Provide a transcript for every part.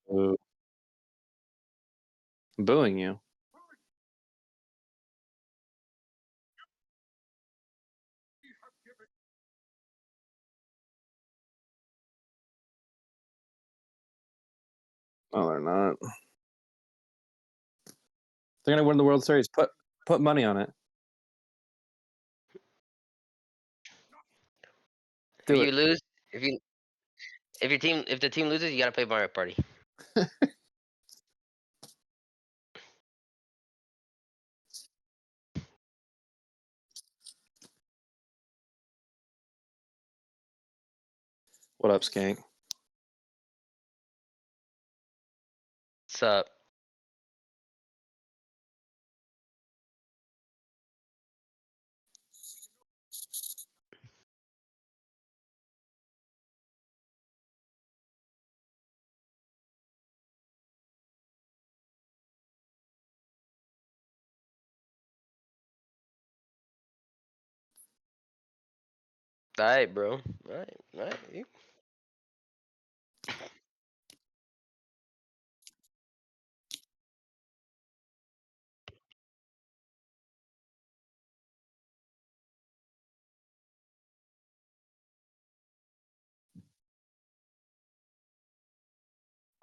Boo. I'm booing you. No, they're not. They're gonna win the World Series. Put money on it. If Do you it. lose, if the team loses, you gotta play Mario Party. What up, Skank? What's up? All right, bro. All right.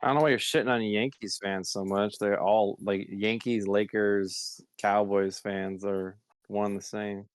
I don't know why you're shitting on Yankees fans so much. They're all like Yankees, Lakers, Cowboys fans are one the same.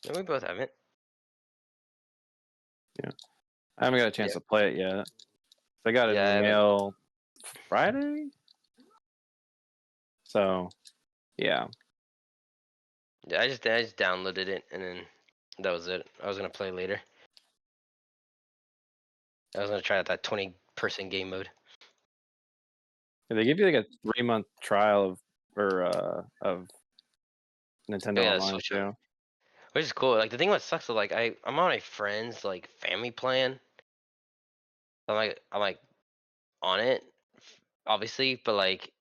No, we both haven't. Yeah, I haven't got a chance to play it yet. I got it in Yeah, I the haven't. mail Friday, so yeah. Yeah, I just downloaded it and then that was it. I was gonna play later. I was gonna try out that 20-person game mode. They give you like a 3-month trial of Oh Nintendo yeah, Online Switch, too. which is cool. Like the thing what sucks is like I'm on my friend's like family plan. I'm like on it, obviously, but like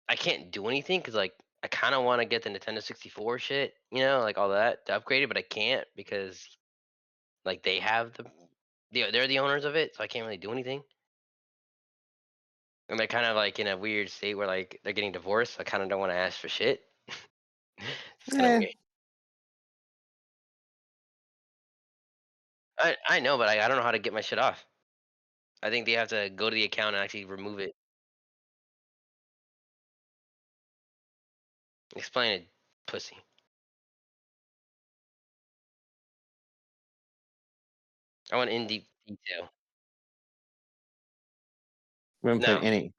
I can't do anything because like I kind of want to get the Nintendo 64 shit, like all that to upgrade it, but I can't because like they have they're the owners of it, so I can't really do anything. And they're kind of like in a weird state where like they're getting divorced. So I kind of don't want to ask for shit. It's kind of Eh, weird. I know, but I don't know how to get my shit off. I think they have to go to the account and actually remove it. Explain it, pussy. I want in deep detail. we haven't played No, any.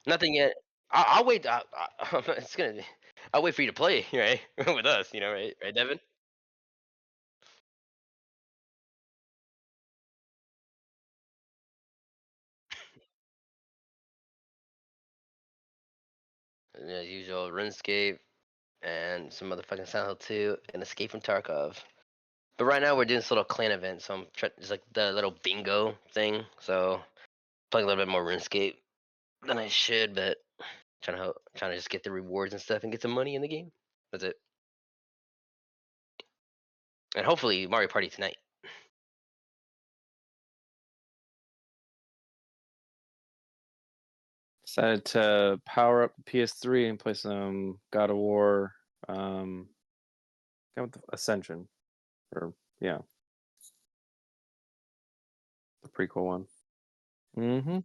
nothing yet. I'll wait. It's gonna. I'll wait for you to play, right, with us. Right, right, Devin. And as usual, RuneScape and some motherfucking Silent Hill 2 and Escape from Tarkov. But right now we're doing this little clan event, so I'm just like the little bingo thing. So playing a little bit more RuneScape than I should, but trying to just get the rewards and stuff and get some money in the game. That's it. And hopefully Mario Party tonight. Decided to power up the PS3 and play some God of War, Ascension, or yeah, the prequel one. Mm-hmm.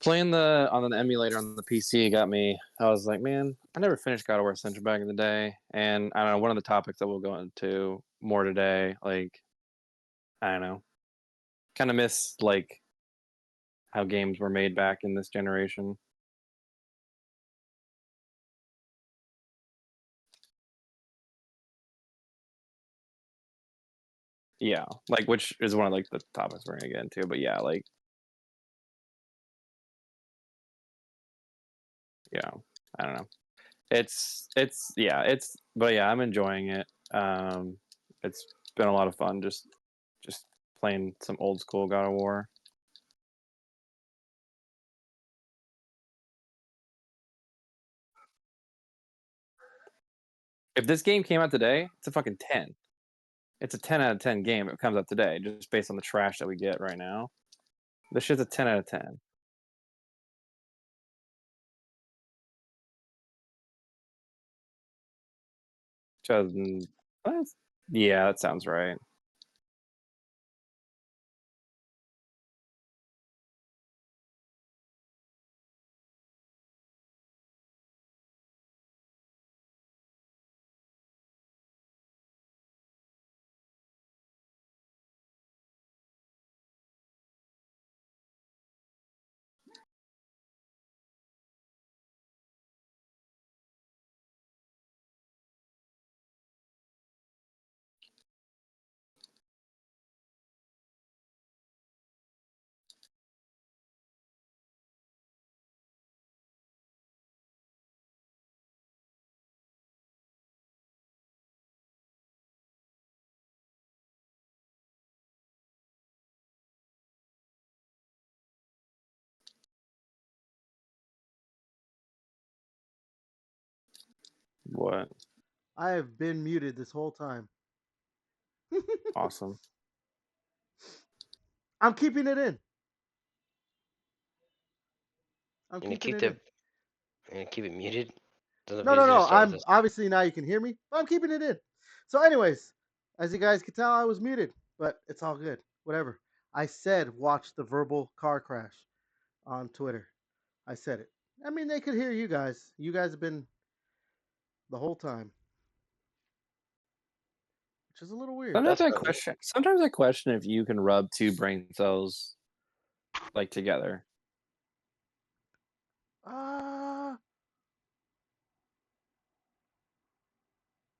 Playing on the emulator on the PC got me. I was like, man, I never finished God of War Ascension back in the day, and I don't know. One of the topics that we'll go into more today, like I don't know, kind of miss like how games were made back in this generation. Yeah, like which is one of like the topics we're gonna get into. But yeah, like yeah, I don't know. It's yeah, but yeah, I'm enjoying it. It's been a lot of fun just playing some old school God of War. If this game came out today, it's a fucking 10. It's a 10 out of 10 game if it comes out today, just based on the trash that we get right now. This shit's a 10 out of 10. Yeah, that sounds right. What? I have been muted this whole time. Awesome. I'm keeping it in. I'm You gonna keeping keep it in. keep it muted? Doesn't No, be no, easier to no. start with I'm this. obviously now you can hear me. But I'm keeping it in. So, anyways, as you guys can tell, I was muted, but it's all good. Whatever. I said watch the verbal car crash on Twitter. I said it. I mean, they could hear you guys. You guys have been the whole time, which is a little weird. That's not me. Sometimes I question if you can rub two brain cells like together. Uh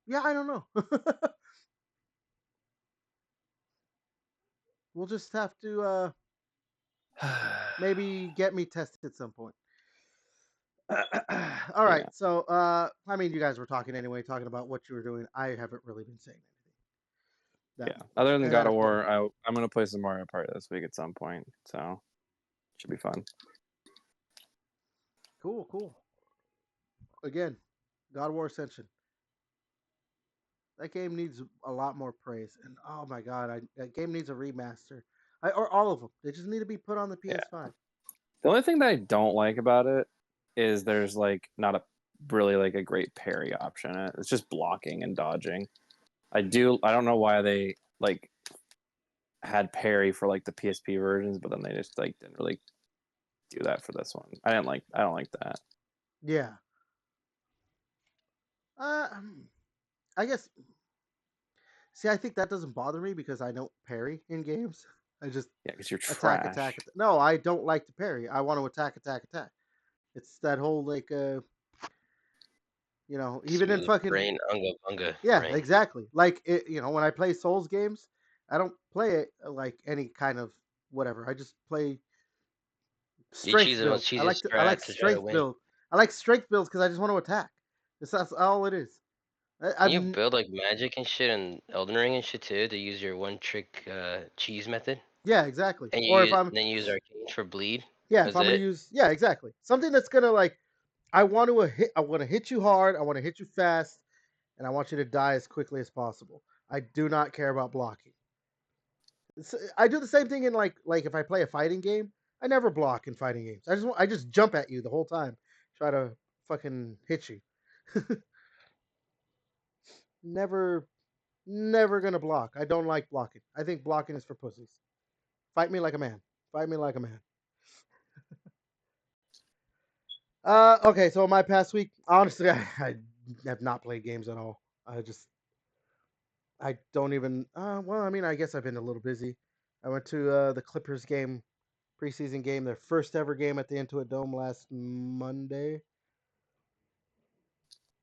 yeah, I don't know. We'll just have to maybe get me tested at some point. All right. Yeah. So, I mean, you guys were talking anyway, talking about what you were doing. I haven't really been saying anything. Yeah. Other than And then God of of course, War, I'm gonna play some Mario Party this week at some point, so should be fun. cool. Again, God of War Ascension. That game needs a lot more praise. And oh my god, that game needs a remaster. Or all of them. They just need to be put on the Yeah. PS5. The only thing that I don't like about it is there's like not a really like a great parry option. It's just blocking and dodging. I don't know why they like had parry for like the PSP versions, but then they just like didn't really do that for this one. I don't like that. Yeah. I guess. See, I think that doesn't bother me because I don't parry in games. I just Yeah, because you're attack, trash. No, I don't like to parry. I want to attack. It's that whole like even in Smooth fucking brain, unga bunga yeah, brain. exactly. Like when I play Souls games, I don't play it like any kind of whatever. I just play You choose strength the build. most cheesiest I like strat to try to strength win. build. I like strength builds because I just want to attack. That's all it is. Can you build like magic and shit in Elden Ring and shit too to use your one trick cheese method? Yeah, exactly. And Or if then you use arcane for bleed. if That's I'm gonna it. use exactly something that's gonna like I want to hit you hard. I want to hit you fast, and I want you to die as quickly as possible. I do not care about blocking. I do the same thing in like if I play a fighting game, I never block in fighting games. I just jump at you the whole time, try to fucking hit you. never never gonna block. I don't like blocking. I think blocking is for pussies. Fight me like a man. Fight me like a man. Okay, so my past week, honestly, I have not played games at all. I don't even. Well, I mean, I guess I've been a little busy. I went to the Clippers game, preseason game, their first ever game at the Intuit Dome last Monday.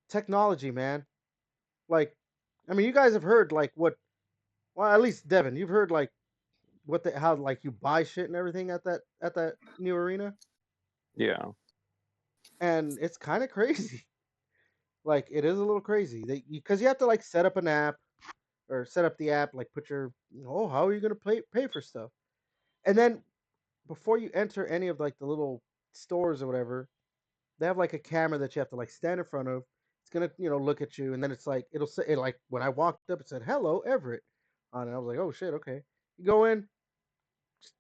Technology, man. Like, I mean, you guys have heard like what? Well, at least Devin, you've heard like how like you buy shit and everything at that new arena, Yeah. and it's kind of crazy. Like, it is a little crazy because you have to like set up an app or set up the app, like put your how are you gonna pay for stuff, and then before you enter any of like the little stores or whatever, they have like a camera that you have to like stand in front of. It's gonna look at you, and then it's like it'll say like when I walked up, it said hello Everett on it. I was like, oh shit, okay. You go in,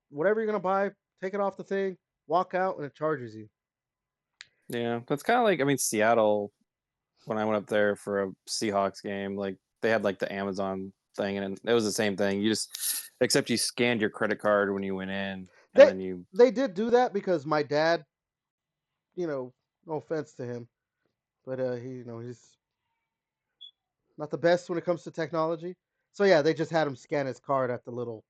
whatever you're gonna buy, take it off the thing, walk out, and it charges you. Yeah. That's kind of like, I mean, Seattle, when I went up there for a Seahawks game, like they had like the Amazon thing, and it was the same thing. You just, except you scanned your credit card when you went in, and They then you. they did do that because my dad, no offense to him, but he's not the best when it comes to technology. So yeah, they just had him scan his card at the little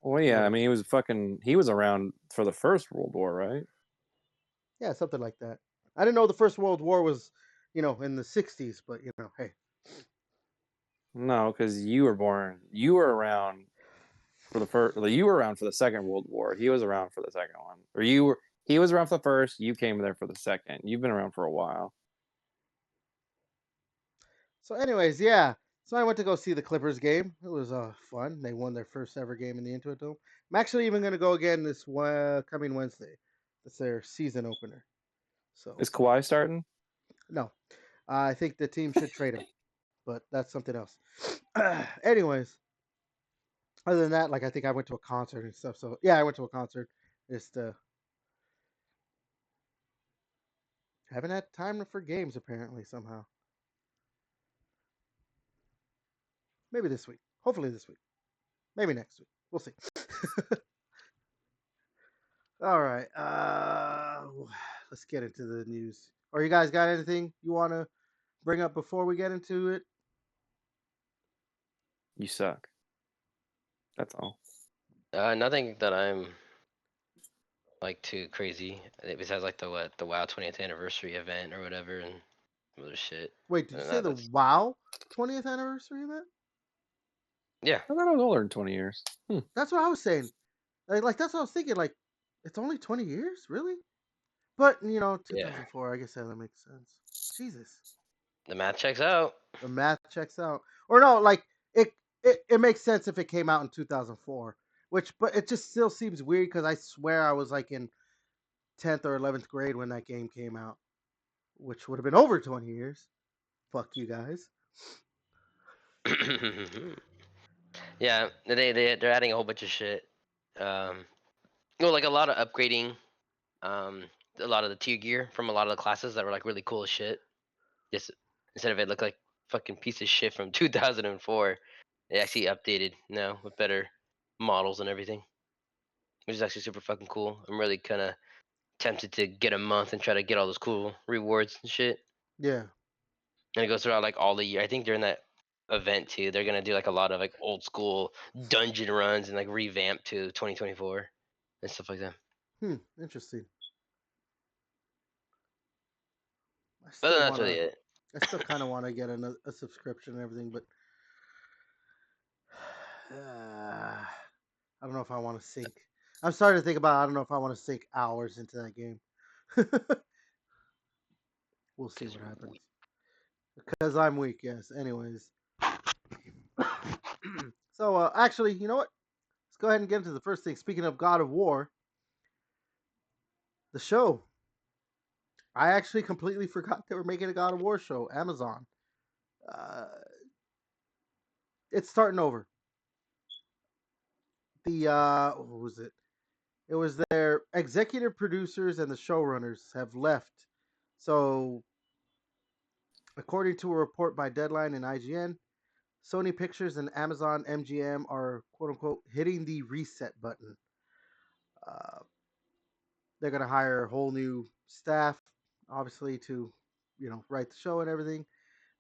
Well, yeah. I little mean, he was around for the First World War, right? yeah, something like that. I didn't know the First World War was, in the '60s, but hey, No, because you were born. You were around for the first. You were around for the Second World War. He was around for the second one, or you were. He was around for the first. You came there for the second. You've been around for a while. So, anyways, yeah. So I went to go see the Clippers game. It was fun. They won their first ever game in the Intuit Dome. I'm actually even going to go again this coming Wednesday. That's their season opener. So Is Kawhi starting? no, I think the team should trade him, but that's something else. Anyways, other than that, like I think I went to a concert and stuff. So yeah, I went to a concert. Just haven't had time for games apparently somehow. Maybe this week. Hopefully this week. Maybe next week. We'll see. All right. Let's get into the news. Or you guys got anything you want to bring up before we get into it? You suck. That's all. Nothing that I'm like too crazy. Besides like the WoW 20th anniversary event or whatever and other shit. Wait, did you say the That's WoW 20th anniversary event? yeah. I thought I was older than 20 years. That's what I was saying. Like that's what I was thinking. Like, it's only 20 years, really? But Yeah. 2004. I guess that makes sense. Jesus, The math checks out. the math checks out. Or no, like it makes sense if it came out in 2004. But it just still seems weird because I swear I was like in 10th or 11th grade when that game came out, which would have been over 20 years. Fuck you guys. Yeah, they're adding a whole bunch of shit. Um, well, like a lot of upgrading. A lot of the tier gear from a lot of the classes that were like really cool as shit. Just instead of it look like fucking piece of shit from 2004, they actually updated now with better models and everything, which is actually super fucking cool. I'm really kind of tempted to get a month and try to get all those cool rewards and shit. Yeah. And it goes throughout like all the year. I think during that event too, they're gonna do like a lot of like old school dungeon runs and like revamp to 2024 and stuff like that. Interesting. I But still then that's want really to. it. I still kind of want to get a subscription and everything, but I don't know if I want to sink. I'm starting to think about. I don't know if I want to sink hours into that game. We'll see 'Cause what you're happens. weak. Because I'm weak. Yes. Anyways. So actually, you know what? Let's go ahead and get into the first thing. Speaking of God of War, the show. I actually completely forgot they were making a God of War show. Amazon. Uh, it's starting over. What was it? It was their executive producers and the showrunners have left. So, according to a report by Deadline and IGN, Sony Pictures and Amazon MGM are quote unquote hitting the reset button. Uh, they're going to hire a whole new staff, obviously to, write the show and everything.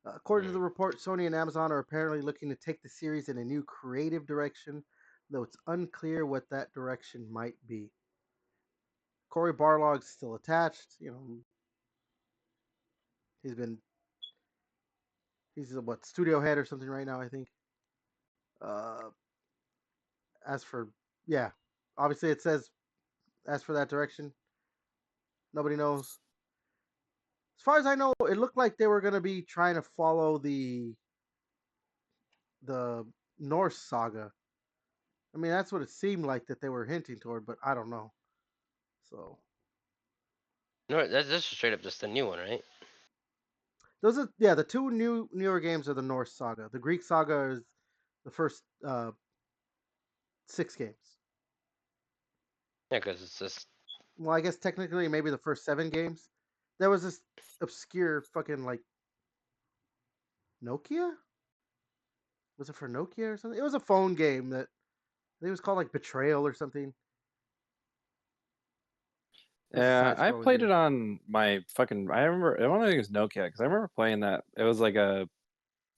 According to the report, Sony and Amazon are apparently looking to take the series in a new creative direction, though it's unclear what that direction might be. Corey Barlog's still attached. He's a studio head or something right now, I think. Uh, as for yeah, obviously it says as for that direction, nobody knows. As far as I know, it looked like they were going to be trying to follow the Norse saga. I mean, that's what it seemed like that they were hinting toward, but I don't know. So No, that's just straight up just the new one, right? those are the two newer games are the Norse saga. The Greek saga is the first 6 games. Yeah, because it's just Well, I guess technically maybe the first 7 games. There was this obscure fucking like Nokia. Was it for Nokia or something? It was a phone game that I think it was called like Betrayal or something. It was a Yeah, I side-scrolling played game. it on my fucking. I remember. I don't think it was Nokia because I remember playing that. It was like a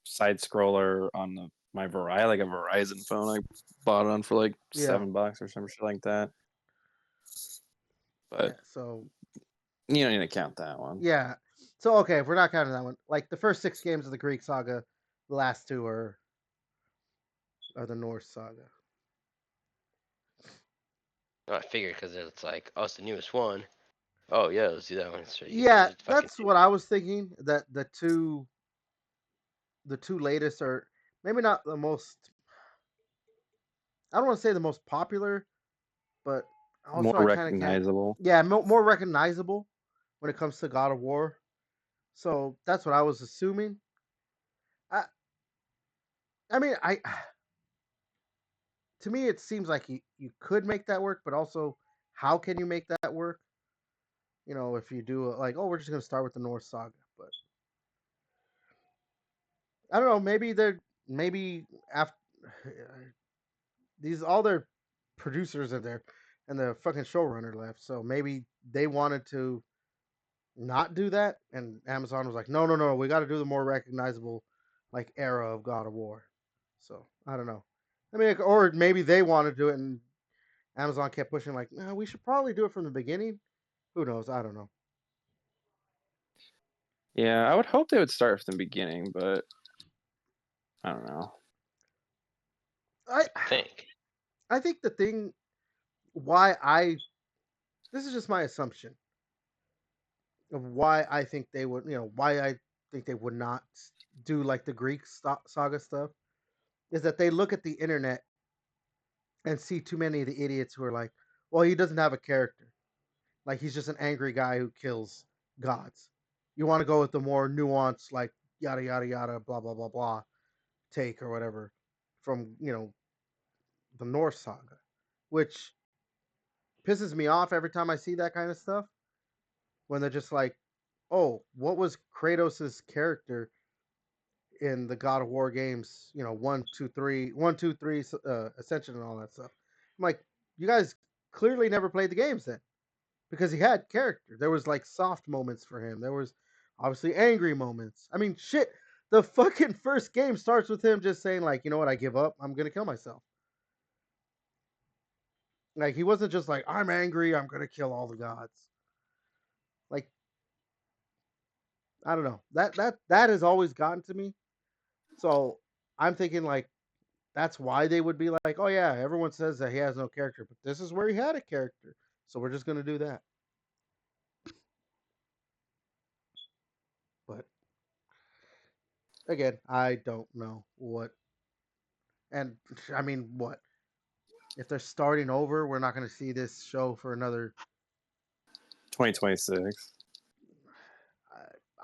side scroller on my Verizon, like a Verizon phone. I bought it on for like Yeah, $7 or some shit like that. yeah. But So you don't need to count that one. yeah, so okay, if we're not counting that one, like the first 6 games of the Greek saga, the last 2 are the Norse saga. I figured because it's like, oh, it's the newest one. Oh yeah, let's do that one. So you Yeah, just fucking that's what I was thinking. That the two latest are maybe not the most. I don't want to say the most popular, but More also I kind of can't. recognizable. Yeah, more recognizable when it comes to God of War. So that's what I was assuming. I I mean I to me it seems like you could make that work, but also how can you make that work? If you do like, oh, we're just gonna start with the North Saga, but I don't know. Maybe after these all their producers are there, and the fucking showrunner left, so maybe they wanted to not do that, and Amazon was like, no, no, no, we got to do the more recognizable like era of God of War. So I don't know. I mean, or maybe they wanted to do it, and Amazon kept pushing like, no, we should probably do it from the beginning. Who knows? I don't know. Yeah, I would hope they would start from the beginning, but I don't know. I think. I think the thing why I this is just my assumption of why I think they would, why I think they would not do like the Greek saga stuff is that they look at the internet and see too many of the idiots who are like, well, he doesn't have a character. Like he's just an angry guy who kills gods. You want to go with the more nuanced, like yada yada yada, blah blah blah blah, take or whatever from the Norse saga, which pisses me off every time I see that kind of stuff. When they're just like, oh, what was Kratos's character in the God of War games? 1, 2, 3, Ascension and all that stuff. I'm like, you guys clearly never played the games then, because he had character. There was like soft moments for him. There was obviously angry moments. I mean, shit. The fucking first game starts with him just saying like, you know what, I give up. I'm gonna kill myself. Like he wasn't just like, I'm angry. I'm gonna kill all the gods. Like I don't know. That has always gotten to me. So I'm thinking like that's why they would be like, oh yeah, everyone says that he has no character, but this is where he had a character. So we're just gonna do that. But again, I don't know what. And I mean, what if they're starting over? We're not gonna see this show for another. 2026.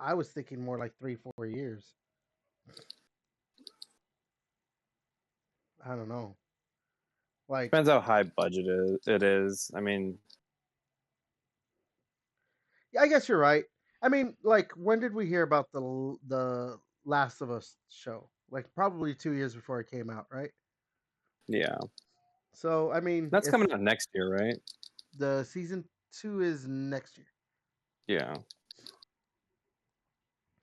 I was thinking more like 3-4 years. I don't know. Like, Depends how high budget it is. I mean, yeah, I guess you're right. I mean, like, when did we hear about the Last of Us show? Like, probably 2 years before it came out, right? yeah, So, I mean, that's if coming out next year, right? the season 2 is next year, Yeah.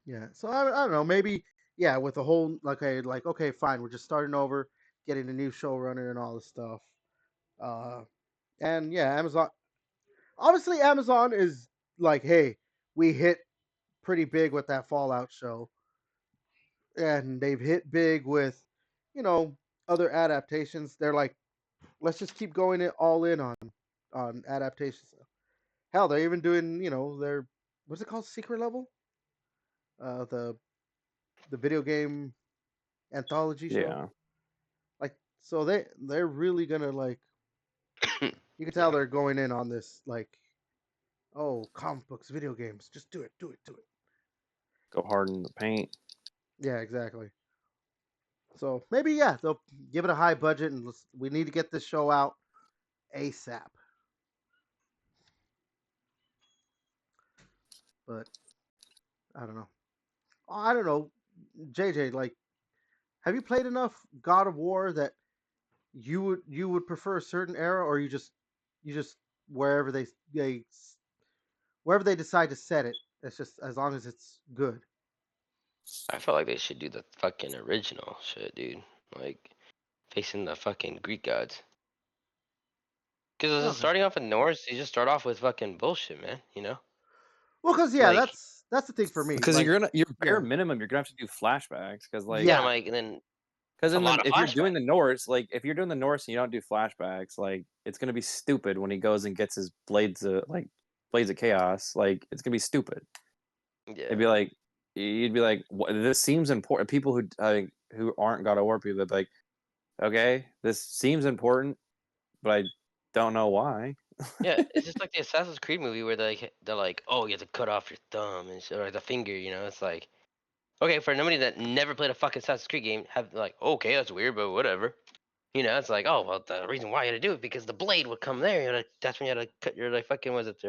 Yeah. So I don't know. Maybe with the whole okay, fine. We're just starting over, getting a new showrunner and all this stuff. Uh, and yeah, Amazon. Obviously, Amazon is like, hey, we hit pretty big with that Fallout show, and they've hit big with, you know, other adaptations. They're like, let's just keep going it all in on adaptations. Hell, they're even doing, their what's it called, Secret Level, the video game anthology show. Yeah. Like, so they're really gonna like, you can tell Yeah. they're going in on this like, oh, comic books, video games, just do it, do it, do it. Go hard in the paint. Yeah, exactly. So maybe they'll give it a high budget, and we need to get this show out ASAP. But I don't know. I don't know, JJ. Like, have you played enough God of War that you would prefer a certain era, or you just wherever they wherever they decide to set it, it's just as long as it's good. I feel like they should do the fucking original shit, dude. Like facing the fucking Greek gods. Because Okay. starting off in Norse, you just start off with fucking bullshit, man. You know, Well, because like that's the thing for me. Because Like, your bare yeah, minimum, you're gonna have to do flashbacks. Because yeah, I'm yeah, like, and then because it's a in the lot of if you're doing flashbacks. the Norse, like if you're doing the Norse and you don't do flashbacks, like it's gonna be stupid when he goes and gets his blades of chaos. Like it's gonna be stupid. It'd Yeah, be like you'd be like, this seems important. People who aren't God of War people, they'd be like, okay, this seems important, but I don't know why. yeah. It's just like the Assassin's Creed movie where they're like, oh, you have to cut off your thumb and shit, or the finger. You know, it's like, okay, for nobody that never played a fucking Assassin's Creed game, have like, okay, that's weird, but whatever. You know, it's like, oh, well, the reason why you had to do it because the blade would come there. That's when you had to cut your like fucking was it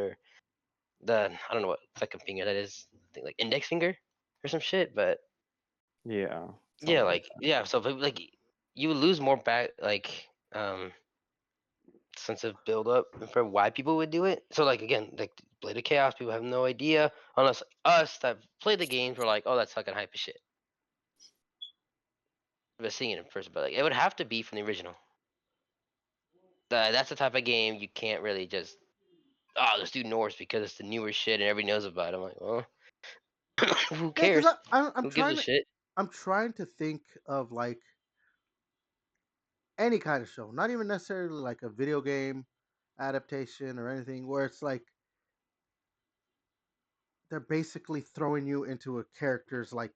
the I don't know what second finger that is, I think like index finger or some shit. But Yeah, yeah, something like like yeah, so but, like you would lose more back like sense of build up for why people would do it. So like again, like Blade of Chaos, people have no idea unless us that play the games were like, oh, that's fucking hype as shit. But seeing it in person, but like it would have to be from the original. That's the type of game you can't really just let's do Norse because it's the newer shit and everybody knows about it. I'm like, well, who yeah. Because cares? I'm Who gives a trying to shit? I'm trying to think of like any kind of show, not even necessarily like a video game adaptation or anything, where it's like they're basically throwing you into a character's like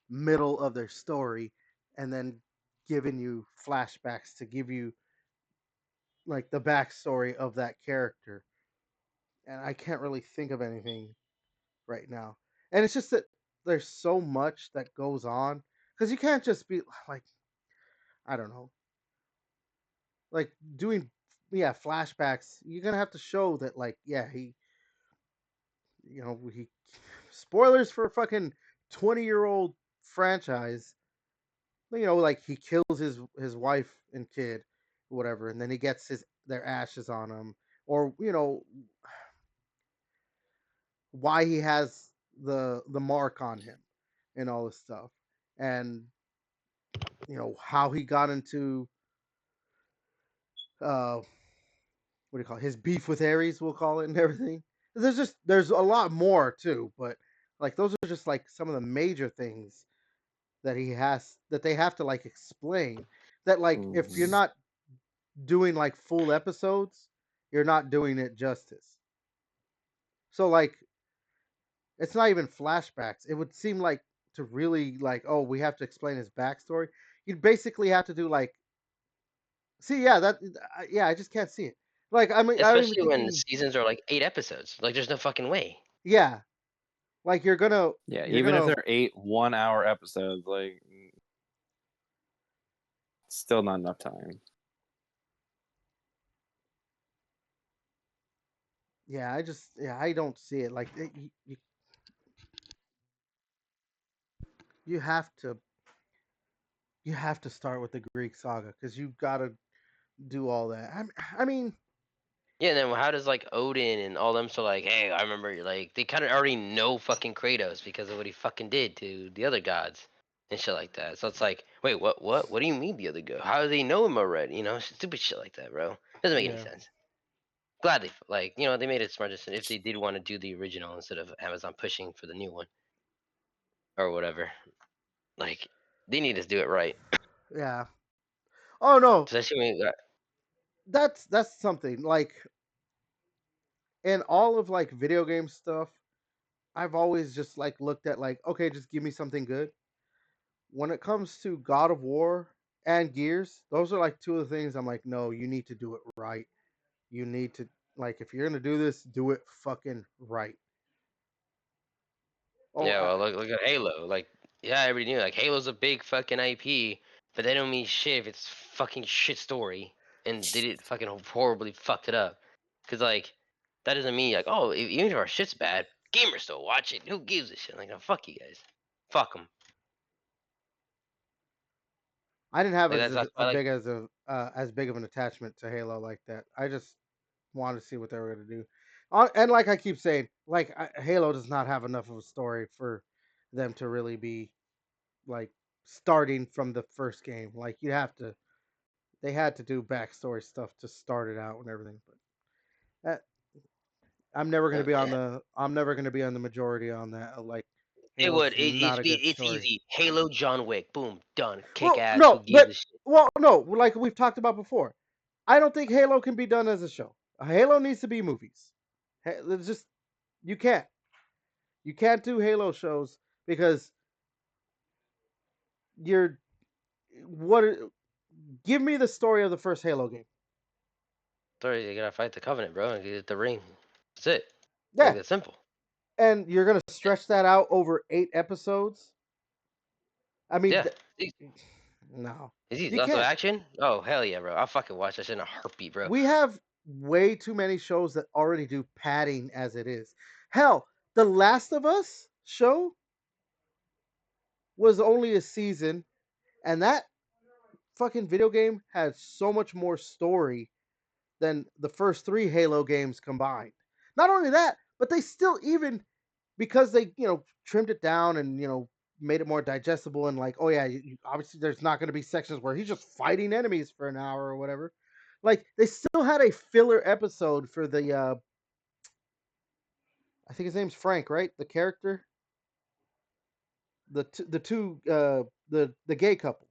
middle of their story, and then giving you flashbacks to give you like the backstory of that character. And I can't really think of anything right now. And it's just that there's so much that goes on, because you can't just be like, I don't know, like doing flashbacks. You're gonna have to show that like, he, he spoilers for a fucking 20-year-old franchise. Like he kills his wife and kid, whatever, and then he gets their ashes on him, or why he has the mark on him, and all this stuff, and how he got into uh what do you call it, his beef with Ares, we'll call it, and everything. There's a lot more too, but like those are just like some of the major things that they have to like explain, that like if you're Mhm. not doing like full episodes, you're not doing it justice. So like it's not even flashbacks. It would seem like, to really like, oh, we have to explain his backstory. You'd basically have to do like, see, I just can't see it. Like I'm even Especially when the thinking, seasons are like 8 episodes. Like, there's no fucking way. yeah, like Yeah, you're even if gonna they're 8 1-hour episodes, like still not enough time. I don't see it. Like you have to start with the Greek saga, because you got to do all that. I mean, Yeah, and then how does like Odin and all them so like, hey, I remember like they kind of already know fucking Kratos because of what he fucking did to the other gods and shit like that. So it's like, wait, what do you mean the other god? How do they know him already? You know, stupid shit like that, bro. Doesn't make any Yeah. sense. Glad they like, you know, they made it smart decision if they did want to do the original instead of Amazon pushing for the new one or whatever. Like, they need to do it right. Yeah. Oh no, Especially when you got, that's something like in all of like video game stuff. I've always just like looked at like, okay, just give me something good. When it comes to God of War and Gears, those are like two of the things I'm like, no, you need to do it right. You need to like if you're gonna do this, do it fucking right. Oh, yeah, well, look at Halo. Like, yeah, everybody knew like Halo's a big fucking IP, but they don't mean shit if it's fucking shit story and they did fucking horribly fucked it up. Cause like that doesn't mean like, oh, even if our shit's bad, gamers still watch it. Who gives a shit? Like, no, fuck you guys. Fuck them. I didn't have Like that's a like big as big of an attachment to Halo like that. I just wanted to see what they were gonna do. And like I keep saying, like Halo does not have enough of a story for them to really be like starting from the first game. Like they had to do backstory stuff to start it out and everything. But that, yeah. I'm never gonna be on the majority on that. Like It Halo's would. just not a good It's story. easy. Halo, John Wick, boom, done. Kick Well, ass. Who no, gives a shit? like we've talked about before. I don't think Halo can be done as a show. Halo needs to be movies. It's just you can't. You can't do Halo shows because you're what give me the story of the first Halo game. Sorry, you gotta fight the Covenant, bro, and get the ring. That's it. Like Yeah, that's simple. and you're going to stretch that out over 8 episodes? I mean Yeah. no. Is he You lots of can't. action? Oh hell yeah, bro! I'll fucking watch that shit in a heartbeat, bro. We have way too many shows that already do padding as it is. Hell, the Last of Us show was only a season, and that fucking video game had so much more story than the first 3 Halo games combined. Not only that, but they still even because they, trimmed it down and, made it more digestible and like, oh yeah, obviously there's not going to be sections where he's just fighting enemies for an hour or whatever. Like they still had a filler episode for the I think his name's Frank, right? The character, the two the gay couple.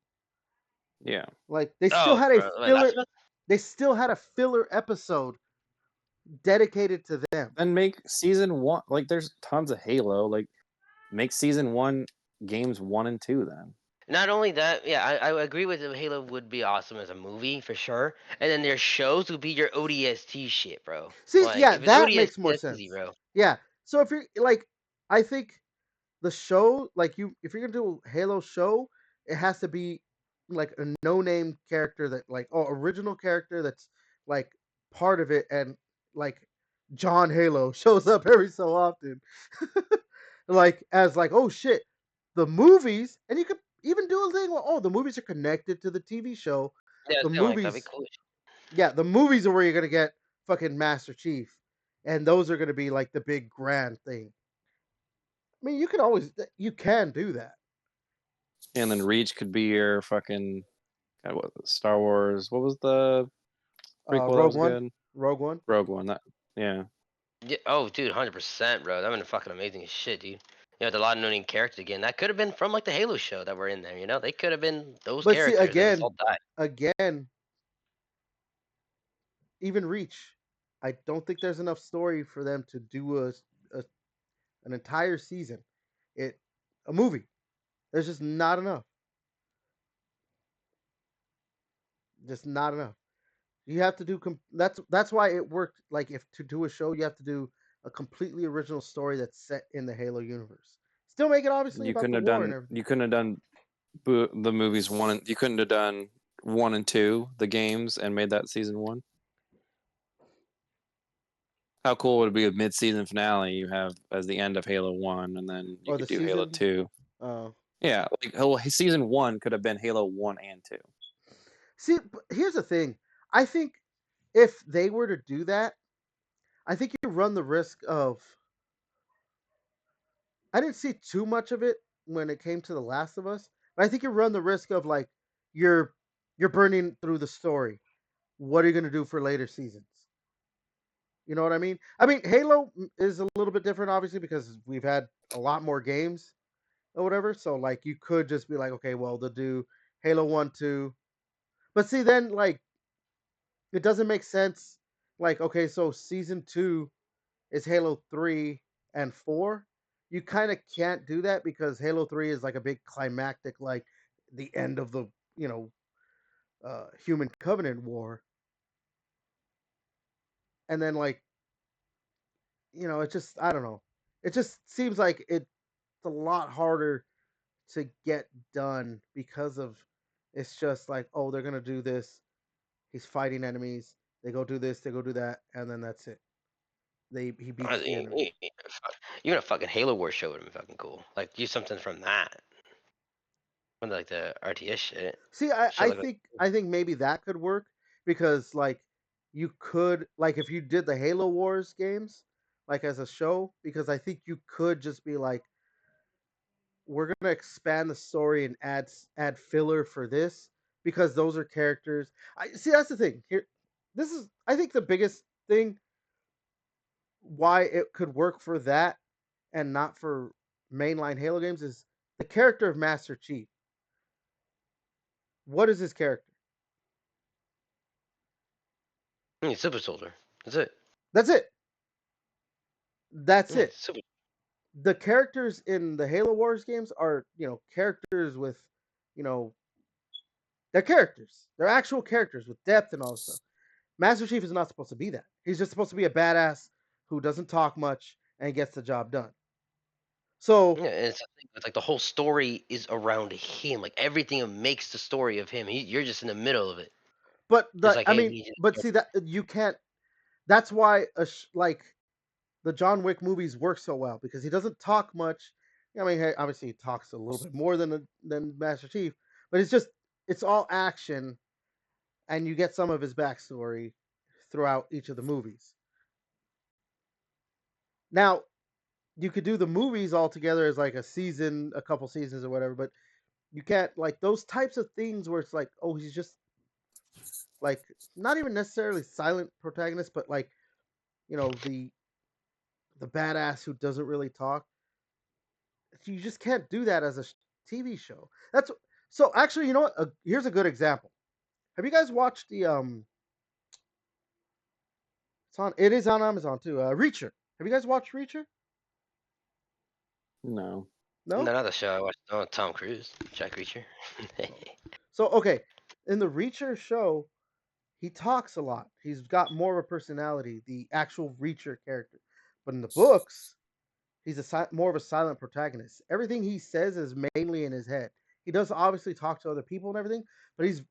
Yeah. Like they still Oh, had a bro, wait, filler Last of Us? they still had a filler episode dedicated to them. Then make season one. Like, there's tons of Halo. Like, make season one games 1 and 2 then. Not only that, yeah, I agree with you, Halo would be awesome as a movie for sure, and then their shows would be your ODST shit, bro. See, Like yeah, if it's that ODST, makes more that's easy, sense. bro. Yeah. So if you're like I think the show, like if you're gonna do a Halo show, it has to be like a no-name character that like original character that's like part of it, and like John Halo shows up every so often, like as like oh shit, the movies, and you could even do a thing where the movies are connected to the TV show. Yeah, The something like that'd be movies, cool. yeah, the movies are where you're gonna get fucking Master Chief, and those are gonna be like the big grand thing. I mean, you can do that. And then Reach could be your fucking God, what Star Wars. What was the prequel that Rogue was One, good? Rogue One. Rogue One. That yeah. Yeah, oh, dude, 100%, bro. That would have been fucking amazing as shit, dude. You know, the lot of known characters again. That could have been from like the Halo show that were in there. You know, they could have been those But see, characters that just all died. again, even Reach, I don't think there's enough story for them to do a an entire season. A movie. There's just not enough. Just not enough. You have to do that's why it worked. Like if to do a show, you have to do a completely original story that's set in the Halo universe. Still make it obviously You about couldn't the have war and done. everything. You couldn't have done the movies 1 and you couldn't have done 1 and 2 the games and made that season 1. How cool would it be a mid-season finale you have as the end of Halo 1 and then you Or the could do Halo season. 2. Uh, Yeah, like season 1 could have been Halo 1 and 2. See, here's the thing. I think if they were to do that, I think you run the risk of. I didn't see too much of it when it came to The Last of Us, but I think you run the risk of like you're you're burning through the story. What are you gonna do for later seasons? You know what I mean? I mean, Halo is a little bit different, obviously, because we've had a lot more games or whatever. So like, you could just be like, okay, well, they'll do Halo 1, 2. But see, then like, it doesn't make sense. Like, okay, so season 2 is Halo 3 and 4. You kind of can't do that because Halo 3 is like a big climactic, like the end of the, you know, Human Covenant War. And then like, it just, I don't know. It just seems like it's a lot harder to get done because of it's just like, oh, they're gonna do this. He's fighting enemies. They go do this, they go do that, and then that's it. He beats the enemy. Even a fucking Halo Wars show would have been fucking cool. Like, use something from that. From like the RTS shit. See, Shit like that. I think maybe that could work because like you could like if you did the Halo Wars games like as a show because I think you could just be like we're gonna expand the story and add filler for this because those are characters. I see that's the thing here. This is I think the biggest thing why it could work for that and not for mainline Halo games is the character of Master Chief. What is his character? Super Soldier. That's it. That's it. That's Yeah, it. super. The characters in the Halo Wars games are, characters with, you know, they're characters. They're actual characters with depth and all this stuff. Master Chief is not supposed to be that. He's just supposed to be a badass who doesn't talk much and gets the job done. So, Yeah, and it's like the whole story is around him. Like everything makes the story of him. You're just in the middle of it. but It's the like, I hey, mean, but see that you can't. That's why like the John Wick movies work so well because he doesn't talk much. I mean, hey, obviously he talks a little bit more than Master Chief, but it's all action, and you get some of his backstory throughout each of the movies. Now, you could do the movies all together as like a season, a couple seasons or whatever, but you can't like those types of things where it's like, oh, he's just like not even necessarily silent protagonist, but like the badass who doesn't really talk. You just can't do that as a TV show. That's so actually, you know what? Here's a good example. Have you guys watched the It is on Amazon too. Reacher. Have you guys watched Reacher? No. No. not the show I watched. Oh, Tom Cruise, Jack Reacher. So okay, in the Reacher show, he talks a lot. He's got more of a personality, the actual Reacher character. But in the books, he's more of a silent protagonist. Everything he says is mainly in his head. He does obviously talk to other people and everything, but he's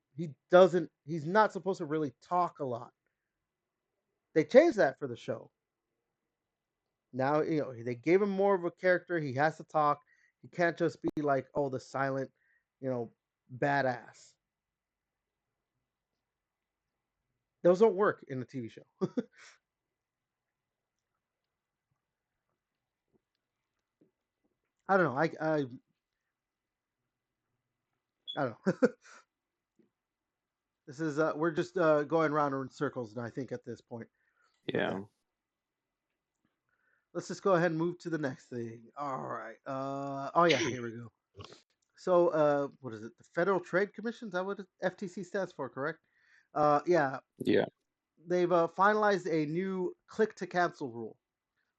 not supposed to really talk a lot. They changed that for the show. Now, they gave him more of a character. He has to talk. He can't just be like, oh, the silent, you know, badass. Those don't work in the TV show. I don't know. I don't know. This is we're just going around in circles, I think, at this point. Yeah. Let's just go ahead and move to the next thing. All right. Oh yeah, here we go. So what is it? The Federal Trade Commission? Is that what FTC stands for? Correct? Yeah. Yeah. They've finalized a new click to cancel rule.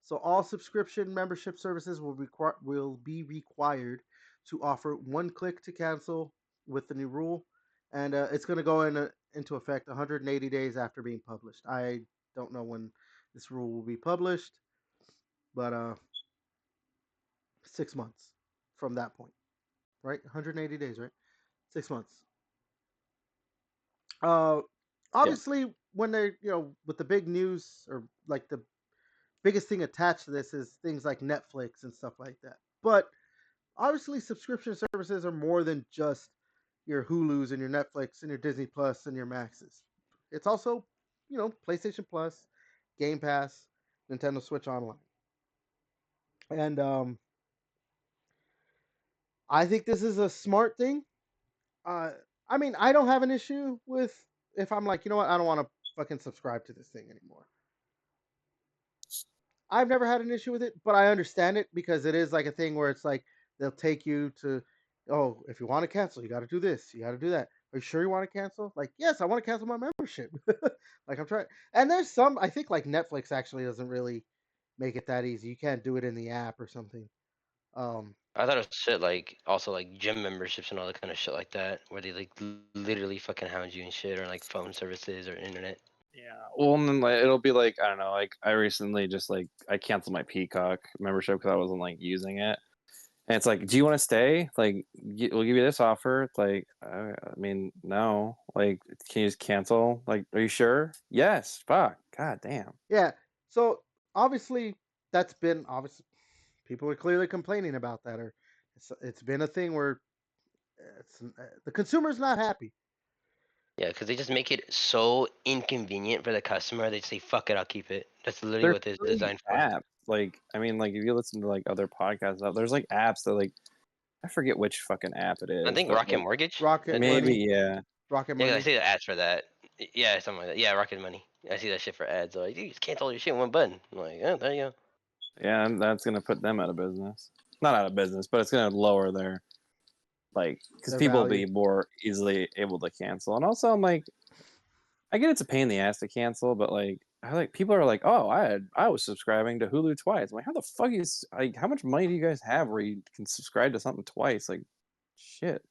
So all subscription membership services will be required to offer one click to cancel with the new rule, and it's going to go into effect 180 days after being published. I don't know when this rule will be published, but 6 months from that point, right? 180 days, right? 6 months. Uh, Yeah. Obviously, when they're with the big news or like the biggest thing attached to this is things like Netflix and stuff like that. But obviously, subscription services are more than just your Hulu's and your Netflix and your Disney Plus and your Maxes. It's also, PlayStation Plus, Game Pass. Nintendo Switch Online. And I think this is a smart thing. I mean, I don't have an issue with if I'm like, you know what, I don't want to fucking subscribe to this thing anymore. I've never had an issue with it, but I understand it because it is like a thing where it's like they'll take you to, oh, if you want to cancel, you got to do this, you got to do that. Are you sure you want to cancel? Like, yes, I want to cancel my membership. Like I'm trying, and there's some I think like Netflix actually doesn't really make it that easy. You can't do it in the app or something. I thought it was shit like also like gym memberships and all that kind of shit like that, where they like literally fucking hound you and shit, or like phone services or internet. Yeah. Well, and then like, it'll be like I don't know. Like I recently just like I canceled my Peacock membership because I wasn't like using it, and it's like, do you want to stay? Like we'll give you this offer. It's like I mean, no. Like, can you just cancel? Like, are you sure? Yes. Fuck. God damn. yeah. So obviously that's been obviously people are clearly complaining about that, or it's been a thing where the consumer's not happy. Yeah, because they just make it so inconvenient for the customer. They just say, "Fuck it, I'll keep it." That's literally There's what it's free designed for. apps. Like I mean, like if you listen to like other podcasts, there's like apps that like I forget which fucking app it I is, think but Rocket like Mortgage. Rocket maybe Money, yeah. Rocket Yeah, I Money. see the ads for that. Yeah, something like that. Yeah, Rocket Money. I see that shit for ads. They're like, you just cancel all your shit in one button. I'm like, yeah, there you go. Yeah, and that's gonna put them out of business. Not out of business, but it's gonna lower their like because Their people will value. be more easily able to cancel. And also, I'm like, I get it's a pain in the ass to cancel, but like, I like people are like, oh, I was subscribing to Hulu twice. I'm like, how the fuck is like, how much money do you guys have where you can subscribe to something twice? Like, shit,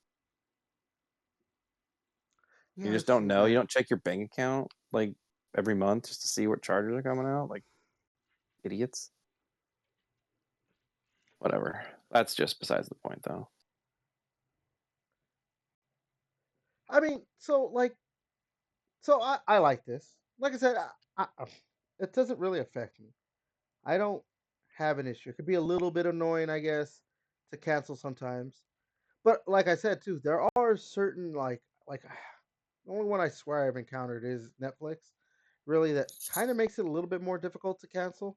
you Yeah, just it's don't so know. You bad. don't check your bank account like every month just to see what charges are coming out. Like, idiots. Whatever. That's just besides the point, though. I mean, so I like this. Like I said, it doesn't really affect me. I don't have an issue. It could be a little bit annoying, I guess, to cancel sometimes. But like I said too, there are certain like the only one I swear I've encountered is Netflix. Really, that kind of makes it a little bit more difficult to cancel.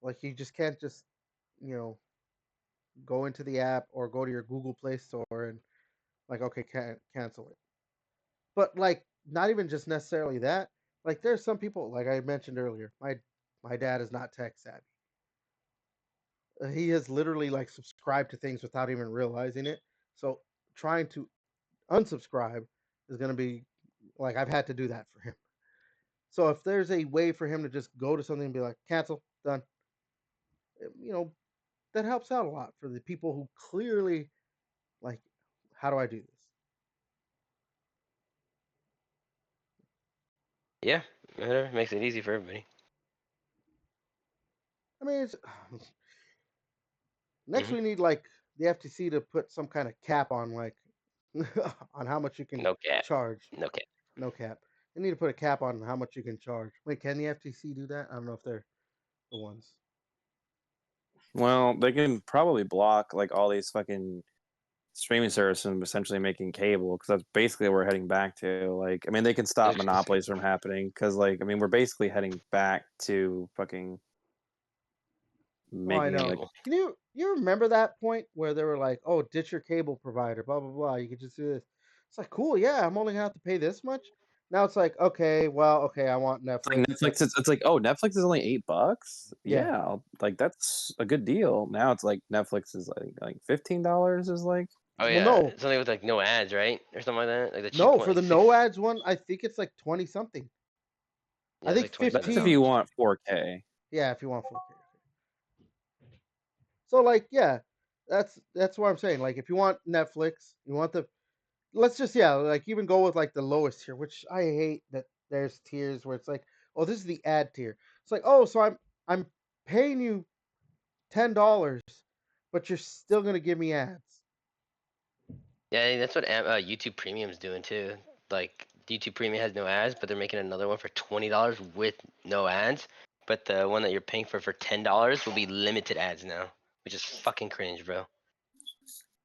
Like you just can't just go into the app or go to your Google Play Store and like okay, can't cancel it. But like not even just necessarily that. Like there's some people like I mentioned earlier. My dad is not tech savvy. He has literally like subscribed to things without even realizing it. So trying to unsubscribe is going to be like I've had to do that for him. So if there's a way for him to just go to something and be like cancel, done, you know, that helps out a lot for the people who clearly like how do I do this? Yeah, whatever. Makes it easy for everybody. I mean, it's, next Hmm. we need like the FTC to put some kind of cap on like on how much you can No cap. charge. No cap. No cap. They need to put a cap on how much you can charge. Wait, can the FTC do that? I don't know if they're the ones. Well, they can probably block like all these fucking streaming services from essentially making cable because that's basically what we're heading back to. Like, I mean, they can stop monopolies from happening because, like, I mean, we're basically heading back to fucking Oh, I making it know. like. Cable. You remember that point where they were like, "Oh, ditch your cable provider, blah blah blah. You could just do this." It's like, cool, yeah. I'm only gonna have to pay this much. Now it's like, okay, well, okay, I want It's like Netflix. Netflix. It's like, oh, Netflix is only $8. Yeah, Yeah, like that's a good deal. Now it's like Netflix is like $15 is like. Oh well, yeah, no, something with like no ads, right, or something like that. Like the cheap no, one, for like the six. no ads one, I think it's like 20 something. Yeah, I it's think like 27 That's if 15. you dollars. want 4K. Yeah, if you want 4K. So like, yeah, that's what I'm saying. Like, if you want Netflix, you want the let's just like even go with like the lowest tier, which I hate that there's tiers where it's like, oh, this is the ad tier. It's like, oh, so I'm paying you $10, but you're still gonna give me ads. Yeah, that's what YouTube Premium's doing too. Like YouTube Premium has no ads, but they're making another one for $20 with no ads. But the one that you're paying for $10 will be limited ads now, which is fucking cringe, bro.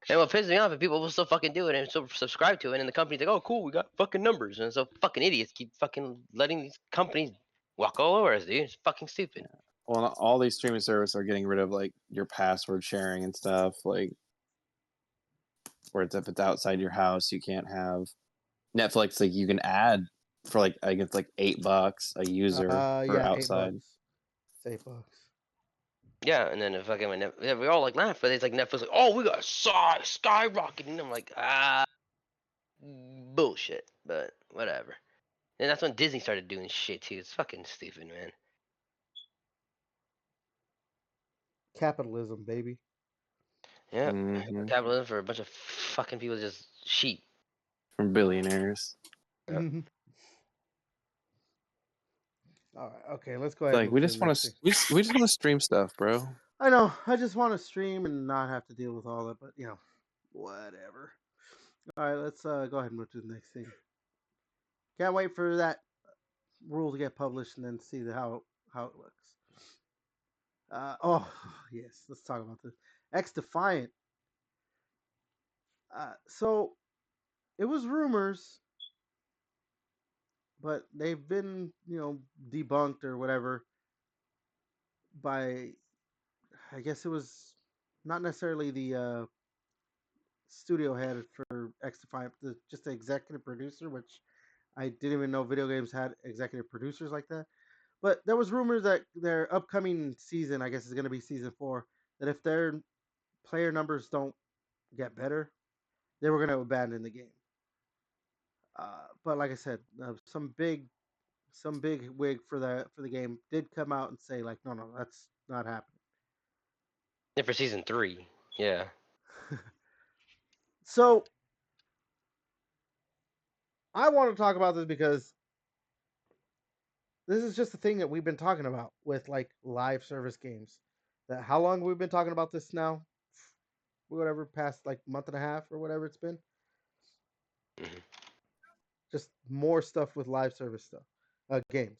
And what pisses me off is people will still fucking do it and still subscribe to it, and the company's like, "Oh, cool, we got fucking numbers," and so fucking idiots keep fucking letting these companies walk all over us, dude. It's fucking stupid. well, all these streaming services are getting rid of like your password sharing and stuff, like where it's if it's outside your house, you can't have Netflix. Like you can add for like I guess like $8 a user for Yeah, outside. $8. It's $8. Yeah, and then if fucking yeah, we all like laugh, but it's like Netflix like, oh, we got skyrocketing. And I'm like, bullshit, but whatever. And that's when Disney started doing shit too. It's fucking stupid, man. Capitalism, baby. Yeah, Mm-hmm. capitalism for a bunch of fucking people just sheep. From billionaires. Yep. All right, okay, let's go It's ahead and like move we to just the want next to thing. we just want to stream stuff, bro. I know. I just want to stream and not have to deal with all that, but whatever. All right, let's go ahead and move to the next thing. Can't wait for that rule to get published and then see how it looks. Oh yes, let's talk about this. xDefiant. So it was rumors, but they've been debunked or whatever by, I guess it was not necessarily the studio head for xDefiant, just the executive producer, which I didn't even know video games had executive producers like that. But there was rumors that their upcoming season, I guess is going to be season 4, that if their player numbers don't get better, they were going to abandon the game. But like I said, some big wig for the game did come out and say like, no, that's not happening. Yeah, for season 3. Yeah. So I want to talk about this because this is just the thing that we've been talking about with like live service games. That how long we've been talking about this now? Whatever, past like month and a half or whatever it's been. Mhm. Just more stuff with live service stuff, games.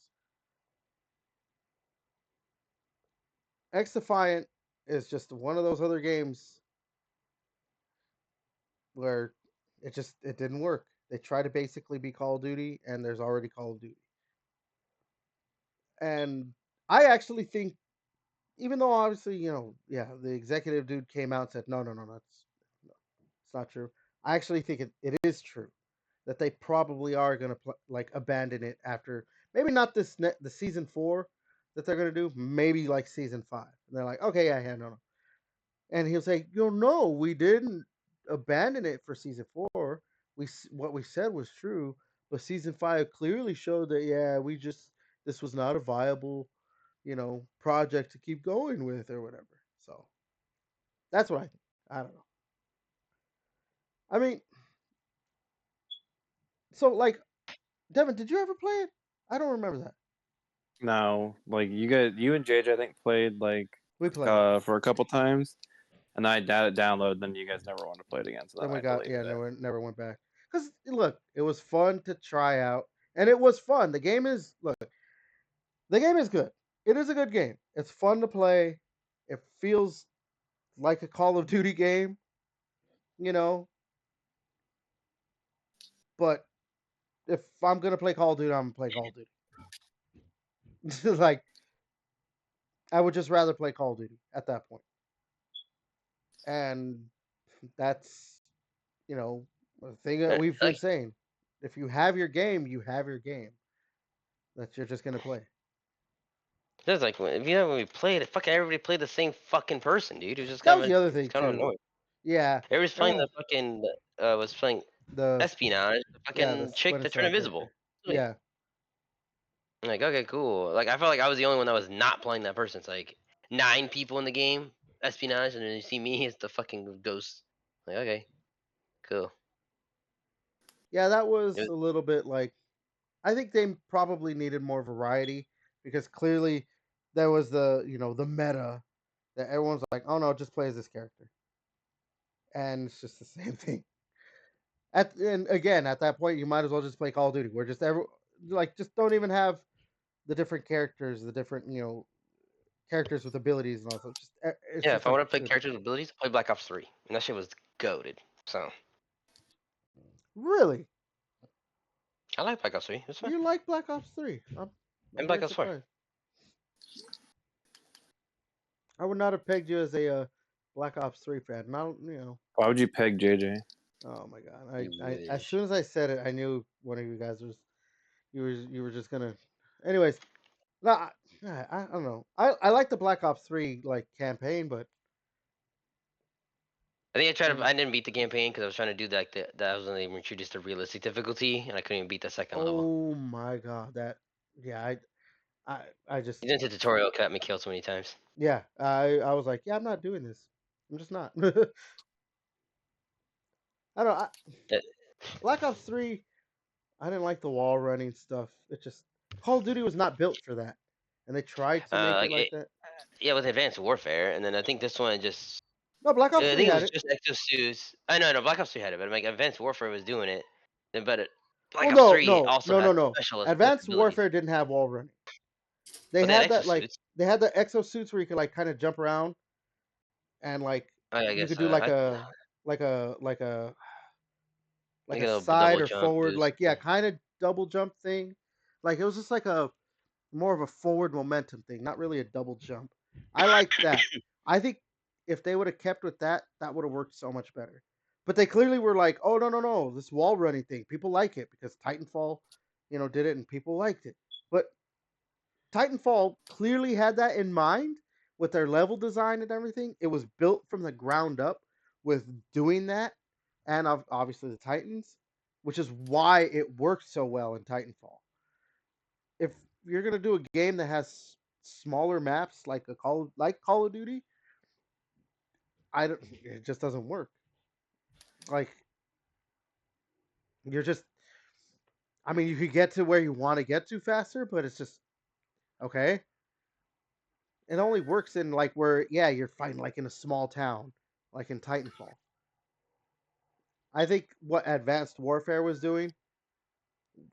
xDefiant is just one of those other games where it didn't work. They try to basically be Call of Duty, and there's already Call of Duty. And I actually think, even though obviously the executive dude came out and said no, it's not true. I actually think it is true that they probably are going to like abandon it after maybe not the season 4 that they're going to do, maybe like season 5. And they're like, okay, yeah, no. And he'll say, no, we didn't abandon it for season 4. What we said was true, but season 5 clearly showed that this was not a viable, project to keep going with or whatever. So that's what I think. I don't know. I mean, so like, Devin, did you ever play it? I don't remember that. No, like you and JJ, I think played like We played. for a couple times, and I download. Then you guys never want to play it again, so Then then we I got deleted it. never went back. Cause look, it was fun to try out, and it was fun. The game is good. It is a good game. It's fun to play. It feels like a Call of Duty game, you know. But if I'm gonna play Call of Duty, I'm gonna play Call of Duty. Like I would just rather play Call of Duty at that point. And that's the thing that we've been Like, saying. If you have your game, you have your game that you're just gonna play. there's like when we played it, fucking everybody played the same fucking person, dude. It was just That kind was of the other it's thing kind of too. annoying. Yeah. Everybody's playing the fucking was playing The espionage, the the fucking chick Splinter that Cell turned character. invisible. Yeah. I'm like, okay, cool. Like I felt like I was the only one that was not playing that person. It's like 9 people in the game, espionage, and then you see me as the fucking ghost. Like, okay, cool. Yeah, that It was was, a little bit like, I think they probably needed more variety because clearly there was the meta that everyone's like, oh no, just play as this character, and it's just the same thing. And again, at that point, you might as well just play Call of Duty. We're just just don't even have the different characters, the different characters with abilities and all that. It's yeah, just if I like want to play characters with abilities, play Black Ops 3, and that shit was goaded. So really, I like Black Ops 3. It's fun. you like Black Ops 3? I'm And very Black Ops 4. surprised. I would not have pegged you as a Black Ops 3 fan. Not, Why would you peg JJ? Oh my god! You I as wish. soon as I said it, I knew one of you guys was you were just gonna. Anyways, no, I don't know. I like the Black Ops 3 like campaign, but I think I tried to. mm, I didn't beat the campaign because I was trying to do like that was when they introduced the realistic difficulty, and I couldn't even beat the second level. oh my god, that yeah, I just Even the tutorial cut me kill so many times. yeah, I was like, yeah, I'm not doing this. I'm just not. I don't. That, Black Ops 3, I didn't like the wall running stuff. It just Call of Duty was not built for that, and they tried to make it like like that. yeah, with Advanced Warfare, and then I think this one just. No, Black Ops I 3 think it had was it. just exosuits. I know Black Ops 3 had it, but like Advanced Warfare was doing it. Then, but Well, Black Ops no, 3 no, also no, had no, no. special Advanced abilities, Warfare didn't have wall running. They but they had had that like exosuits. they had the exosuits where you could like kind of jump around and like Oh, yeah, I you guess could do like I like a like a like think a a side double or jump forward, boost. like yeah, kind of double jump thing. Like it was just like a more of a forward momentum thing, not really a double jump. I like that. I think if they would have kept with that, that would have worked so much better. But they clearly were like, oh no no no, this wall running thing, people like it because Titanfall, did it and people liked it. But Titanfall clearly had that in mind with their level design and everything. It was built from the ground up with doing that, and obviously the Titans, which is why it works so well in Titanfall. If you're gonna do a game that has smaller maps like Call of Duty, it just doesn't work. Like you're just, I mean, you could get to where you want to get to faster, but it's just okay. It only works in like where yeah you're fighting like in a small town, like in Titanfall. I think what Advanced Warfare was doing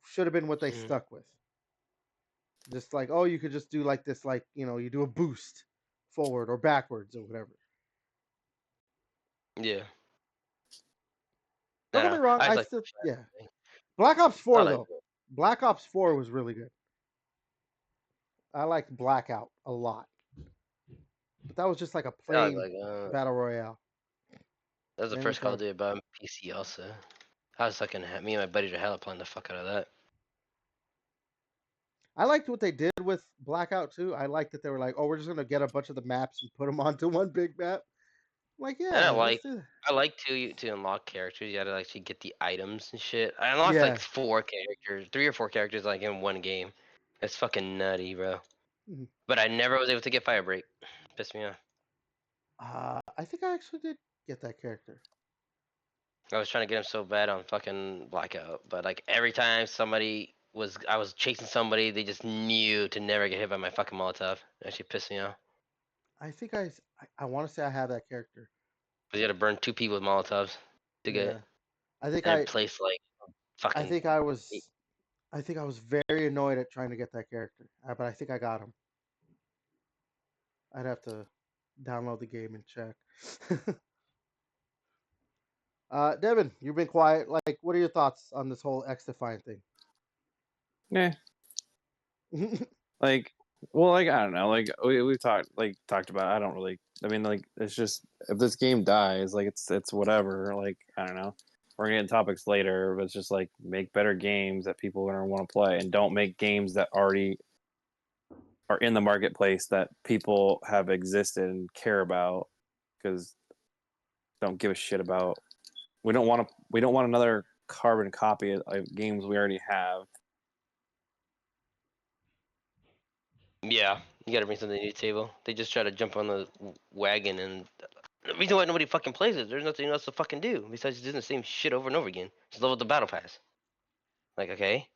should have been what they Mhm. stuck with. Just like, oh, you could just do like this, like, you do a boost forward or backwards or whatever. Yeah, Don't I get me know. wrong, I just I like. still, yeah. Black Ops I 4, like. though. Black Ops 4 was really good. I liked Blackout a lot. But that was just like a I like plain like. Battle Royale. That was the Didn't first Call of care. Duty I bought on PC. Also, I was fucking. Me and my buddies were hella playing the fuck out of that. I liked what they did with Blackout, too. I liked that they were like, oh, we're just going to get a bunch of the maps and put them onto one big map. I'm like, And yeah, let's do that. I like to unlock characters. You gotta actually get the items and shit. I unlocked like Yeah. 4 characters, 3 or 4 characters, like in one game. It's fucking nutty, bro. Mhm. But I never was able to get Firebreak. Pissed me off. I think I actually did get that character. I was trying to get him so bad on fucking Blackout, but like every time I was chasing somebody, they just knew to never get hit by my fucking Molotov. That shit pissed me off. I think I want to say I have that character. Cause you gotta burn 2 people with Molotovs to get Yeah. it, I think and it I placed like I fucking. think I was I think I was very annoyed at trying to get that character. But I think I got him. I'd have to download the game and check. Devin, you've been quiet. Like, what are your thoughts on this whole xDefiant thing? Yeah. Like, well, like I don't know. Like we talked about. I don't really. I mean, like it's just if this game dies, like it's whatever. Like I don't know. We're gonna get topics later, but it's just like make better games that people are gonna want to play, and don't make games that already are in the marketplace that people have existed and care about because don't give a shit about. We don't want to. We don't want another carbon copy of games we already have. Yeah, you gotta bring something to the table. They just try to jump on the wagon, and the reason why nobody fucking plays it, there's nothing else to fucking do besides doing the same shit over and over again. Just level the battle pass. Like, okay,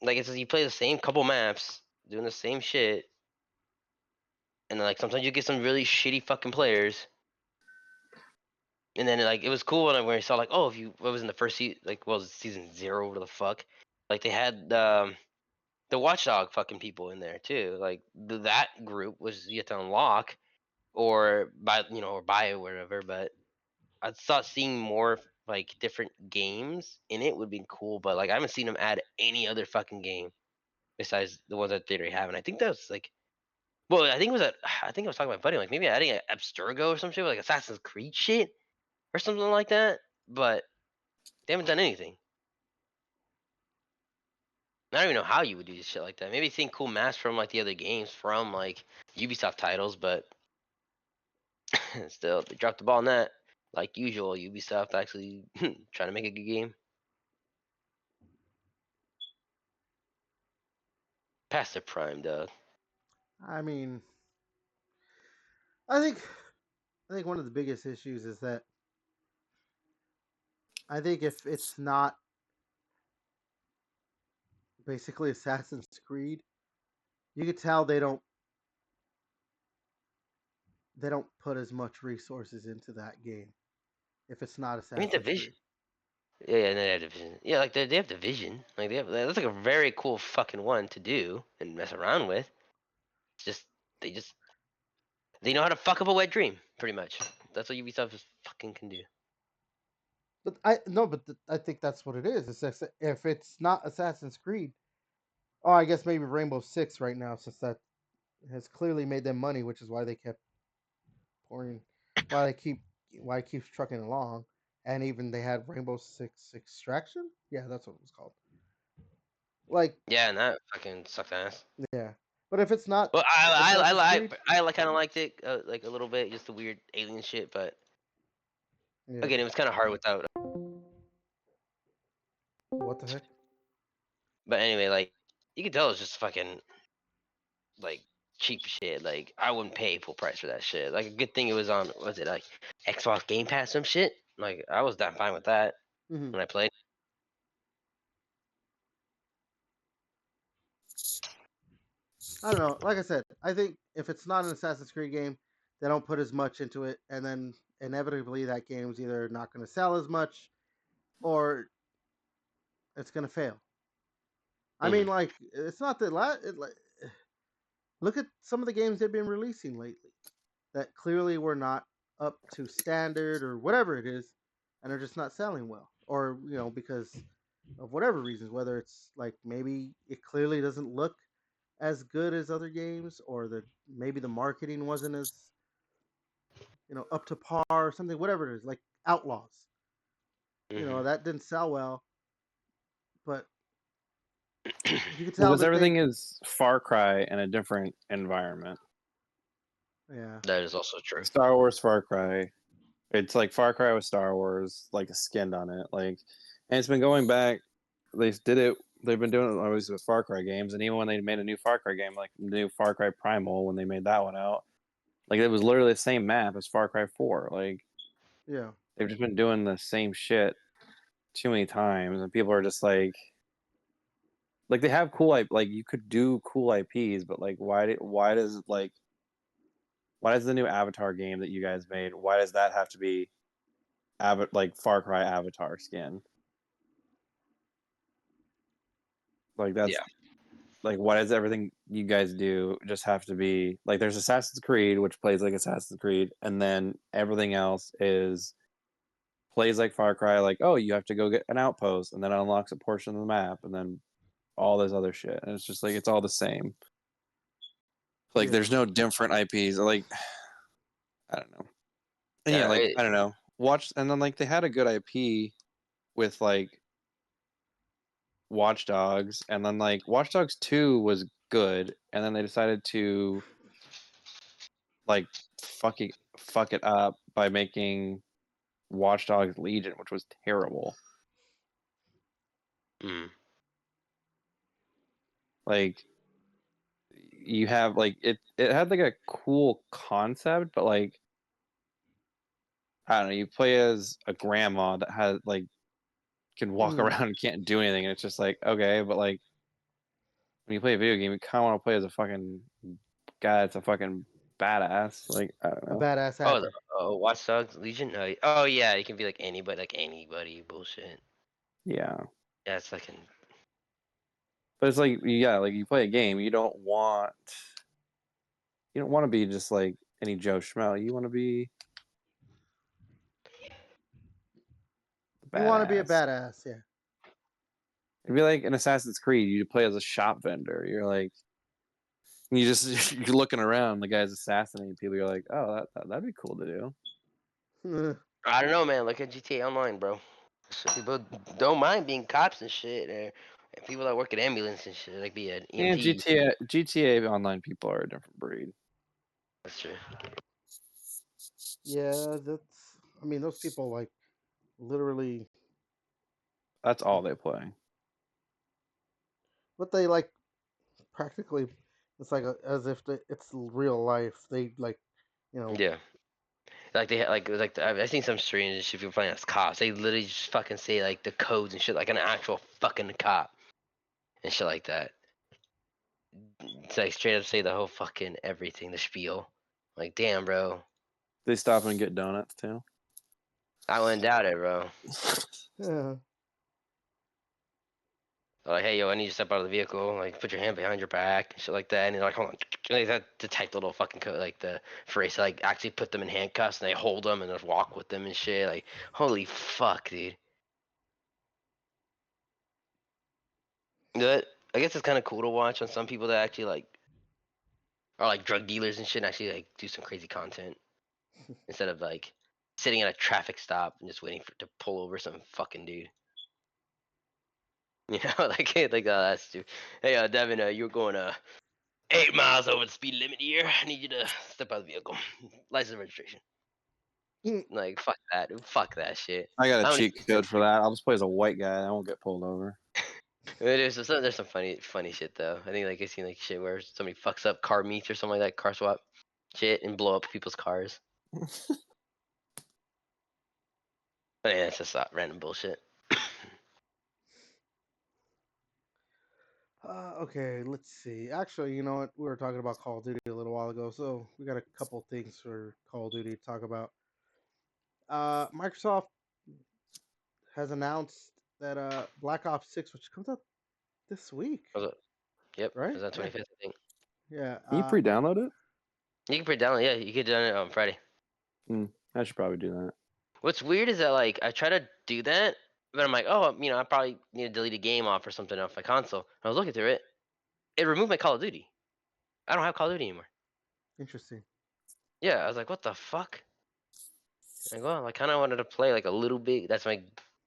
like it's you play the same couple maps, doing the same shit, and then like sometimes you get some really shitty fucking players. And then like it was cool when I saw like, oh, if you what was in the first season, like what was it, season 0, what the fuck, like they had the Watchdog fucking people in there too. Like that group was yet to unlock or buy or whatever. But I thought seeing more like different games in it would be cool. But like I haven't seen them add any other fucking game besides the ones that they already have, and I think that's like Well, I think it was I think I was talking to my buddy, like maybe adding an Abstergo or some shit, like Assassin's Creed shit or something like that. But they haven't done anything. I don't even know how you would do shit like that. Maybe think cool maps from like the other games from like Ubisoft titles, but still they dropped the ball on that. Like usual, Ubisoft actually trying to make a good game. Past their prime, Doug. I mean, I think one of the biggest issues is that I think if it's not basically Assassin's Creed, you could tell they don't put as much resources into that game if it's not I mean, Assassin's Division. Creed. Yeah, and they have Division. Yeah, like they have Division. Like that's like a very cool fucking one to do and mess around with. It's just they know how to fuck up a wet dream, pretty much. That's what Ubisoft just fucking can do. But I think that's what it is. If it's not Assassin's Creed, oh, I guess maybe Rainbow Six right now, since that has clearly made them money, which is why they kept pouring, why it keeps trucking along, and even they had Rainbow Six Extraction. Yeah, that's what it was called. Like, Yeah, and that fucking sucked ass. yeah, but if it's not Well, Assassin's Creed, I kind of liked it, like a little bit, just the weird alien shit. But yeah, again, it was kind of hard without. what the heck? But anyway, like you could tell it's just fucking like cheap shit. Like I wouldn't pay full price for that shit. Like a good thing it was on, was it like Xbox Game Pass, some shit. Like I was that fine with that Mm-hmm. when I played. I don't know. Like I said, I think if it's not an Assassin's Creed game, they don't put as much into it, and then inevitably that game's either not going to sell as much or it's going to fail. I mean, like, it's not that look at some of the games they've been releasing lately that clearly were not up to standard or whatever it is, and are just not selling well, or because of whatever reasons, whether it's like maybe it clearly doesn't look as good as other games, or maybe the marketing wasn't as up to par or something, whatever it is, like Outlaws. That didn't sell well, but you could Well, tell because that everything is Far Cry in a different environment. yeah. That is also true. Star Wars Far Cry. It's like Far Cry with Star Wars, like a skin on it. Like, and it's been going back. They did it. They've been doing it always with Far Cry games, and even when they made a new Far Cry game, like the new Far Cry Primal, when they made that one out, like it was literally the same map as Far Cry 4. Like, Yeah. they've just been doing the same shit too many times, and people are just like they have cool like you could do cool IPs, but like why does the new Avatar game that you guys made, why does that have to be like Far Cry Avatar skin? Like that's Yeah. like why does everything you guys do just have to be like there's Assassin's Creed which plays like Assassin's Creed, and then everything else plays like Far Cry, like oh you have to go get an outpost and then it unlocks a portion of the map and then all this other shit, and it's just like it's all the same. Like there's no different IPs. Like I don't know. And yeah, like I don't know. And then like they had a good IP with like Watch Dogs, and then like Watch Dogs 2 was good, and then they decided to like fuck it up by making Watch Dogs Legion, which was terrible. Like you have like it had like a cool concept, but like I don't know, you play as a grandma that has like can walk around and can't do anything, and it's just like okay, but like when you play a video game, you kind of want to play as a fucking guy that's a fucking badass. Like I don't A know. badass hacker. Watch Dogs Legion. Oh yeah, you can be like anybody. Bullshit. Yeah, Yeah, it's fucking. but it's like yeah, like you play a game, you don't want to be just like any Joe Schmo. You want to be You want to be a badass. badass, yeah. It'd be like an Assassin's Creed. You play as a shop vendor. You're like, You're looking around, the guy's assassinating people. You're like, oh, that'd be cool to do. I don't know, man. Look at GTA Online, bro. So people don't mind being cops and shit, or people that work at ambulance and shit, like be an And EMT. GTA Online people are a different breed. That's true. Yeah, that's. I mean, those people like literally. That's all they play. But they like practically. It's like as if it's real life. They like, Yeah. Like they I've seen some streams and shit people playing as cops. They literally just fucking say like the codes and shit like an actual fucking cop and shit like that. It's like straight up say the whole fucking everything, the spiel. Like damn, bro. They stop and get donuts too. I wouldn't doubt it, bro. Yeah. They're like, hey, yo, I need you to step out of the vehicle. Like, put your hand behind your back and shit like that. And they're like, hold on. Like, that detect the little fucking code, like the phrase, to, like actually put them in handcuffs and they hold them and just walk with them and shit. Like, holy fuck, dude. But I guess it's kind of cool to watch on some people that actually like are like drug dealers and shit and actually like do some crazy content instead of like sitting at a traffic stop and just waiting for to pull over some fucking dude. You know, like that's stupid. Hey, Devin, you're going 8 miles over the speed limit here. I need you to step out of the vehicle. License and registration. Like fuck that. Fuck that shit. I got I a don't cheat need code for that. I'll just play as a white guy. I won't get pulled over. there's some funny shit though. I think like I've seen like shit where somebody fucks up car meets or something like that, car swap shit, and blow up people's cars. But yeah, it's just random bullshit. Okay, let's see. Actually, you know what? We were talking about Call of Duty a little while ago, so we got a couple things for Call of Duty to talk about. Microsoft has announced that Black Ops 6, which comes out this week, Was it? Yep, right? is that Yeah. 25th? I think Yeah. Can you pre-download it? you can put it down. Yeah, you could do it on Friday. I should probably do that. What's weird is that like I try to do that, but I'm like, oh, I probably need to delete a game off or something off my console. And I was looking through it. It removed my Call of Duty. I don't have Call of Duty anymore. Interesting. Yeah, I was like, what the fuck? Like, well, I kind of wanted to play like a little bit. That's my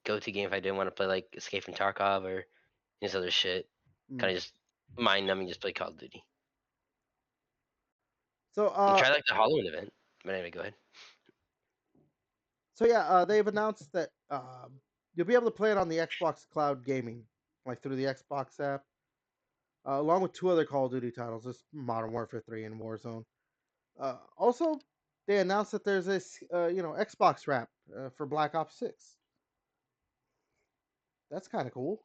go-to game if I didn't want to play like Escape from Tarkov or this other shit. Kind of just mind numbing, just play Call of Duty. So And try like the Halloween event. But anyway, go ahead. So yeah, they've announced that you'll be able to play it on the Xbox Cloud Gaming, like through the Xbox app, along with 2 other Call of Duty titles, this Modern Warfare 3 and Warzone. Also, they announced that there's this, Xbox wrap for Black Ops 6. That's kind of cool.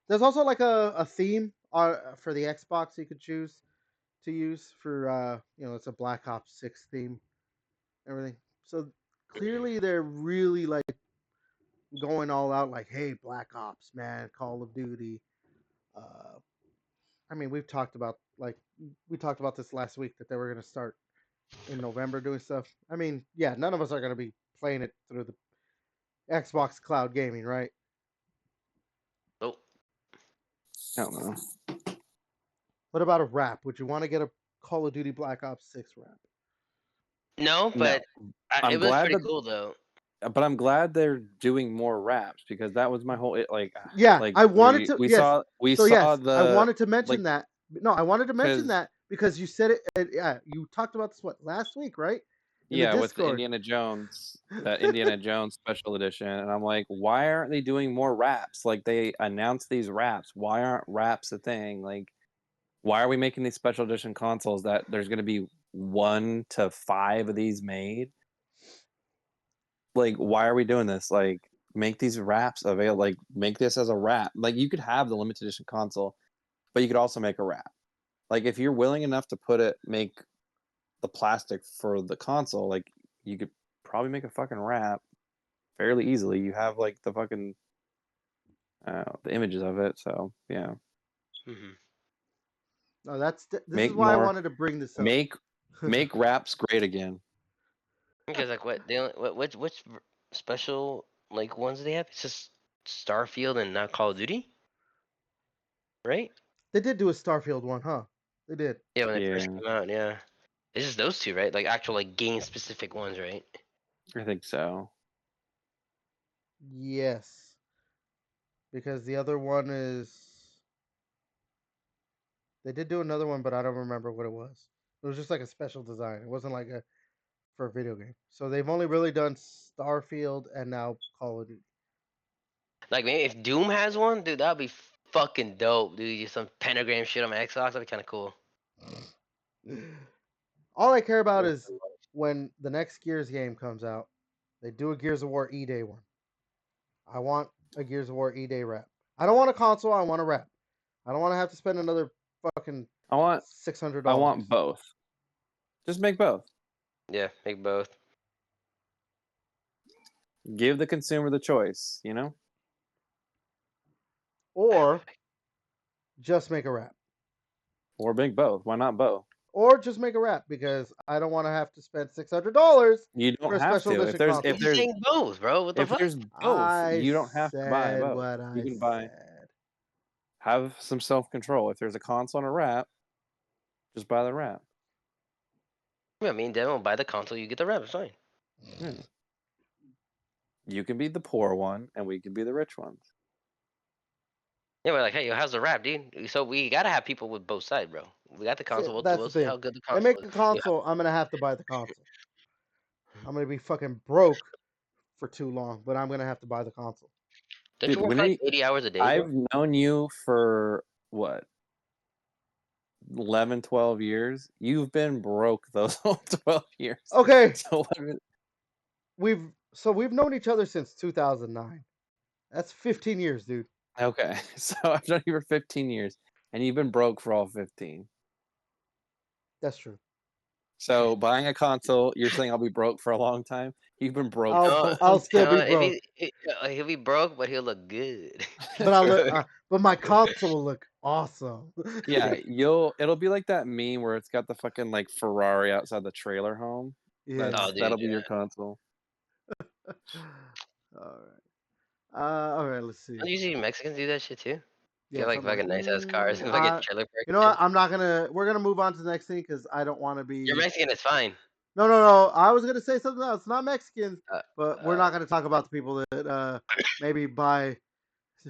There's also like a theme for the Xbox you could choose to use for, it's a Black Ops 6 theme, everything. So clearly they're really like going all out, like, hey, Black Ops, man, Call of Duty. I mean, we talked about this last week that they were going to start in November doing stuff. I mean, yeah, none of us are going to be playing it through the Xbox Cloud Gaming, right? Nope. I don't know. What about a wrap? Would you want to get a Call of Duty Black Ops 6 wrap? No, but I'm it was glad pretty that, cool though. but I'm glad they're doing more raps because that was my whole Yeah, like I wanted to. we Yes. saw So yes, the I wanted to mention like that. No, I wanted to mention because that because you said it. Yeah, you talked about this last week, right? In the with the Discord. Indiana Jones, that Indiana Jones special edition, and I'm like, why aren't they doing more raps? Like they announced these raps. Why aren't raps a thing? Like, why are we making these special edition consoles that there's going to be 1 to 5 of these made? Like, why are we doing this? Like, make these wraps available. Like, make this as a wrap. Like, you could have the limited edition console, but you could also make a wrap. Like, if you're willing enough to make the plastic for the console, like, you could probably make a fucking wrap fairly easily. You have like the fucking the images of it, so yeah. Mm-hmm. No, this Make is why I more. wanted to bring this up. Make wraps great again. Because like what they which special like ones do they have? It's just Starfield and not Call of Duty, right? They did do a Starfield one, huh? They did. Yeah, when they first Yeah. came out. Yeah, it's just those two, right? Like actual like game specific ones, right? I think so. Yes, because the other one is they did do another one, but I don't remember what it was. It was just like a special design. It wasn't like a for a video game. So they've only really done Starfield and now Call of Duty. Like maybe if Doom has one, dude, that'd be fucking dope, dude. Just some pentagram shit on my Xbox, that'd be kind of cool. All I care about is when the next Gears game comes out, they do a Gears of War E-Day one. I want a Gears of War E-Day wrap. I don't want a console. I want a wrap. I don't want to have to spend another fucking I want $600. both. Just make both. Yeah, make both. Give the consumer the choice, you know? Or just make a wrap. Or make both. Why not both? Or just make a wrap because I don't want to have to spend $600 You for don't a have special to. edition If console. there's saying both, bro. What the if fuck? there's both, I you don't have to buy said both. what You I can buy said. have some self-control. If there's a console and a wrap, just buy the wrap. Yeah, me and Dan will buy the console. You get the wrap. It's fine. Yeah. You can be the poor one, and we can be the rich ones. Yeah, we're like, hey, how's the wrap, dude? So we gotta have people with both sides, bro. We got the See, console. that's We'll the see thing. how good the They console make is. a console, I'm gonna have to buy the console. I'm gonna be fucking broke for too long, but I'm gonna have to buy the console. Don't Dude, you work when like 80 hours a day, I've bro? known you for what? 11, 12 years. You've been broke those whole 12 years. Okay, So we've known each other since 2009. That's 15 years, dude. okay. So I've known you for 15 years, and you've been broke for all 15. That's true. So buying a console, you're saying I'll be broke for a long time? You've been broke for a long I'll still be if broke, he'll be broke, but he'll look good. but but my console will look awesome. Yeah, it'll be like that meme where it's got the fucking like Ferrari outside the trailer home. Yeah. Oh, dude, That'll be yeah. your console. All right. Let's see. Don't usually Mexicans do that shit too? Yeah, Get like something fucking nice ass cars and fucking trailer park you and know what? shit. I'm not gonna. We're gonna move on to the next thing because I don't want to be. You're Mexican, it's fine. No. I was gonna say something else. Not Mexicans, Uh, but we're not gonna talk about the people that maybe buy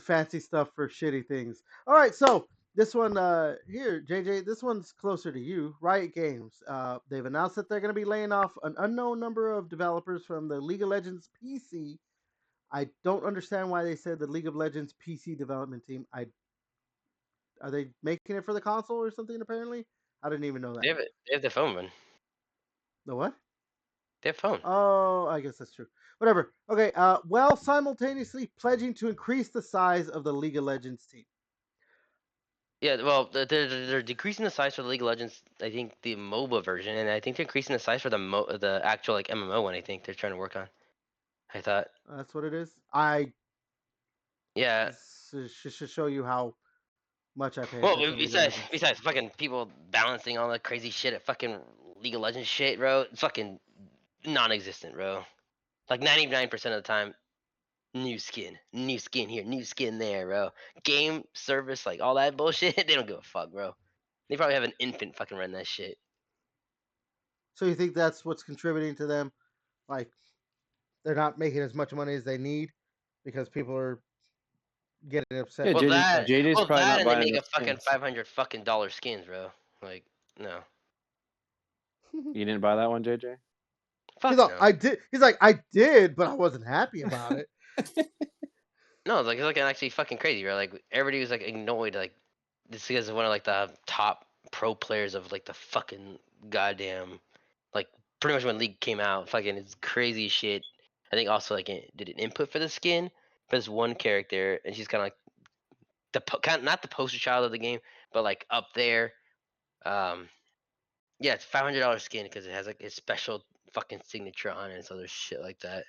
fancy stuff for shitty things. All right, so this one here, JJ, this one's closer to you. Riot Games. They've announced that they're gonna be laying off an unknown number of developers from the League of Legends PC. I don't understand why they said the League of Legends PC development team. Are they making it for the console or something? Apparently, I didn't even know that. they have the phone, man. The what? They have phone. Oh, I guess that's true. Whatever. Okay. While simultaneously pledging to increase the size of the League of Legends team. Yeah, well, they're decreasing the size for the League of Legends. I think the MOBA version, and I think they're increasing the size for the actual like MMO one. I think they're trying to work on. I thought. That's what it is. Yeah. Should show you how much I pay Well, attention to League of Legends. besides fucking people balancing all the crazy shit at fucking League of Legends shit, bro, it's fucking non-existent, bro. Like 99% of the time, new skin here, new skin there, bro. Game service, like all that bullshit, they don't give a fuck, bro. They probably have an infant fucking run that shit. So you think that's what's contributing to them? Like they're not making as much money as they need because people are getting upset. Yeah, Well, JJ's probably not and they buying make enough a fucking skins. $500 skins, bro. Like, no, You didn't buy that one, JJ? He's fuck like, no. I did. He's like, I did, but I wasn't happy about it. No, it's like actually fucking crazy, bro. Like everybody was like annoyed, like this guy's one of like the top pro players of like the fucking goddamn, like pretty much when League came out, fucking it's crazy shit. I think also like it did an input for the skin for this one character, and she's kind of like kind of not the poster child of the game, but like up there. Um, yeah, it's $500 skin because it has like a special fucking signature on it, so there's shit like that.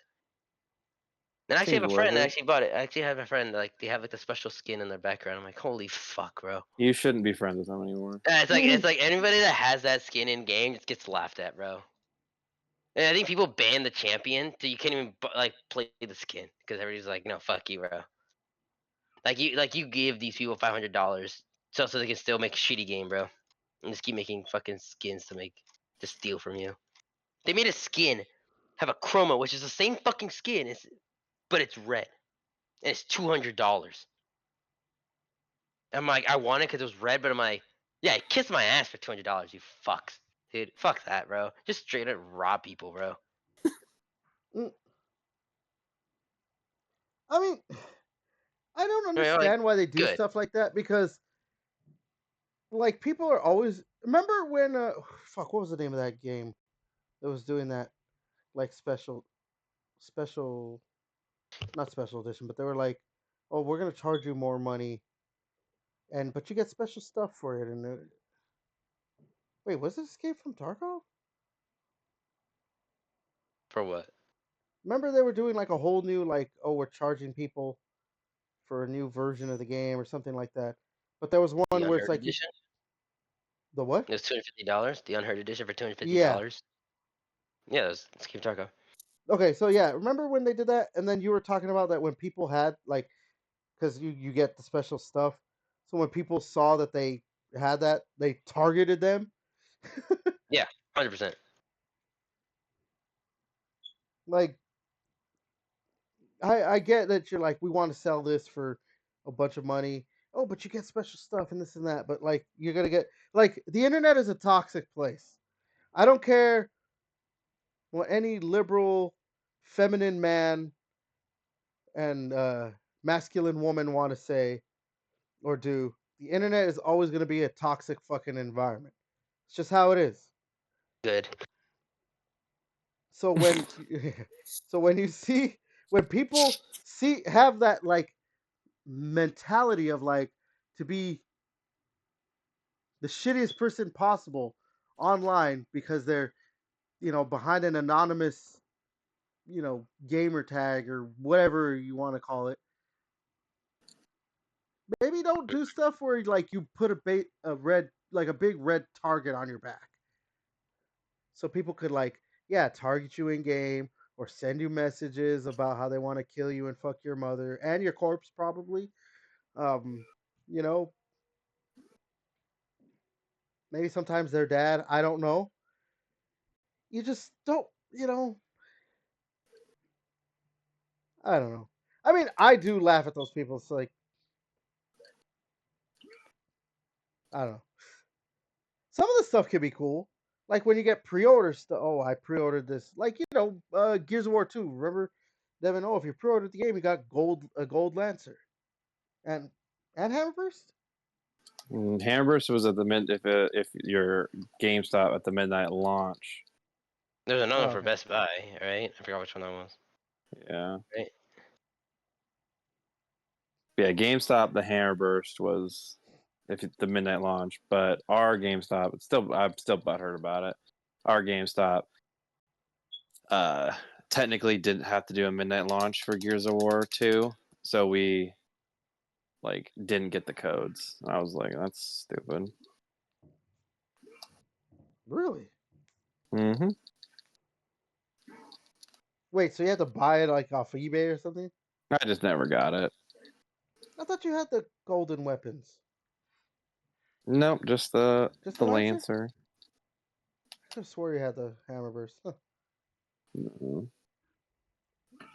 And I actually Seems have a worth friend that it. actually bought it. I actually have a friend like they have like the special skin in their background. I'm like, holy fuck, bro. You shouldn't be friends with them anymore. It's like anybody that has that skin in game just gets laughed at, bro. And I think people ban the champion, so you can't even like play the skin because everybody's like, no, fuck you, bro. Like you give these people $500 so they can still make a shitty game, bro. and just keep making fucking skins to steal from you. They made a skin, have a chroma, which is the same fucking skin, but it's red, and it's $200. I'm like, I want it because it was red, but I'm like, yeah, kiss my ass for $200, you fucks, dude. Fuck that, bro. Just straight up rob people, bro. I mean, I don't I mean, like, understand why they do good. stuff like that because, like, people are always. Remember when? Fuck, what was the name of that game that was doing that? Like special, not special edition, but they were like, "Oh, we're gonna charge you more money, but you get special stuff for it." And wait, was it Escape from Tarkov? For what? Remember they were doing like a whole new like, "Oh, we're charging people for a new version of the game" or something like that. But there was The one where it's unheard like edition? the what? It was $250. The unheard edition for Yeah. $250. Yeah, let's keep talking. Okay, so yeah, remember when they did that, and then you were talking about that when people had like, because you get the special stuff. So when people saw that they had that, they targeted them. Yeah, 100%. Like, I get that you're like, we want to sell this for a bunch of money. Oh, but you get special stuff and this and that. But like, you're gonna get like the internet is a toxic place. I don't care what any liberal, feminine man and masculine woman want to say or do. The internet is always going to be a toxic fucking environment. It's just how it is. Good. So when you see when people have that like mentality of like to be the shittiest person possible online because they're behind an anonymous gamer tag or whatever you want to call it. Maybe don't do stuff where like you put a big red target on your back, so people could like target you in game or send you messages about how they want to kill you and fuck your mother and your corpse probably. Um, you know, maybe sometimes their dad. I don't know. You just don't. I don't know. I mean, I do laugh at those people. It's like I don't know. Some of the stuff can be cool. Like when you get pre-order stuff. Oh, I pre-ordered this. Like Gears of War 2. Remember, Devin? Oh, if you pre-ordered the game, you got a gold Lancer, and Hammerburst. Hamburst was at the if your GameStop at the midnight launch. There's another one Oh, for okay. Best Buy, right? I forgot which one that was. Yeah. Right. Yeah, GameStop the Hammerburst was the midnight launch, but our GameStop I'm still butthurt about it. Our GameStop technically didn't have to do a midnight launch for Gears of War 2, so we like didn't get the codes. I was like, that's stupid. Really? Mm-hmm. Wait, so you had to buy it like off eBay or something? I just never got it. I thought you had the golden weapons. Nope, just the Lancer? Lancer. I could have swore you had the Hammerburst. Huh. No. I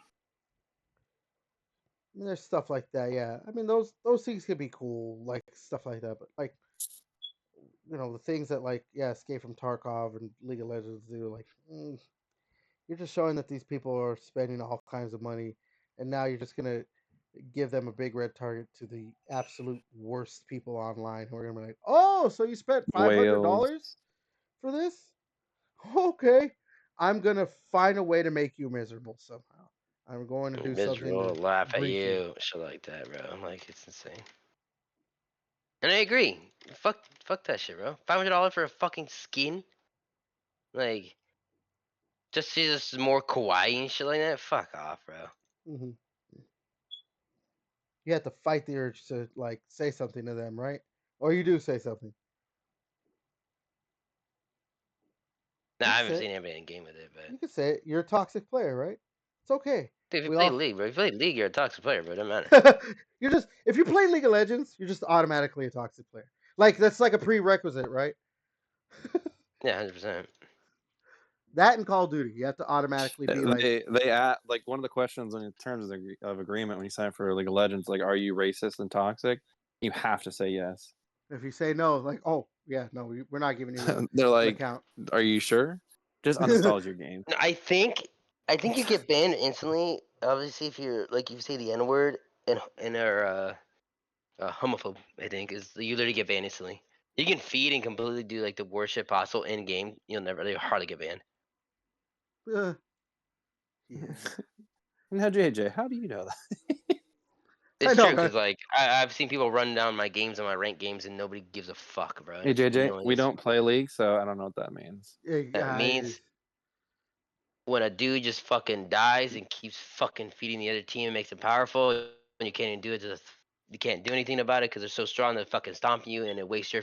mean, there's stuff like that, yeah. I mean, those things could be cool, like stuff like that. But like, the things that like, Escape from Tarkov and League of Legends do, like, you're just showing that these people are spending all kinds of money, and now you're just gonna give them a big red target to the absolute worst people online who are gonna be like, "Oh, so you spent $500 Whales. for this? Okay, I'm gonna find a way to make you miserable somehow. I'm going to do something Miserable, to laugh at grief you." you, shit like that, bro. I'm like, it's insane. And I agree. Fuck that shit, bro. $500 for a fucking skin? Like, just see this more kawaii and shit like that? Fuck off, bro. Mm-hmm. You have to fight the urge to like say something to them, right? Or you do say something. Nah, You I can haven't say seen it. anybody in game with it, but You can say it. You're a toxic player, right? It's okay. dude, if you We play all. League, bro, if you play League, you're a toxic player, bro. It doesn't matter. If you play League of Legends, you're just automatically a toxic player. Like that's like a prerequisite, right? Yeah, 100%. That and Call of Duty, you have to automatically be like, They like one of the questions in terms of agreement when you sign up for League of Legends, like, are you racist and toxic? You have to say yes. if you say no, like, oh yeah, no, we're not giving you They're an like, account. are you sure? Just uninstall your game. No, I think you get banned instantly. Obviously, if you're like you say the N word and are homophobe, I think is you literally get banned instantly. You can feed and completely do like the worst shit possible in game. You'll hardly get banned. Yeah. Now, JJ, how do you know that? I It's know, true right? because like I've seen people run down my games on my ranked games and nobody gives a fuck, bro. Hey, It's JJ, we annoying. don't play League, so I don't know what that means. That means when a dude just fucking dies and keeps fucking feeding the other team and makes them powerful, and you can't even do it. You can't do anything about it because they're so strong they fucking stomp you and it wastes your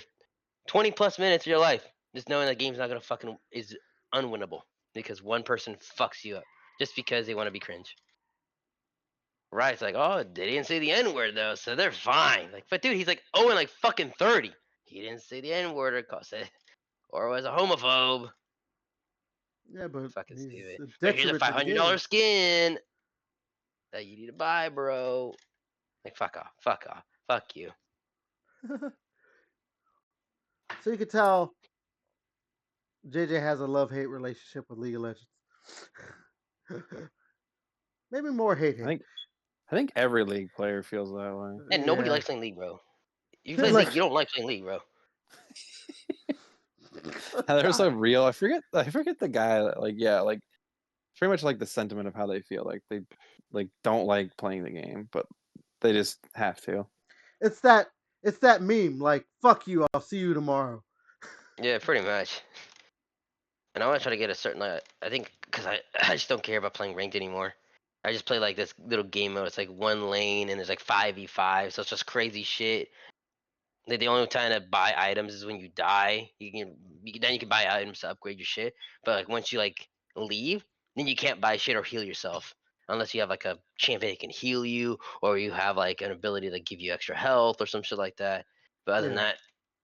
20 plus minutes of your life. Just knowing that game's not gonna fucking is unwinnable because one person fucks you up just because they want to be cringe. Right? It's like, oh, they didn't say the N word though, so they're fine. Like, but dude, he's like, oh, and like fucking 30. He didn't say the N word or was a homophobe. yeah, but Fucking he's stupid. a But here's a detriment to the game. $500 skin that you need to buy, bro. Like, fuck off, fuck you. So you can tell JJ has a love-hate relationship with League of Legends. Maybe more hate. I think every League player feels that way. And nobody Yeah. likes playing League, bro. You play Like- League, you don't like playing League, bro. They're so real. I forget the guy that, like, yeah, like pretty much like the sentiment of how they feel. Like they like don't like playing the game, but they just have to. It's that meme, like, fuck you, I'll see you tomorrow. Yeah, pretty much. And I want to try to get a certain, I think, because I just don't care about playing ranked anymore. I just play like this little game mode. It's like one lane and there's like 5v5, so it's just crazy shit. Like the only time to buy items is when you die. Then you can buy items to upgrade your shit. But like once you like leave, then you can't buy shit or heal yourself unless you have like a champion that can heal you or you have like an ability to give you extra health or some shit like that. But other than Yeah.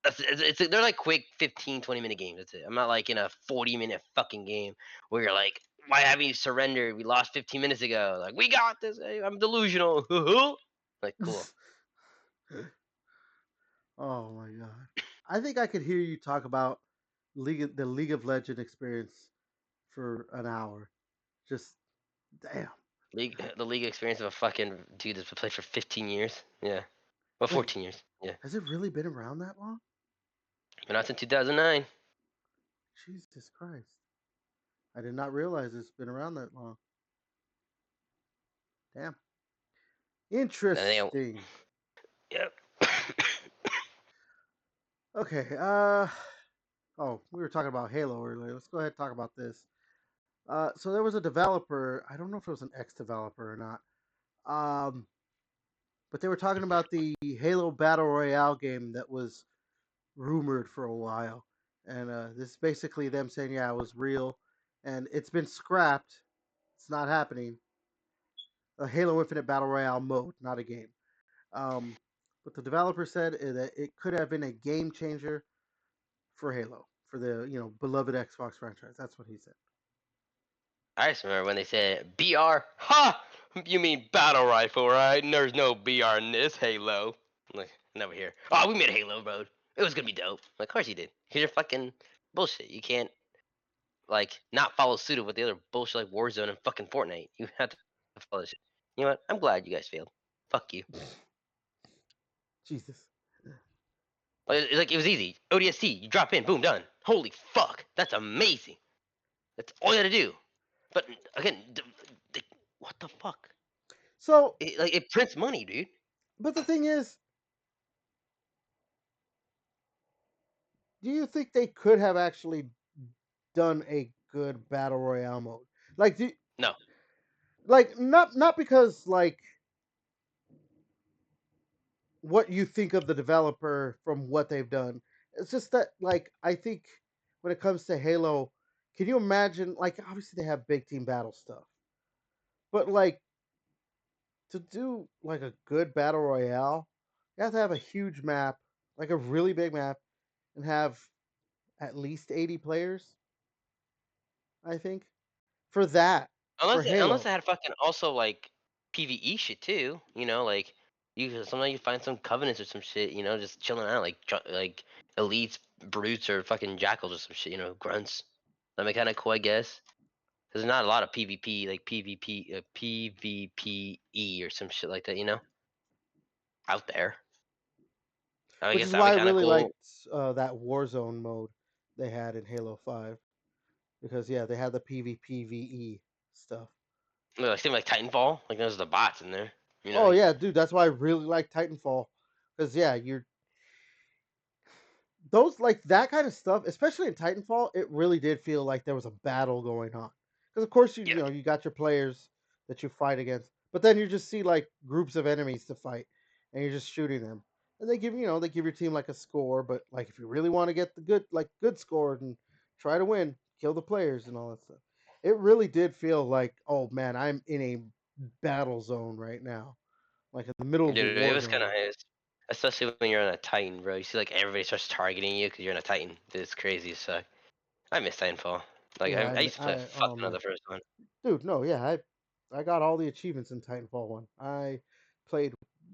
that, they're like quick 15, 20-minute games. That's it. I'm not like in a 40-minute fucking game where you're like, why haven't you surrendered? We lost 15 minutes ago. Like, we got this. Hey, I'm delusional. Like, cool. Oh my god. I think I could hear you talk about the League of Legend experience for an hour. Just damn. The league experience of a fucking dude that's been playing for 15 years. Yeah. Well, Wait, 14 years. Yeah. has it really been around that long? But not since 2009. Jesus Christ. I did not realize it's been around that long. Damn. And Interesting. yep. Okay, oh, we were talking about Halo earlier. Let's go ahead and talk about this. So there was a developer, I don't know if it was an ex-developer or not. But they were talking about the Halo Battle Royale game that was rumored for a while. And this is basically them saying, yeah, it was real. And it's been scrapped. It's not happening. A Halo Infinite Battle Royale mode, not a game. But the developer said that it could have been a game changer for Halo, for the beloved Xbox franchise. That's what he said. I just remember when they said BR. Ha! You mean battle rifle, right? And there's no BR in this Halo. I'm like, never here. Oh, we made Halo, bro. It was gonna be dope. Like, of course you did. Cause you're fucking bullshit. You can't like not follow suit with the other bullshit like Warzone and fucking Fortnite. You have to follow this shit. You know what? I'm glad you guys failed. Fuck you. Jesus. Like it was easy. ODST, you drop in, boom, done. Holy fuck, that's amazing. That's all you had to do. But again, what the fuck? So, It prints money, dude. but the thing is, do you think they could have actually done a good battle royale mode? Like, No, not because like what you think of the developer from what they've done. It's just that like I think when it comes to Halo, can you imagine like obviously they have big team battle stuff, but like to do like a good battle royale, you have to have a huge map, like a really big map, and have at least 80 players, I think. For that, for Unless Halo. it had fucking also like PVE shit too. Like sometimes you find some covenants or some shit. Just chilling out like elites, brutes, or fucking jackals or some shit. Grunts. That'd be kind of cool, I guess. There's not a lot of PvP like PvPE or some shit like that. Out there. I Which guess is that'd why be I kind of really cool. liked that Warzone mode they had in Halo 5. Because, yeah, they had the PvPvE stuff. Like something like Titanfall. Like there's the bots in there. Oh, yeah, dude, that's why I really like Titanfall. Because, yeah, those like that kind of stuff, especially in Titanfall, it really did feel like there was a battle going on. Because of course you Yeah. know you got your players that you fight against, but then you just see like groups of enemies to fight, and you're just shooting them. And they give your team like a score, but like if you really want to get the good score and try to win, kill the players and all that stuff. It really did feel like, oh man, I'm in a battle zone right now, like in the middle of a Dude, it war was kind of zone. nice. Especially when you're on a Titan, bro. You see like everybody starts targeting you because you're on a Titan. Dude, it's crazy as fuck. I miss Titanfall. Like Yeah, I used to play a fuck oh ton of man. the first one. Dude, no, yeah, I got all the achievements in Titanfall 1. I played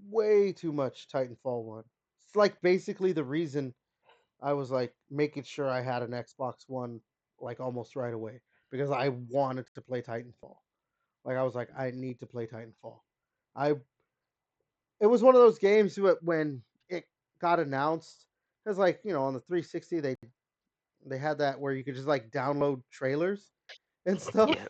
way too much Titanfall 1. It's like basically the reason I was like making sure I had an Xbox One like almost right away because I wanted to play Titanfall. Like I was like I need to play Titanfall. I It was one of those games when it got announced cuz like, on the 360 they had that where you could just like download trailers and stuff. Yeah.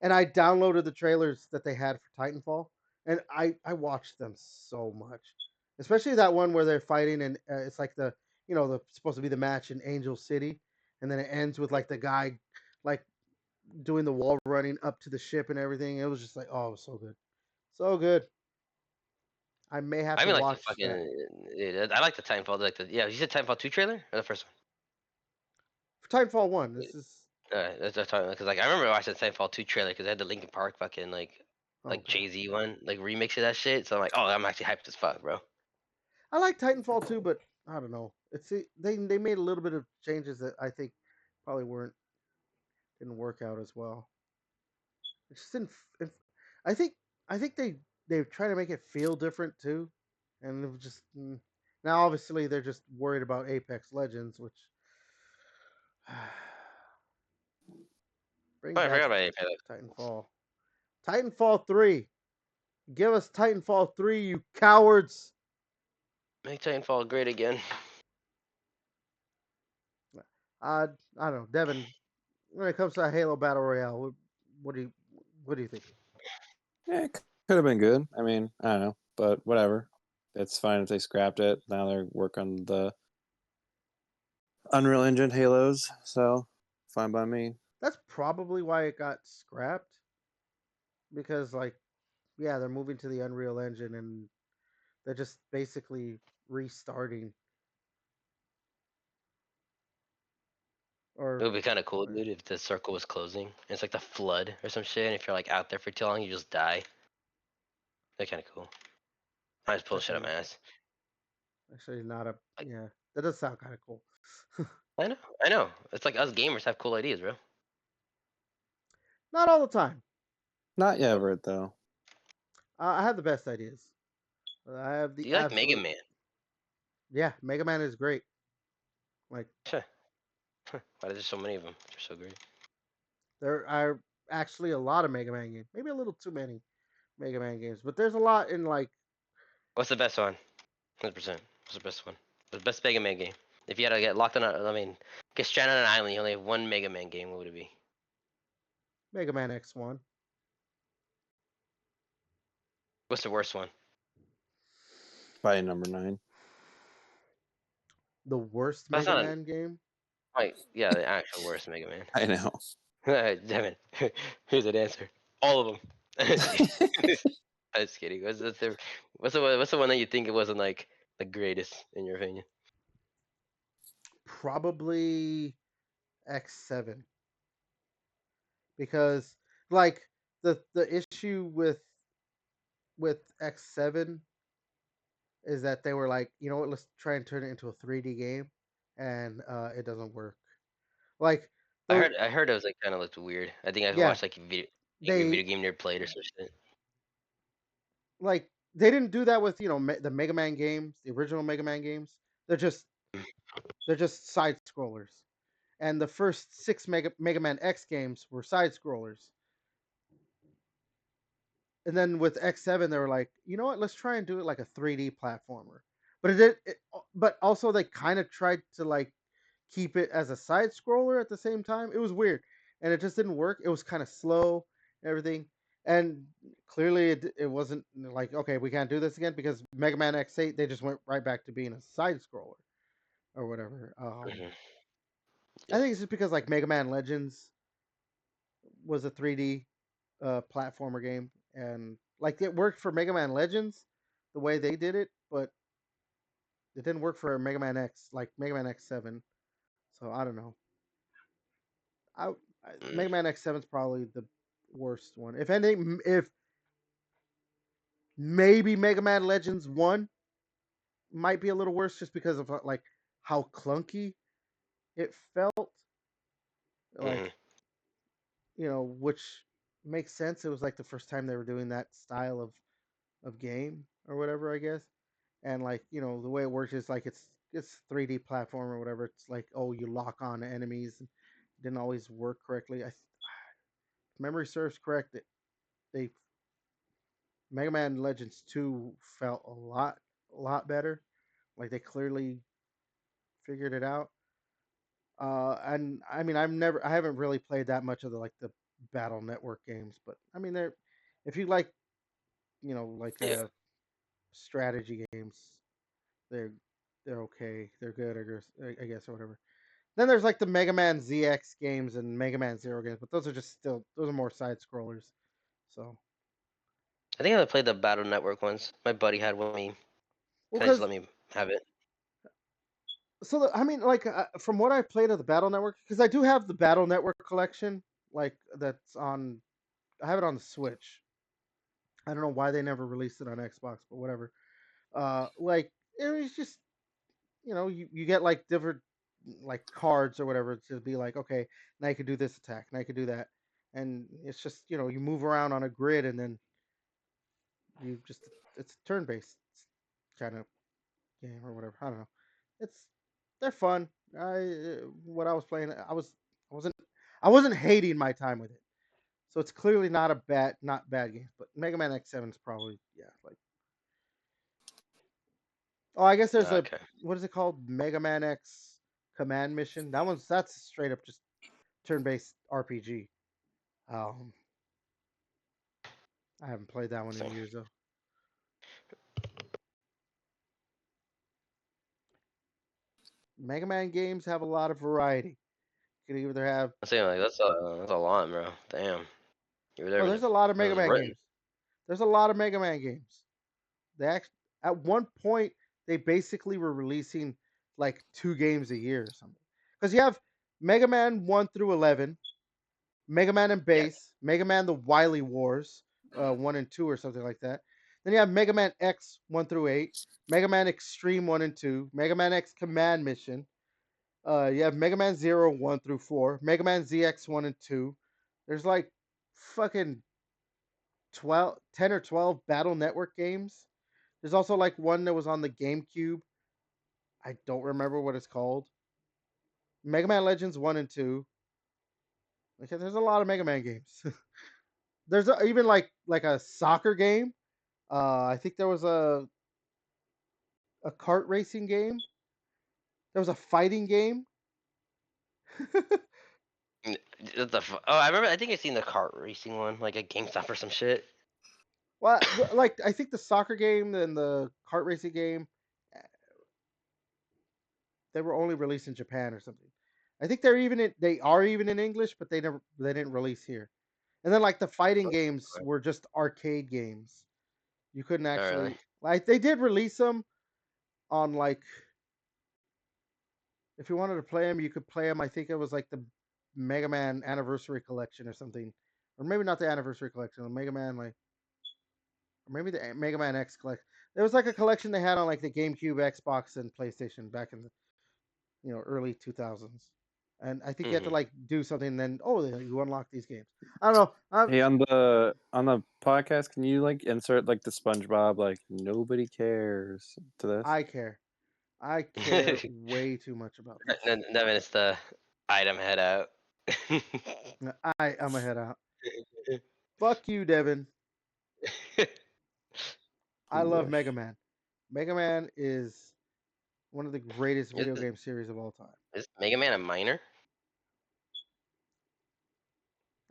And I downloaded the trailers that they had for Titanfall, and I watched them so much, especially that one where they're fighting, and it's like the supposed to be the match in Angel City, and then it ends with like the guy like doing the wall running up to the ship and everything. It was just like, oh, it was so good, so good. I may have I to mean, like the watch that fucking. Dude, I like the Titanfall. Like yeah. You said Titanfall 2 trailer or the first for Titanfall 1. one? This is That's because like I remember watching the Titanfall 2 trailer because I had the Linkin Park fucking oh like god, Jay Z one like remix of that shit. So I'm like, oh, I'm actually hyped as fuck, bro. I like Titanfall 2, but I don't know. They made a little bit of changes that I think probably didn't work out as well. It just didn't. I think I think they try to make it feel different too, and it was just now obviously they're just worried about Apex Legends, which bring Oh, I back forgot about Apex. Titanfall. Titanfall 3. Give us Titanfall 3, you cowards. Make Titanfall great again. I don't know, Devin. When it comes to Halo Battle Royale, what do you what do you think? Yeah, it could have been good. I mean, I don't know, but whatever. It's fine if they scrapped it. Now they're working on the Unreal Engine Halos, so fine by me. That's probably why it got scrapped because like yeah, they're moving to the Unreal Engine and they're just basically restarting. It Or would be kind of cool, dude, if the circle was closing. It's like the flood or some shit, and if you're like out there for too long, you just die. That's kind of cool. I just it's pull shit out my ass. actually not a Like, yeah. That does sound kind of cool. I know. It's like us gamers have cool ideas, bro. Not all the time. Not yet, Everett, though. I have the best ideas. I have Do the you like Mega absolute Man? yeah. Mega Man is great. Like Sure. Why are there so many of them? They're so great. there are actually a lot of Mega Man games. Maybe a little too many Mega Man games, but there's a lot in like What's the best one? 100%. What's the best one? The best Mega Man game. If you had to get locked on, get stranded on an island, you only have one Mega Man game. What would it be? Mega Man X1. What's the worst one? By number 9. The worst That's Mega not Man game. like yeah, the actual worst Mega Man. I know. Damn it. Here's an answer. All of them. I'm just kidding. I'm just kidding. What's the one that you think it wasn't like the greatest in your opinion? Probably X7 because like the issue with X7 is that they were like, you know what, let's try and turn it into a 3D game. and it doesn't work. Like I those, heard I heard it was like kind of looked weird. I think I yeah, watched like a they video game near played or some shit. like they didn't do that with the Mega Man games, the original Mega Man games. They're just they're just side scrollers, and the first 6 Mega Man X games were side scrollers. And then with X7, they were like, you know what? Let's try and do it like a 3D platformer. But but also they kind of tried to like keep it as a side scroller at the same time. It was weird, and it just didn't work. It was kind of slow, and everything, and clearly it wasn't like, okay, we can't do this again, because Mega Man X8 they just went right back to being a side scroller or whatever. Hmm. I Yeah. think it's just because like Mega Man Legends was a 3D platformer game, and like it worked for Mega Man Legends the way they did it, but it didn't work for Mega Man X, like Mega Man X7. So I don't know. I, Mm. Mega Man X7 is probably the worst one. If anything, if maybe Mega Man Legends 1 might be a little worse, just because of like how clunky it felt. Hmm. Like, which makes sense. It was like the first time they were doing that style of game or whatever, I guess. And like, the way it works is like it's 3D platform or whatever. It's like, oh, you lock on enemies. It didn't always work correctly. If memory serves correct, they Mega Man Legends 2 felt a lot better. Like they clearly figured it out. And I mean, I haven't really played that much of the Battle Network games, but I mean, they're if you like, like Yeah. strategy games, they're they're okay. They're good, I guess, or whatever. Then there's like the Mega Man ZX games and Mega Man Zero games, but those are more side scrollers. So, I think I played the Battle Network ones. My buddy had one. Me well, kind of just because let me have it. I mean, like from what I played of the Battle Network, because I do have the Battle Network collection, like that's on. I have it on the Switch. I don't know why they never released it on Xbox, but whatever. Like it was just you get like different like cards or whatever to be like, okay, now you can do this attack, now you can do that, and it's just you move around on a grid, and then it's turn based kind of game or whatever. I don't know. It's they're fun. What I was playing, I wasn't I wasn't hating my time with it. So it's clearly not bad games. But Mega Man X7 is probably, yeah, like, oh, I guess there's a, Okay. what is it called, Mega Man X Command Mission. That's straight up just turn based RPG. Um, I haven't played that one in So years though. Mega Man games have a lot of variety. You can either have I'm saying like that's a lot, bro. Damn. You were there Oh, when there's a lot of it Mega was Man written. games. There's a lot of Mega Man games. They actually, at one point, they basically were releasing like 2 games a year or something. Because you have Mega Man 1 through 11, Mega Man and Yeah. Base, Mega Man the Wily Wars 1 and 2 or something like that. Then you have Mega Man X 1 through 8, Mega Man Extreme 1 and 2, Mega Man X Command Mission. You have Mega Man Zero 1 through 4, Mega Man ZX 1 and 2. There's like fucking 10 or 12 Battle Network games. There's also like one that was on the GameCube. I don't remember what it's called. Mega Man Legends 1 and 2. Okay, there's a lot of Mega Man games. There's even like a soccer game. I think there was a kart racing game. There was a fighting game. Oh, I remember. I think I seen the kart racing one, like at GameStop or some shit. Well, like I think the soccer game and the kart racing game, eh, they were only released in Japan or something. I think they are even in English, but they didn't release here. And then like the fighting games were just arcade games. You couldn't Oh, really? actually, like, they did release them on like, if you wanted to play them, you could play them. I think it was like the Mega Man Anniversary Collection or something, or maybe not the Anniversary Collection. The Mega Man, like, or maybe the Mega Man X collection. There was like a collection they had on like the GameCube, Xbox, and PlayStation back in the. early 2000s. And I think you have to Mhm. like do something, and then you unlock these games. I don't know. Hey, on the podcast, can you like insert like the SpongeBob like nobody cares to this? I care. I care way too much about this. No, it's the item head out. I'm a head out. Fuck you, Devin. I love Wish. Mega Man. Mega Man is one of the greatest video game series of all time. Is Mega Man a minor?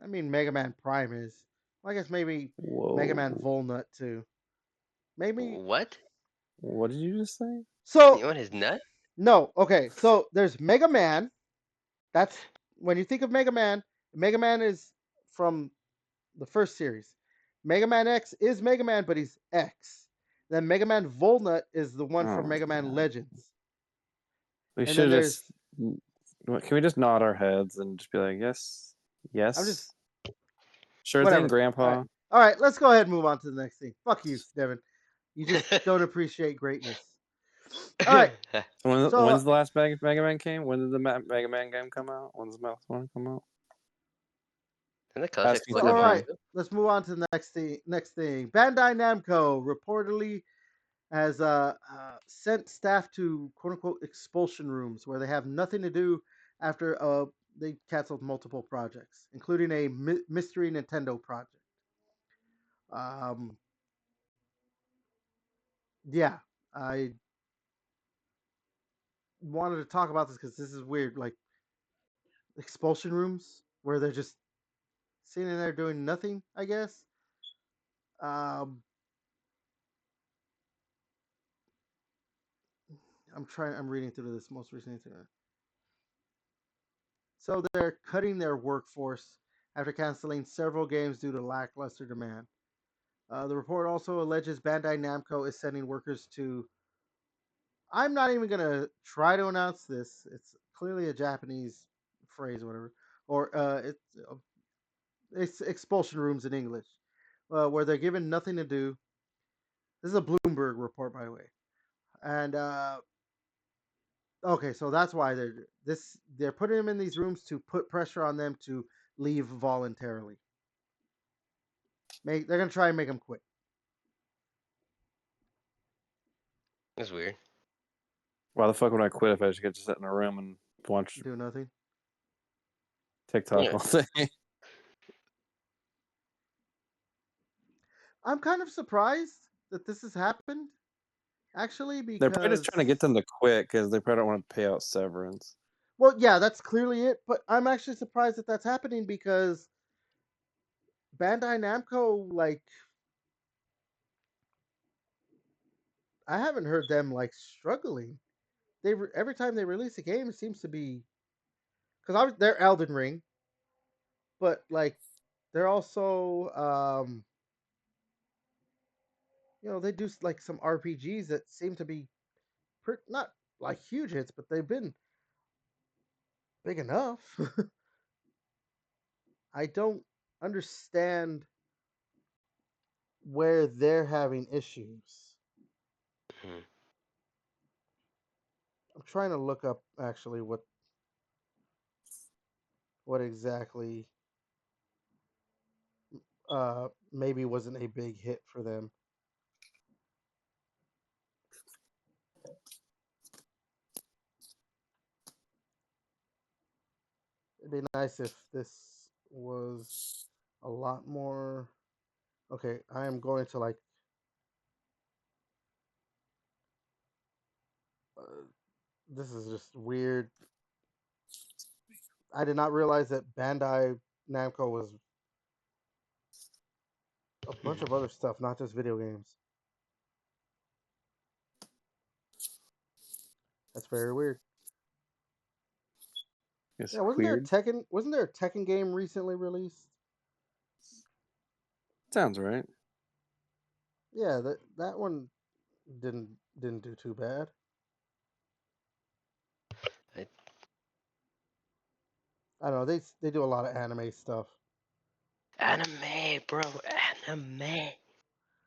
I mean, Mega Man Prime is. Well, I guess maybe Mega Man Whoa. Volnut too. Maybe. What? What did you just say? So You want his nut? no. Okay. So there's Mega Man. That's when you think of Mega Man. Mega Man is from the first series. Mega Man X is Mega Man, but he's X. Then Mega Man Volnut is the one from Oh Mega Man god. Legends. We And then should there's. just. Can we just nod our heads and just be like, yes, I'm just yes, sure thing, whatever. Grandpa. All right. Let's go ahead and move on to the next thing. Fuck you, Devin. You just don't appreciate greatness. All right. So So when's the last Mega Man came? When did the Mega Man game come out? When's the last one come out? And the colors Asking explode all for that right. fun. fast. Let's move on to the next thing. Bandai Namco reportedly has sent staff to quote unquote expulsion rooms where they have nothing to do after they canceled multiple projects, including a mystery Nintendo project. Um, yeah, I wanted to talk about this because this is weird. Like expulsion rooms where they're just sitting there doing nothing. I guess. Um, I'm reading through this most recent incident. So they're cutting their workforce after canceling several games due to lackluster demand. The report also alleges Bandai Namco is sending workers to. I'm not even going to try to announce this. It's clearly a Japanese phrase or whatever. Or it's expulsion rooms in English, where they're given nothing to do. This is a Bloomberg report, by the way. And okay, so that's why they're putting them in these rooms to put pressure on them to leave voluntarily. They're gonna try and make them quit. That's weird. Why the fuck would I quit if I just get to sit in a room and watch Do nothing. TikTok Yeah. all day? I'm kind of surprised that this has happened. Actually, They're probably just because trying to get them to quit because they probably don't want to pay out severance. well, yeah, that's clearly it. But I'm actually surprised that that's happening because Bandai Namco, like, I haven't heard them like struggling. Every time they release a game, it seems to be because they're Elden Ring, but like they're also they do like some RPGs that seem to be not like huge hits, but they've been big enough. I don't understand where they're having issues. Mhm. I'm trying to look up actually what exactly maybe wasn't a big hit for them. It'd be nice if this was a lot more. Okay, I am going to like. This is just weird. I did not realize that Bandai Namco was a bunch of other stuff, not just video games. That's very weird. It's Yeah, wasn't there a weird. Tekken? Wasn't there a Tekken game recently released? Sounds right. Yeah, that one didn't do too bad. I- I don't know. They do a lot of anime stuff. Anime, bro. Anime.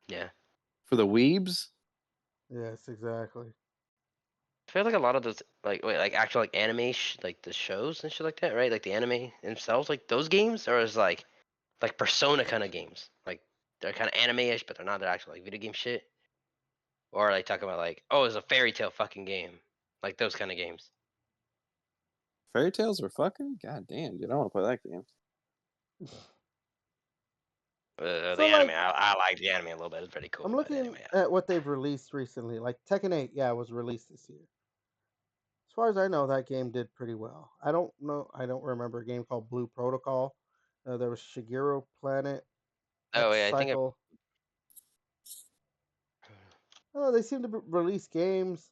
Yeah. For the weebs, Yes, exactly. feel like a lot of those like actual like anime like the shows and shit like that, right? Like the anime themselves, like those games, or is like Persona kind of games, like they're kind of anime-ish, but they're not. They're actual like video game shit. Or like talking about like, oh, it's a fairy tale fucking game, like those kind of games. Fairy tales are fucking. God damn, dude, I want to play that game. The So anime, like, I like the anime a little bit. It's pretty cool, I'm but looking anyway. at what they've released recently. Like Tekken 8, yeah, was released this year. As far as I know, that game did pretty well. I don't know. I don't remember a game called Blue Protocol. There was Shigeru Planet, Oh X yeah, I think Cycle. Oh, they seem to release games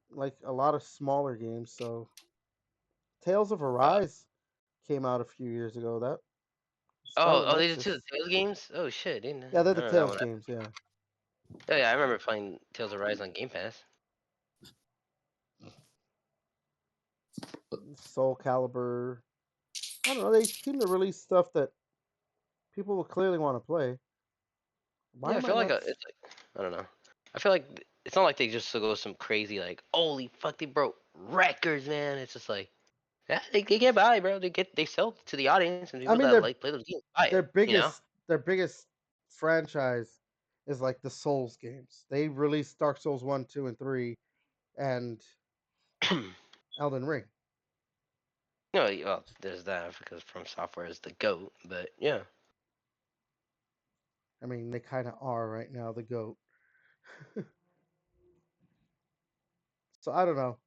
like a lot of smaller games. So Tales of Arise came out a few years ago. That Scarlet oh, these are two of Nexus. the Tales games. Oh shit, didn't Yeah, they're I the don't know that Tales one. games. Yeah, Oh yeah, I remember playing Tales of Rise on Game Pass. Soul Calibur. I don't know. They seem to release stuff that people will clearly want to play. Why Yeah, I am I feel like not? it's like I don't know. I feel like it's not like they just go some crazy like holy fuck they broke records, man. It's just like yeah, they get by, bro. They sell to the audience and I people mean, that like play those games buy their it. You know. biggest franchise is like the Souls games. They released Dark Souls 1, 2, and 3 and Elden Ring. No, well, there's that because From Software is the goat, but yeah. I mean, they kind of are right now the GOAT. So I don't know.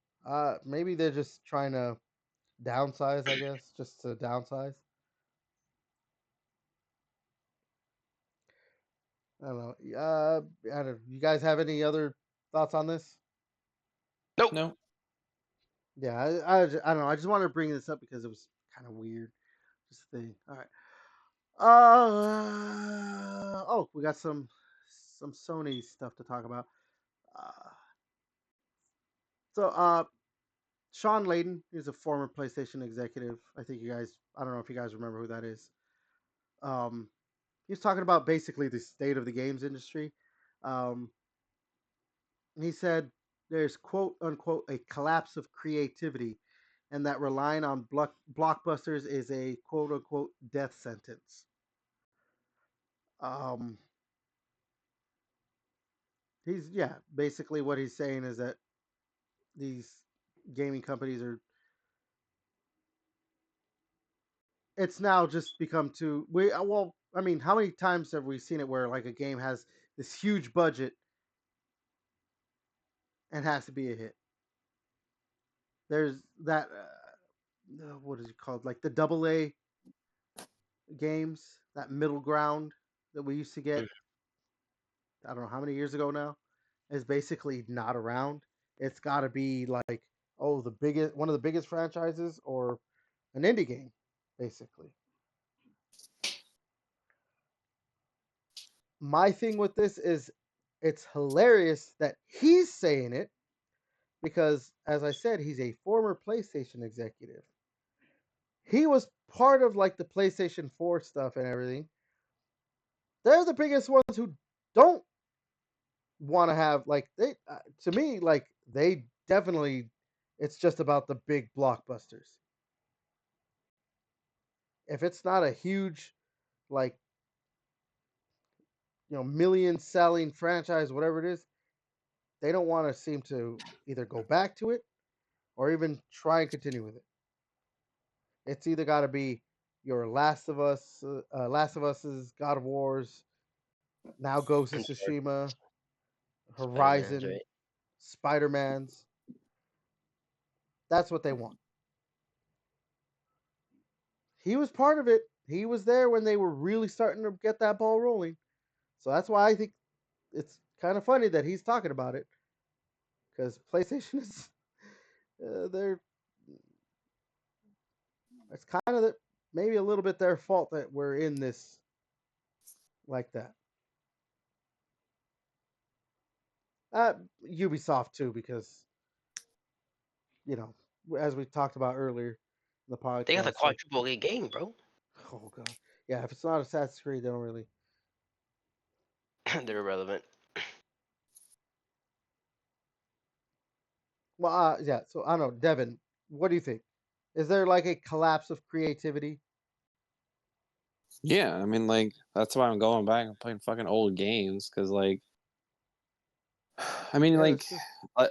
Maybe they're just trying to downsize, I guess, just to downsize. I don't know. I don't. You guys have any other thoughts on this? Nope. No. Yeah, I don't know. I just wanted to bring this up because it was kind of weird. Just a thing. All right. Oh, we got some Sony stuff to talk about. Uh, so Sean Layden is a former PlayStation executive. I think you guys. I don't know if you guys remember who that is. Um, he's talking about basically the state of the games industry. Um, he said there's quote unquote a collapse of creativity, and that relying on blockbusters is a quote unquote death sentence. Um, he's yeah, basically what he's saying is that these gaming companies are. It's now just become too. Well, I mean, how many times have we seen it where like a game has this huge budget and has to be a hit? There's that. What is it called? Like the double A games, that middle ground that we used to get. I don't know how many years ago now, is basically not around. It's got to be like, oh, one of the biggest franchises or an indie game, basically. My thing with this is it's hilarious that he's saying it because, as I said, he's a former PlayStation executive. He was part of like the PlayStation 4 stuff and everything. They're the biggest ones who don't want to have like they to me like they definitely it's just about the big blockbusters. If it's not a huge like million selling franchise whatever it is, they don't want to seem to either go back to it or even try and continue with it. It's either got to be your Last of Us's, God of War's, now Ghost of Tsushima, Spider-Man's Horizon, right. Spider-Man's. That's what they want. He was part of it. He was there when they were really starting to get that ball rolling. So that's why I think it's kind of funny that he's talking about it because PlayStation is they're it's kind of maybe a little bit their fault that we're in this like that. Ubisoft too, because you know, as we talked about earlier in the They got the podcast, like, quadruple A game, bro. oh god, yeah, if it's not Assassin's Creed, they don't really. They're irrelevant. Well, yeah. So I don't know, Devin. What do you think? Is there like a collapse of creativity? Yeah, I mean, like that's why I'm going back and playing fucking old games because, like, I mean, Yeah, like, that's true. uh,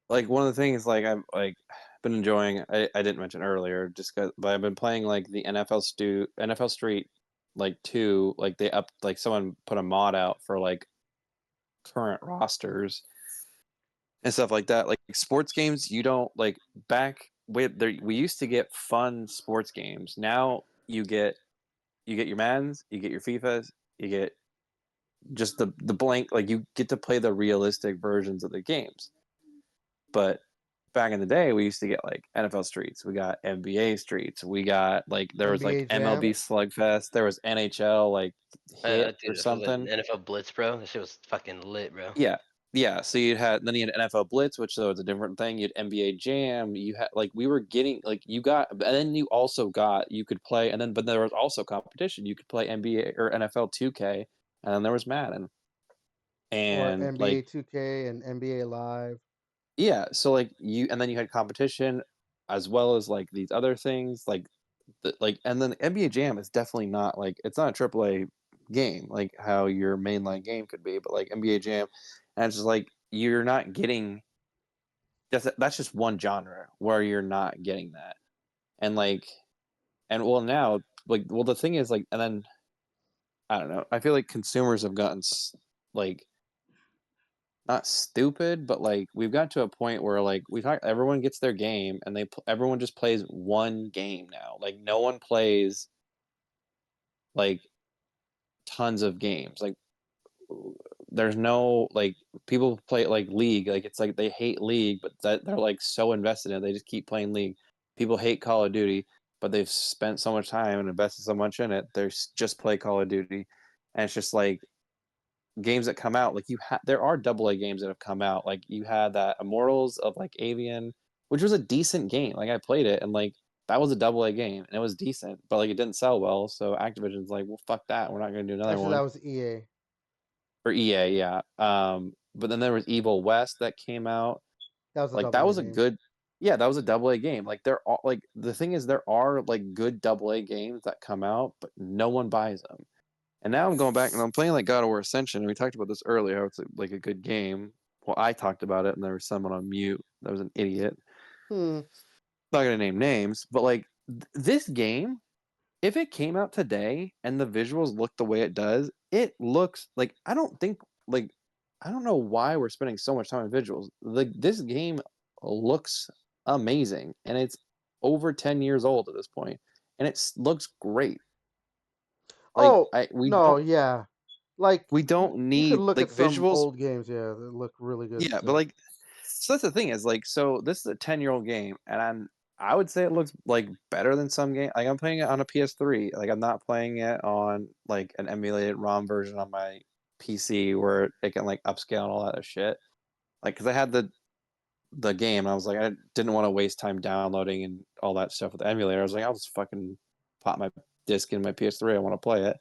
like one of the things like I've like been enjoying. I didn't mention earlier, just 'cause, but I've been playing like the NFL Street like 2. Like they up like someone put a mod out for like current rosters and stuff like that. Like sports games, you don't like back with there. We used to get fun sports games. Now you get your Maddens, you get your FIFAs, you get just the blank. Like you get to play the realistic versions of the games. But back in the day, we used to get like NFL Streets, we got NBA Streets, we got like there was like NBA MLB Jam. Slugfest, there was NHL like Hit or Dude, this was an something. NFL Blitz, bro. This shit was fucking lit, bro. Yeah. Yeah, so you had NFL Blitz, which though it's a different thing. You had NBA Jam. You had like we were getting like you got, and then you also got you could play, and then but there was also competition. You could play NBA or NFL 2K, and then there was Madden, Or and NBA like 2K and NBA Live. yeah, so like you, and then you had competition as well as like these other things like, and then NBA Jam is definitely not like it's not a AAA game like how your mainline game could be, but like NBA Jam, and it's just like you're not getting that's just one genre where you're not getting that, and like and well now like well the thing is like and then I don't know I feel like consumers have gotten like not stupid, but like we've got to a point where like we talk everyone gets their game and everyone just plays one game now. Like no one plays like tons of games. Like there's no like people play like League, like it's like they hate League, but that they're like so invested in it, they just keep playing League. People hate Call of Duty, but they've spent so much time and invested so much in it, they're just play Call of Duty. And it's just like games that come out like there are AA games that have come out like you had that Immortals of like Avian, which was a decent game. Like I played it and like that was a AA game and it was decent, but like it didn't sell well, so Activision's like, well, fuck that, we're not going to do another Actually, that one. was EA. Or EA, yeah. But then there was Evil West that came out. That was a Like double that A was a game. good, yeah, that was a AA game. Like there are like the thing is there are like good AA games that come out, but no one buys them. And now I'm going back and I'm playing like God of War Ascension. And we talked about this earlier. How it's like a good game. Well, I talked about it, and there was someone on mute that was an idiot. Hmm. Not gonna name names, but like this game, if it came out today and the visuals look the way it does, it looks like I don't think like I don't know why we're spending so much time on visuals. Like this game looks amazing, and it's over 10 years old at this point, and it looks great. Like Oh no, yeah. Like we don't you could need look like at some visuals. old games, yeah, that look really good Yeah, but still. like so that's the thing is like so this is a 10-year-old game, and I would say it looks like better than some game. Like I'm playing it on a PS3. Like I'm not playing it on like an emulated ROM version on my PC where it can like upscale and all that other shit. Like because I had the game, and I was like I didn't want to waste time downloading and all that stuff with the emulator. I was like I'll just fucking pop my disc in my PS3. I want to play it,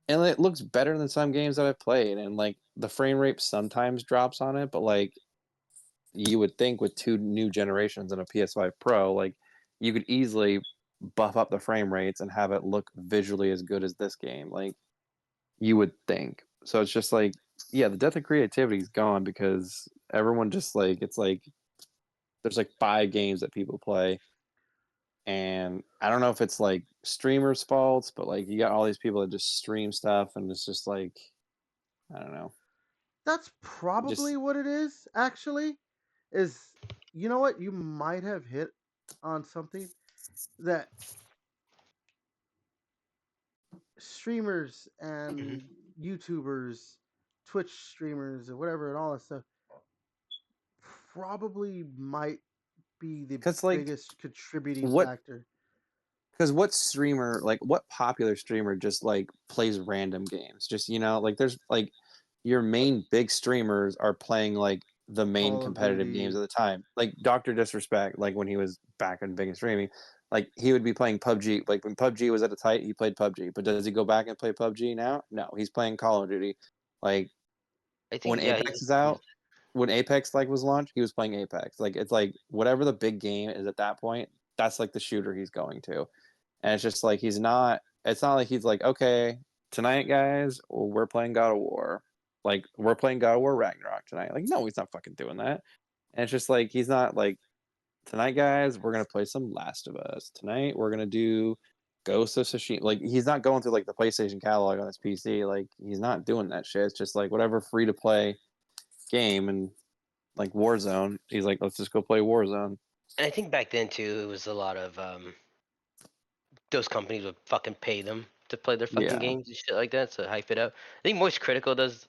and it looks better than some games that I've played. And like the frame rate sometimes drops on it, but like you would think with two new generations and a PS5 Pro, like you could easily buff up the frame rates and have it look visually as good as this game. Like you would think. So it's just like, yeah, the death of creativity is gone because everyone just like it's like there's like 5 games that people play, and I don't know if it's like streamers' faults, but like you got all these people that just stream stuff, and it's just like I don't know, That's probably just what it is, actually. Is you know what? You might have hit on something that streamers Mhm. and YouTubers, Twitch streamers, or whatever, and all that stuff probably might be the because like biggest contributing what factor. because what streamer like what popular streamer just like plays random games, just like there's like your main big streamers are playing like the main Call of competitive games Duty. at the time, like Dr. Disrespect, like when he was back in big and streaming, like he would be playing PUBG. Like when PUBG was at its height, he played PUBG, but does he go back and play PUBG now? No, he's playing Call of Duty. Like I when think yeah, Apex is out, when Apex like was launched, he was playing Apex. Like it's like whatever the big game is at that point, that's like the shooter he's going to. And it's just like it's not like he's like, okay, tonight guys, we're playing God of War. Like we're playing God of War Ragnarok tonight. Like no, he's not fucking doing that. And it's just like he's not like tonight guys, we're going to play some Last of Us. Tonight we're going to do Ghost of Tsushima. Like he's not going through like the PlayStation catalog on his PC. Like he's not doing that shit. It's just like whatever free to play game and like Warzone. He's like, let's just go play Warzone. And I think back then too, it was a lot of those companies would fucking pay them to play their fucking Yeah. games and shit like that, so hype it up. I think Moist Critical does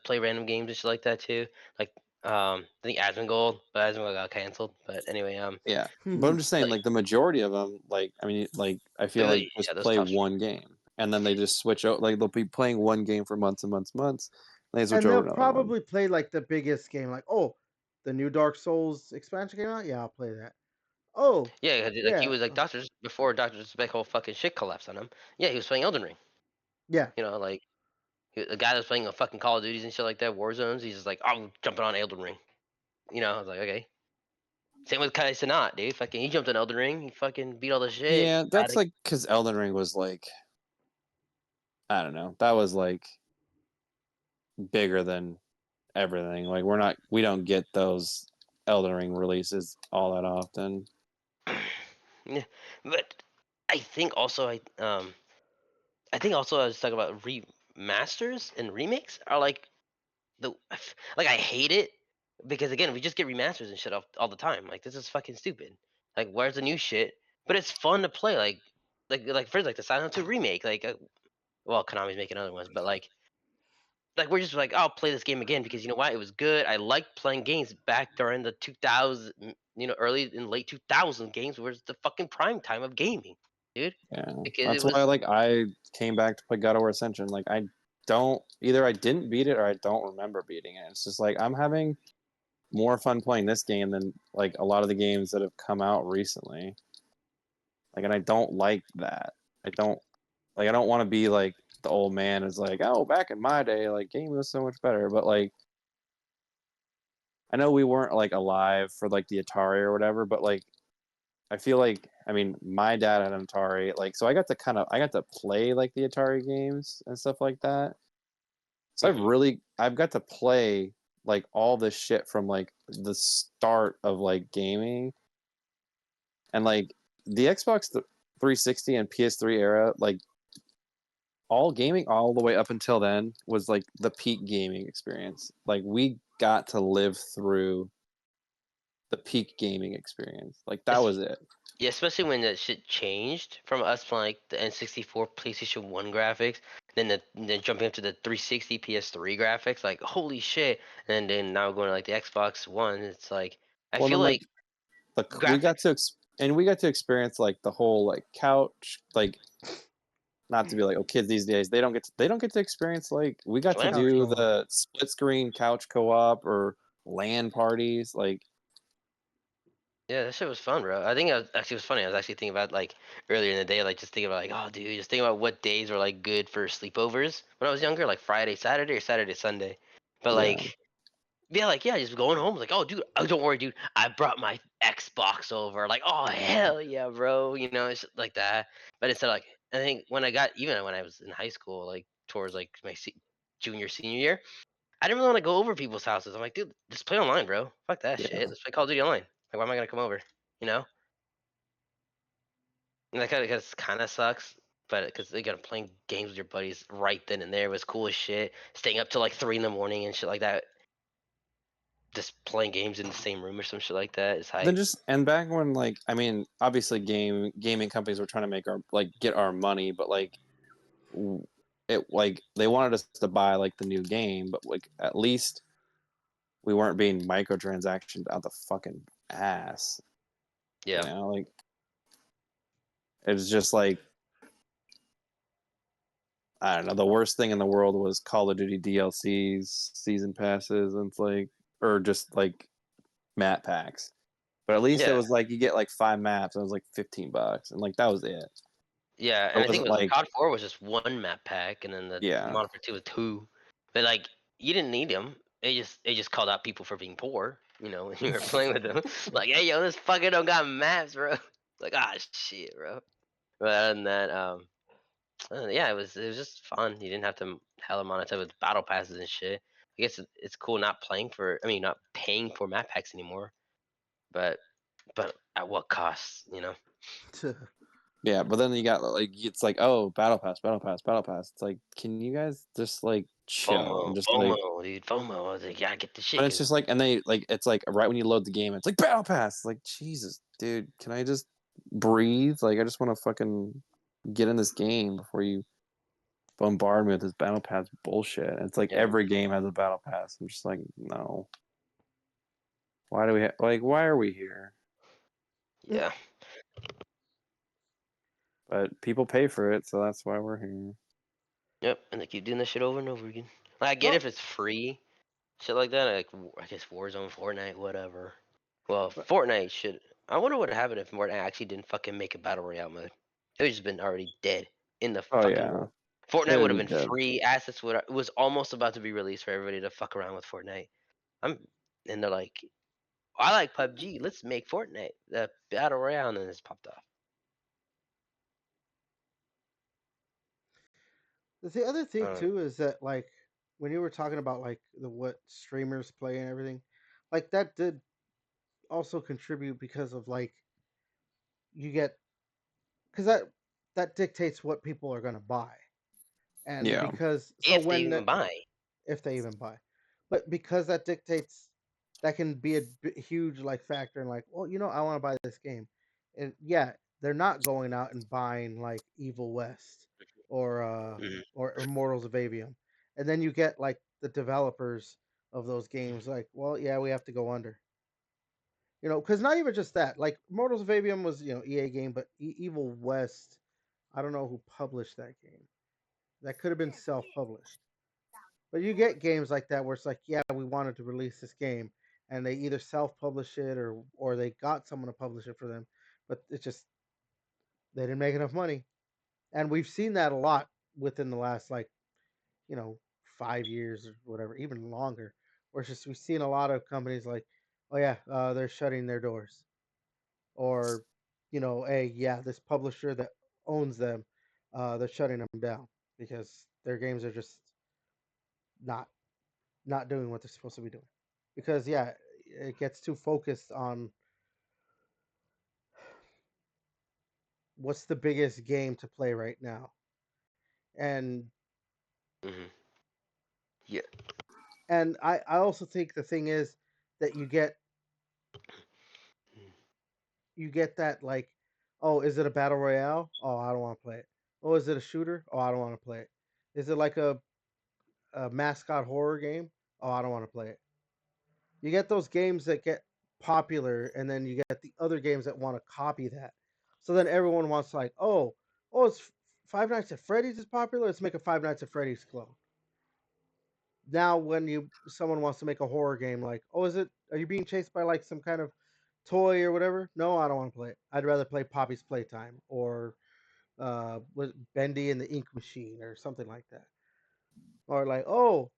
play random games and shit like that too. Like I think Asmongold, but Asmongold got canceled. But anyway, Yeah. But I'm just saying, like the majority of them, like I mean, like I feel like just those play tops. one game and then they just switch out. Like they'll be playing one game for months and months and months. And they switch And over they'll to another one. probably play like the biggest game, like, oh, the new Dark Souls expansion came out. Yeah, I'll play that. Oh, Yeah, like he yeah, was like Doctor before Doctor Spec whole fucking shit collapsed on him. Yeah, he was playing Elden Ring. yeah. You know, like the guy that's playing a fucking Call of Duties and shit like that, War Zones. He's just like, I'm jumping on Elden Ring. You know, I was like, okay. Same with Kai Cenat, dude. Fucking, he jumped on Elden Ring. He fucking beat all the shit. Yeah, that's like because Elden Ring was like, I don't know, that was like bigger than everything. Like we don't get those Elden Ring releases all that often. Yeah, but I think also I think also I was talking about remasters and remakes are like like I hate it because again we just get remasters and shit all the time. Like this is fucking stupid. Like where's the new shit? But it's fun to play. Like for like the Silent Hill 2 remake. Like well, Konami's making other ones, but like we're just like, I'll play this game again because you know what? It was good. I liked playing games back during the 2000, early and late 2000 games was the fucking prime time of gaming, dude. Yeah, Because it that's why was like I came back to play God of War Ascension. Like I don't either I didn't beat it or I don't remember beating it. It's just like I'm having more fun playing this game than like a lot of the games that have come out recently. Like, and I don't like that. I don't want to be like the old man is like, oh, back in my day, like gaming was so much better. But like, I know we weren't like alive for like the Atari or whatever, but like I feel like I mean my dad had an Atari, like so I got to play like the Atari games and stuff like that. So I've got to play like all this shit from like the start of like gaming and like the Xbox 360 and PS3 era, like all gaming all the way up until then was like the peak gaming experience. Like we got to live through the peak gaming experience. Like that was it. yeah, especially when that shit changed from us playing like the N64, PlayStation 1 graphics, then jumping up to the 360 PS3 graphics, like holy shit. And then now going to like the Xbox One, it's like I Well, feel then like we got graphics. to experience like the whole like couch, like not to be like, oh, kids these days they don't get to experience like we got to Couch do co-op. the split screen couch co-op or LAN parties. Like Yeah, that shit was fun, bro. I think it was funny. I was actually thinking about like earlier in the day, like just thinking about like, oh, dude, just thinking about what days were like good for sleepovers when I was younger, like Friday, Saturday, or Saturday, Sunday. But yeah, yeah, just going home, like, oh, dude, oh, don't worry, dude, I brought my Xbox over. Like, oh, hell yeah, bro, it's like that. But instead, like, I think even when I was in high school, like towards like my junior, senior year, I didn't really want to go over people's houses. I'm like, dude, just play online, bro. Fuck that yeah. shit. Let's play Call of Duty online. Like, why am I gonna come over? You know? And that kind of sucks. But because again, playing games with your buddies right then and there was cool as shit. Staying up till like 3 in the morning and shit like that. Just playing games in the same room or some shit like that is Then hype. just and back when like I mean obviously gaming companies were trying to make our like get our money, but like it like they wanted us to buy like the new game, but like at least we weren't being microtransactioned out the fucking ass. Yeah. Like it was just like I don't know. The worst thing in the world was Call of Duty DLCs, season passes, and it's like or just like map packs. But at least it Yeah. was like you get like 5 maps and it was like $15, and like that was it. Yeah. And It I think wasn't it was like COD 4 was just one map pack and then the yeah, Modern Warfare 2 was two. But like you didn't need them. it just called out people for being poor, you know, when you were playing with them. Like, hey, yo, this fucker don't got maps, bro. Like, ah, shit, bro. But other than that, yeah, it was just fun. You didn't have to hella monetize with battle passes and shit. I guess it's cool not not paying for map packs anymore. But at what cost, you know? Yeah, but then you got like it's like, oh, battle pass, battle pass, battle pass. It's like, can you guys just like chill and just like? FOMO, dude, FOMO. I was like, yeah, get the shit. But it's just like, and they like, it's like right when you load the game, it's like battle pass. It's like, Jesus, dude, can I just breathe? Like, I just want to fucking get in this game before you bombard me with this battle pass bullshit. And it's like Yeah. every game has a battle pass. I'm just like, no. Why do we why are we here? Yeah. But people pay for it, so that's why we're here. Yep, and they keep doing that shit over and over again. Like, I get if it's free, shit like that. Like, I guess Warzone, Fortnite, whatever. Well, Fortnite should. I wonder what would happen if Fortnite actually didn't fucking make a battle royale mode. It would just been already dead in the Oh fucking yeah, world. it Fortnite would would have be been dead. free. Assets would. It was almost about to be released for everybody to fuck around with Fortnite. And they're like, I like PUBG. Let's make Fortnite the battle royale, and then it's popped off. The other thing too is that like when you were talking about like what streamers play and everything, like that did also contribute because of like you get because that dictates what people are going to buy, and Yeah, because so If they when even buy. if they even buy, but because that dictates that can be a huge like factor in like, well, I want to buy this game, and yeah, they're not going out and buying like Evil West or Mhm. or Immortals of Avium, and then you get like the developers of those games like, well, yeah, we have to go under. Because not even just that, like Immortals of Avium was EA game, but Evil West, I don't know who published that game. That could have been self-published. But you get games like that where it's like, yeah, we wanted to release this game, and they either self-publish it or they got someone to publish it for them, but it's just they didn't make enough money, and we've seen that a lot within the last like 5 years or whatever, even longer. Where it's just we've seen a lot of companies like, oh yeah, they're shutting their doors, or hey, yeah, this publisher that owns them, they're shutting them down because their games are just not not doing what they're supposed to be doing. Because yeah, it gets too focused on what's the biggest game to play right now. And Mhm. Yeah. and I also think the thing is that you get that like, oh, is it a battle royale? Oh, I don't want to play it. Oh, is it a shooter? Oh, I don't want to play it. Is it like a mascot horror game? Oh, I don't want to play it. You get those games that get popular, and then you get the other games that want to copy that. So then everyone wants like, oh, it's Five Nights at Freddy's is popular. Let's make a Five Nights at Freddy's clone. Now, when someone wants to make a horror game, like, oh, are you being chased by like some kind of toy or whatever? No, I don't want to play it. I'd rather play Poppy's Playtime or Bendy and the Ink Machine or something like that. Or like, oh,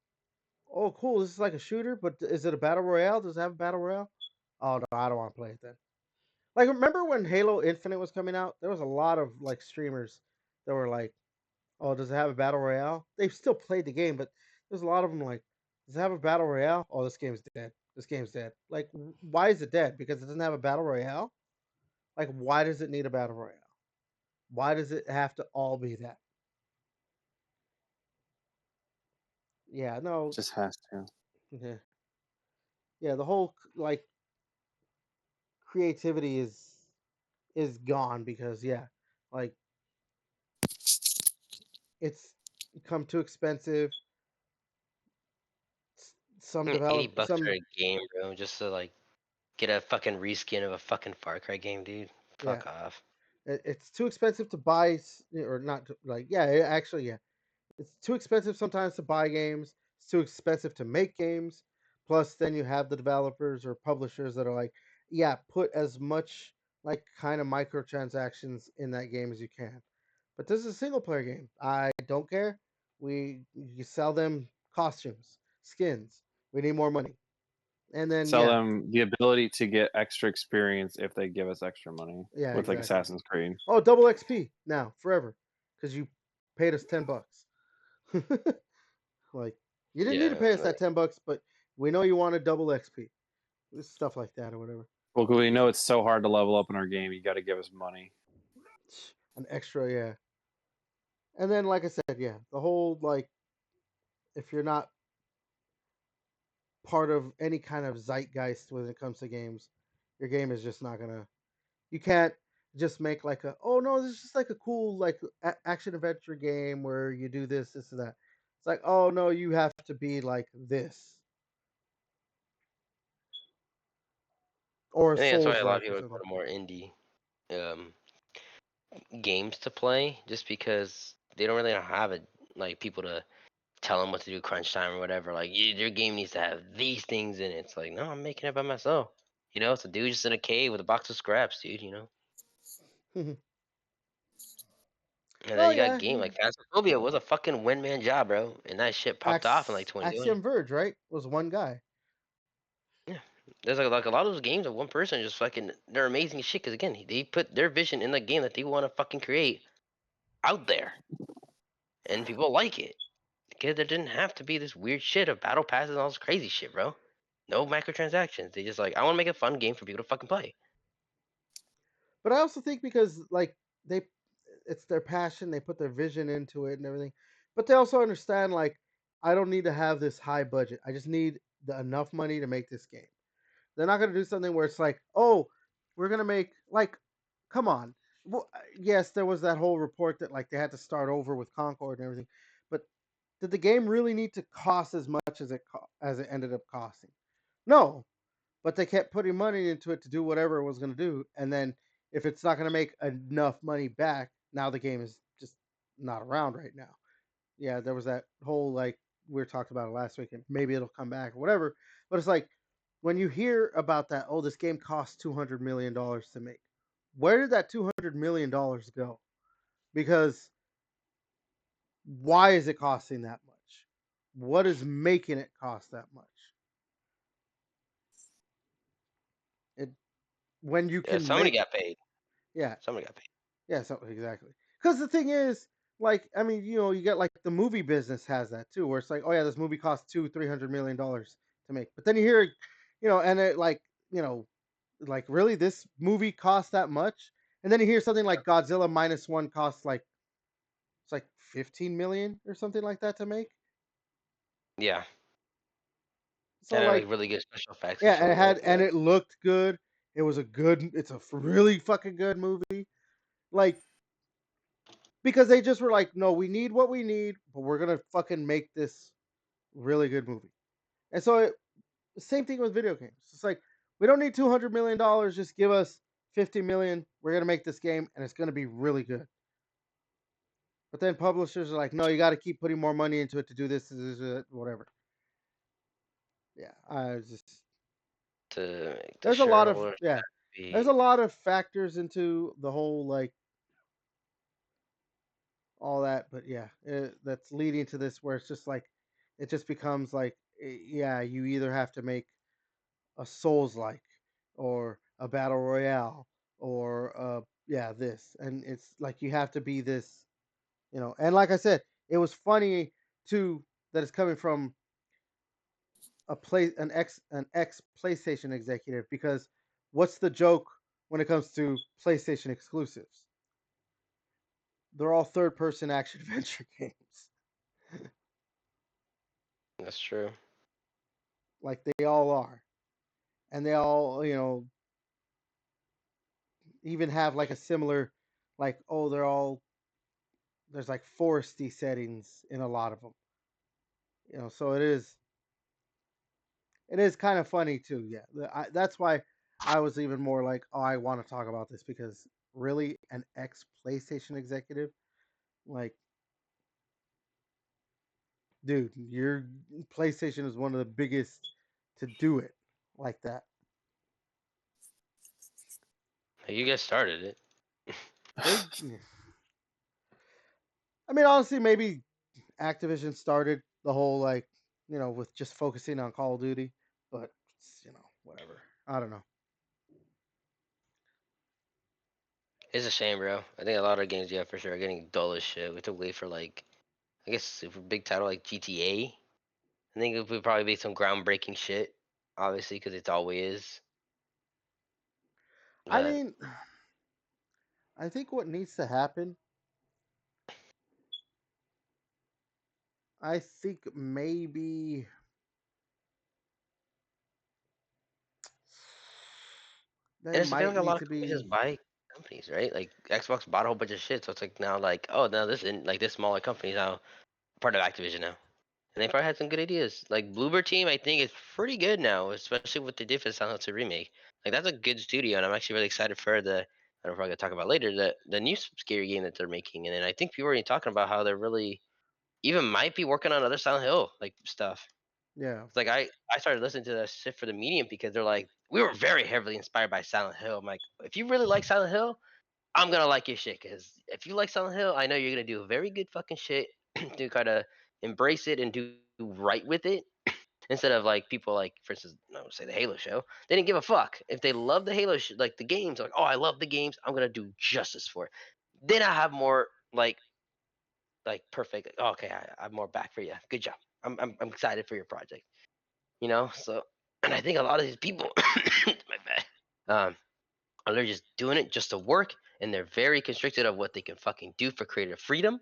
cool, this is like a shooter, but is it a battle royale? Does it have a battle royale? Oh no, I don't want to play it then. Like, remember when Halo Infinite was coming out? There was a lot of like streamers that were like, "Oh, does it have a battle royale?" They still played the game, but there's a lot of them like, "Does it have a battle royale?" Oh, this game's dead. This game's dead. Like, why is it dead? Because it doesn't have a battle royale. Like, why does it need a battle royale? Why does it have to all be that? Yeah, no. just has to. Yeah, yeah. The whole like creativity is gone because yeah, like it's become too expensive. Some 80 develop bucks for some a game, bro, just to like get a fucking reskin of a fucking Far Cry game, dude. yeah, Fuck off. it's too expensive to buy or not like yeah, actually yeah, it's too expensive sometimes to buy games. It's too expensive to make games. Plus, then you have the developers or publishers that are like, yeah, put as much like kind of microtransactions in that game as you can. But this is a single player game. I don't care. You sell them costumes, skins. We need more money. And then Sell them the ability to get extra experience if they give us extra money. Yeah, with like exactly. Assassin's Creed. Oh, double XP now forever because you paid us $10. Like you didn't need to pay us that $10, but we know you wanted double XP, stuff like that or whatever. Well, we know it's so hard to level up in our game. You got to give us money. An extra, yeah. And then, like I said, yeah, the whole like, if you're not part of any kind of zeitgeist when it comes to games, your game is just not gonna. You can't just make like a, oh no, this is just like a cool like action adventure game where you do this, this, and that. It's like, oh no, you have to be like this or I think that's why Souls a lot of like or people something. go to more indie games to play, just because they don't really have it like people to tell them what to do crunch time or whatever. Like your game needs to have these things in it. It's like, no, I'm making it by myself. You know, it's a dude just in a cave with a box of scraps, dude. You know. And then Oh you got yeah, game like Phasmophobia was a fucking one man job, bro, and that shit popped off in like 2020. Axiom Verge, right? Was one guy. Yeah, there's like a lot of those games of one person just fucking they're amazing shit because again they put their vision in the game that they want to fucking create out there, and people like it because there didn't have to be this weird shit of battle passes and all this crazy shit, bro. No microtransactions. They just like I want to make a fun game for people to fucking play. But I also think because like they, it's their passion, they put their vision into it and everything. But they also understand like I don't need to have this high budget. I just need enough money to make this game. They're not going to do something where it's like, oh, we're going to make like, come on. Well, yes, there was that whole report that like they had to start over with Concord and everything, but did the game really need to cost as much as it ended up costing? No, but they kept putting money into it to do whatever it was going to do, and then if it's not going to make enough money back, now the game is just not around right now. Yeah, there was that whole like we were talking about it last week, and maybe it'll come back or whatever. But it's like when you hear about that, oh, this game cost $200 million to make. Where did that $200 million go? Because why is it costing that much? What is making it cost that much? It when you Yeah, can somebody make got paid. yeah Somebody got paid. yeah so exactly because the thing is like I mean you get like the movie business has that too where it's like oh yeah this movie costs $200-300 million to make but then you hear and it like like really this movie cost that much and then you hear something like Godzilla minus one costs like it's like 15 million or something like that to make. Yeah, So and they're like like really good special effects and yeah, shit and it with had it. and Yeah. it looked good. It's a really fucking good movie. Like because they just were like, no, we need what we need, but we're gonna fucking make this really good movie. And so same thing with video games. It's like we don't need $200 million. Just give us 50 million. We're gonna make this game, and it's gonna be really good. But then publishers are like, no, you got to keep putting more money into it to do this, whatever. Yeah, I just To make the there's a lot of shareholders yeah, there's happy. a lot of factors into the whole like all that, but yeah, that's leading to this where it's just like it just becomes like yeah, you either have to make a Souls like or a battle royale or yeah this and it's like you have to be this and like I said it was funny too that it's coming from an ex PlayStation executive because what's the joke when it comes to PlayStation exclusives? They're all third person action adventure games. That's true. Like they all are. And they all, even have like a similar like oh they're all there's like foresty settings in a lot of them. So it is kind of funny too. Yeah. That's why I was even more like oh I want to talk about this because really an ex PlayStation executive like dude, your PlayStation is one of the biggest to do it like that. You guys started it. They I mean honestly maybe Activision started the whole like with just focusing on Call of Duty. But whatever. I don't know. It's a shame, bro. I think a lot of games, yeah, for sure, are getting dull as shit. We have to wait for like, I guess, if a big title like GTA. I think it would probably be some groundbreaking shit, obviously, because it's always is. I But mean, I think what needs to happen. I think maybe there and it's the thing, might like a lot need of to companies be. just buy companies, right? Like Xbox bought a whole bunch of shit, so it's like now, like, oh, now this in like this smaller company is now part of Activision now, and they probably had some good ideas. Like Bluebird Team, I think is pretty good now, especially what they did for the Silent Hill remake. Like that's a good studio, and I'm actually really excited for the. I don't know if we're gonna talk about later the new scary game that they're making, and then I think people are already talking about how they're really even might be working on other Silent Hill like stuff. Yeah. It's like I started listening to that shit for the medium because they're like we were very heavily inspired by Silent Hill. I'm like, if you really like Silent Hill, I'm gonna like your shit because if you like Silent Hill, I know you're gonna do very good fucking shit to kind of embrace it and do right with it instead of like people like for instance, no, say the Halo show. They didn't give a fuck if they love the Halo like the games. Like, oh, I love the games. I'm gonna do justice for it. Then I have more like perfect. Like, oh, okay, I'm more back for you. Good job. I'm excited for your project. So and I think a lot of these people, my bad, are they just doing it just to work, and they're very constricted of what they can fucking do for creative freedom,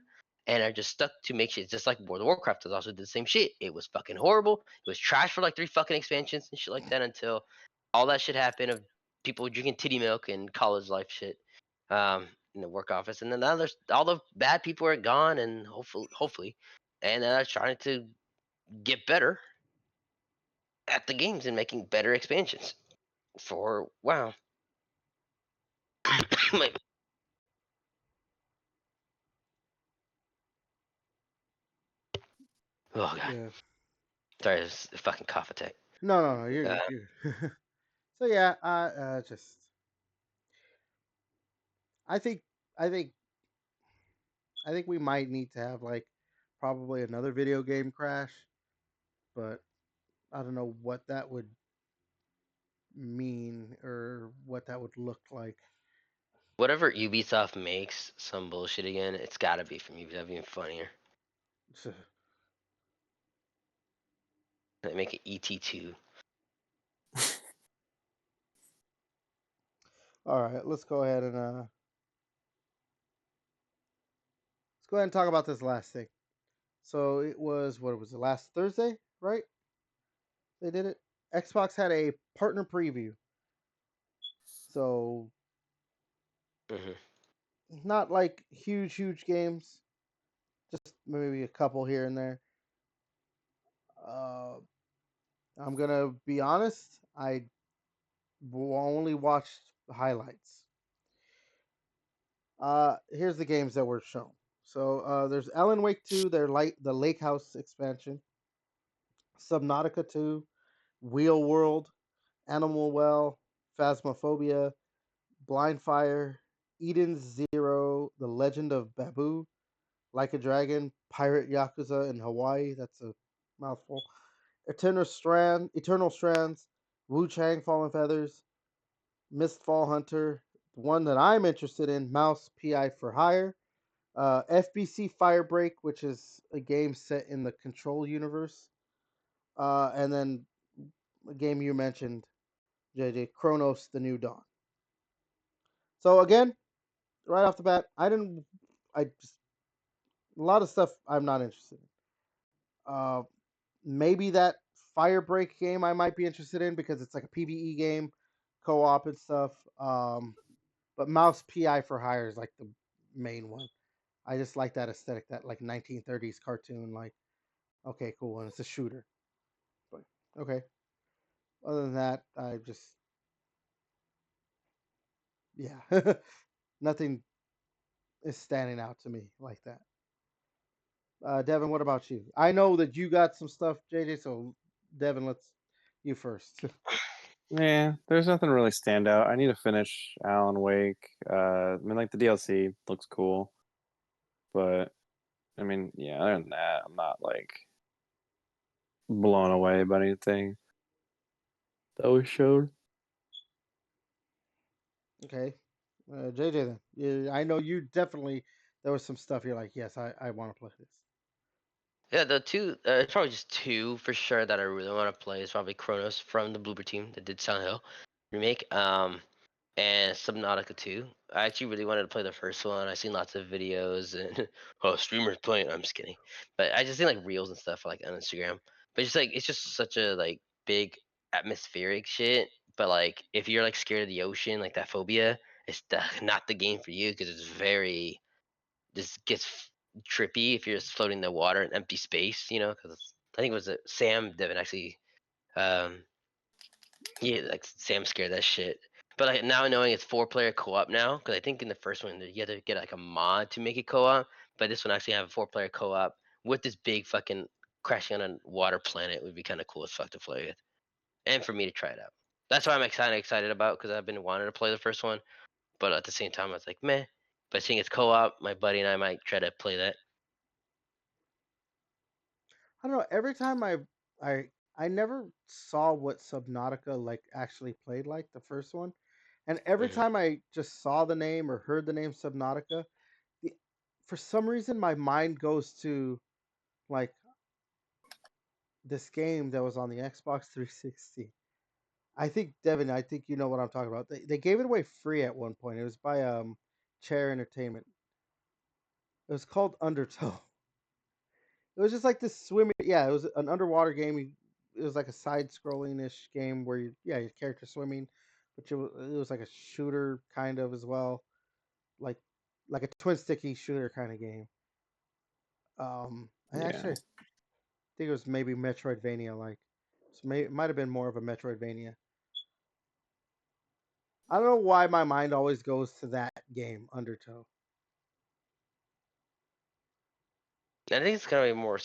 and are just stuck to make shit just like World of Warcraft does also did the same shit. It was fucking horrible. It was trash for like 3 fucking expansions and shit like that until all that shit happened of people drinking titty milk and college life shit. In the work office, and then now there's all the bad people are gone, and hopefully, and they're trying to get better at the games and making better expansions for WoW. Like, oh god, Yeah. sorry, it's a fucking cough attack. No. You're Uh, good. You're good. So yeah, just I think I think I think we might need to have like probably another video game crash, but I don't know what that would mean or what that would look like. whatever Ubisoft makes some bullshit again, it's got to be from Ubisoft. That'd be even funnier. They make it ET2. All right, let's go ahead and talk about this last thing. So it was what was it last Thursday, right? They did it. Xbox had a partner preview. So Hmm. not like huge games, just maybe a couple here and there. Uh, I'm gonna be honest. I only watched the highlights. Here's the games that were shown. So there's Alan Wake 2, the Lake House expansion, Subnautica 2, Wheel World, Animal Well, Phasmophobia, Blind Fire, Eden Zero, The Legend of Babu, Like a Dragon, Pirate Yakuza in Hawaii. That's a mouthful. Eternal Strands, Wu Chang Fallen Feathers, Mistfall Hunter. The one that I'm interested in, Mouse PI for Hire. FBC Firebreak, which is a game set in the Control universe. And then a game you mentioned, JJ, Chronos: The New Dawn. So again, right off the bat, I just a lot of stuff I'm not interested in. Maybe that Firebreak game I might be interested in because it's like a PVE game, co-op and stuff. But Mouse PI for Hire is like the main one. I just like that aesthetic, that like 1930s cartoon. Like, okay, cool, and it's a shooter. But okay. Other than that, I just yeah, nothing is standing out to me like that. Devin, what about you? I know that you got some stuff, JJ. So, Devin, let's you first. Yeah, there's nothing really stand out. I need to finish Alan Wake. I mean, like the DLC looks cool, but I mean, yeah. Other than that, I'm not like blown away by anything that was shown. Okay, JJ then. Yeah, I know you definitely. There was some stuff you're like, yes, I want to play this. Yeah, the two, it's probably just two for sure that I really want to play. Is probably Kronos from the Bloober team that did Silent Hill remake, and Subnautica 2. I actually really wanted to play the first one. I've seen lots of videos and oh, streamers playing. I'm just kidding, but I just seen like reels and stuff like on Instagram. But it's like it's just such a like big atmospheric shit. But like if you're like scared of the ocean, like that phobia, it's not the game for you because it's very just gets trippy if you're just floating in the water in empty space, you know, because I think it was Sam Devin actually, um, yeah, like Sam scared that shit. But like now knowing it's 4-player co-op now, because I think in the first one you had to get like a mod to make it co-op, but this one actually have a 4-player co-op with this big fucking crashing on a water planet would be kind of cool as fuck to play with, and for me to try it out. That's why I'm excited about because I've been wanting to play the first one, but at the same time I was like, meh. But seeing it's co-op, my buddy and I might try to play that. I don't know. Every time I I never saw what Subnautica like actually played like the first one, and every Hmm. time I just saw the name or heard the name Subnautica, the for some reason my mind goes to like this game that was on the Xbox 360. I think Devin, I think you know what I'm talking about. They gave it away free at one point. It was by Chair Entertainment. It was called Undertow. It was just like this swimming. Yeah, it was an underwater game. It was like a side-scrolling ish game where your character swimming, but it was like a shooter kind of as well, like a twin sticky shooter kind of game. I Yeah. actually think it was maybe Metroidvania like. So it might have been more of a Metroidvania. I don't know why my mind always goes to that game, Undertow. I think it's gonna be more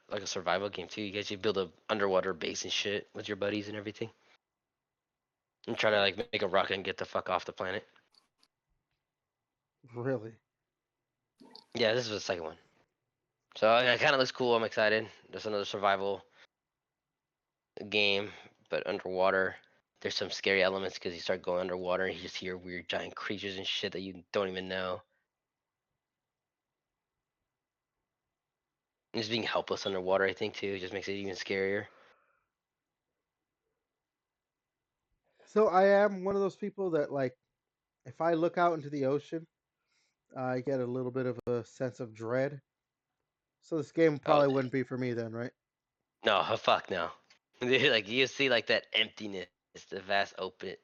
like a survival game too. You guys, you build a underwater base and shit with your buddies and everything, and try to like make a rocket and get the fuck off the planet. Really? Yeah, this is the second one, so it kind of looks cool. I'm excited. There's another survival game, but underwater. There's some scary elements because you start going underwater and you just hear weird giant creatures and shit that you don't even know. And just being helpless underwater, I think too, just makes it even scarier. So I am one of those people that like if I look out into the ocean, I get a little bit of a sense of dread. So this game Oh probably wouldn't be for me then, right? no, fuck no. Like you see like that emptiness, the vast open.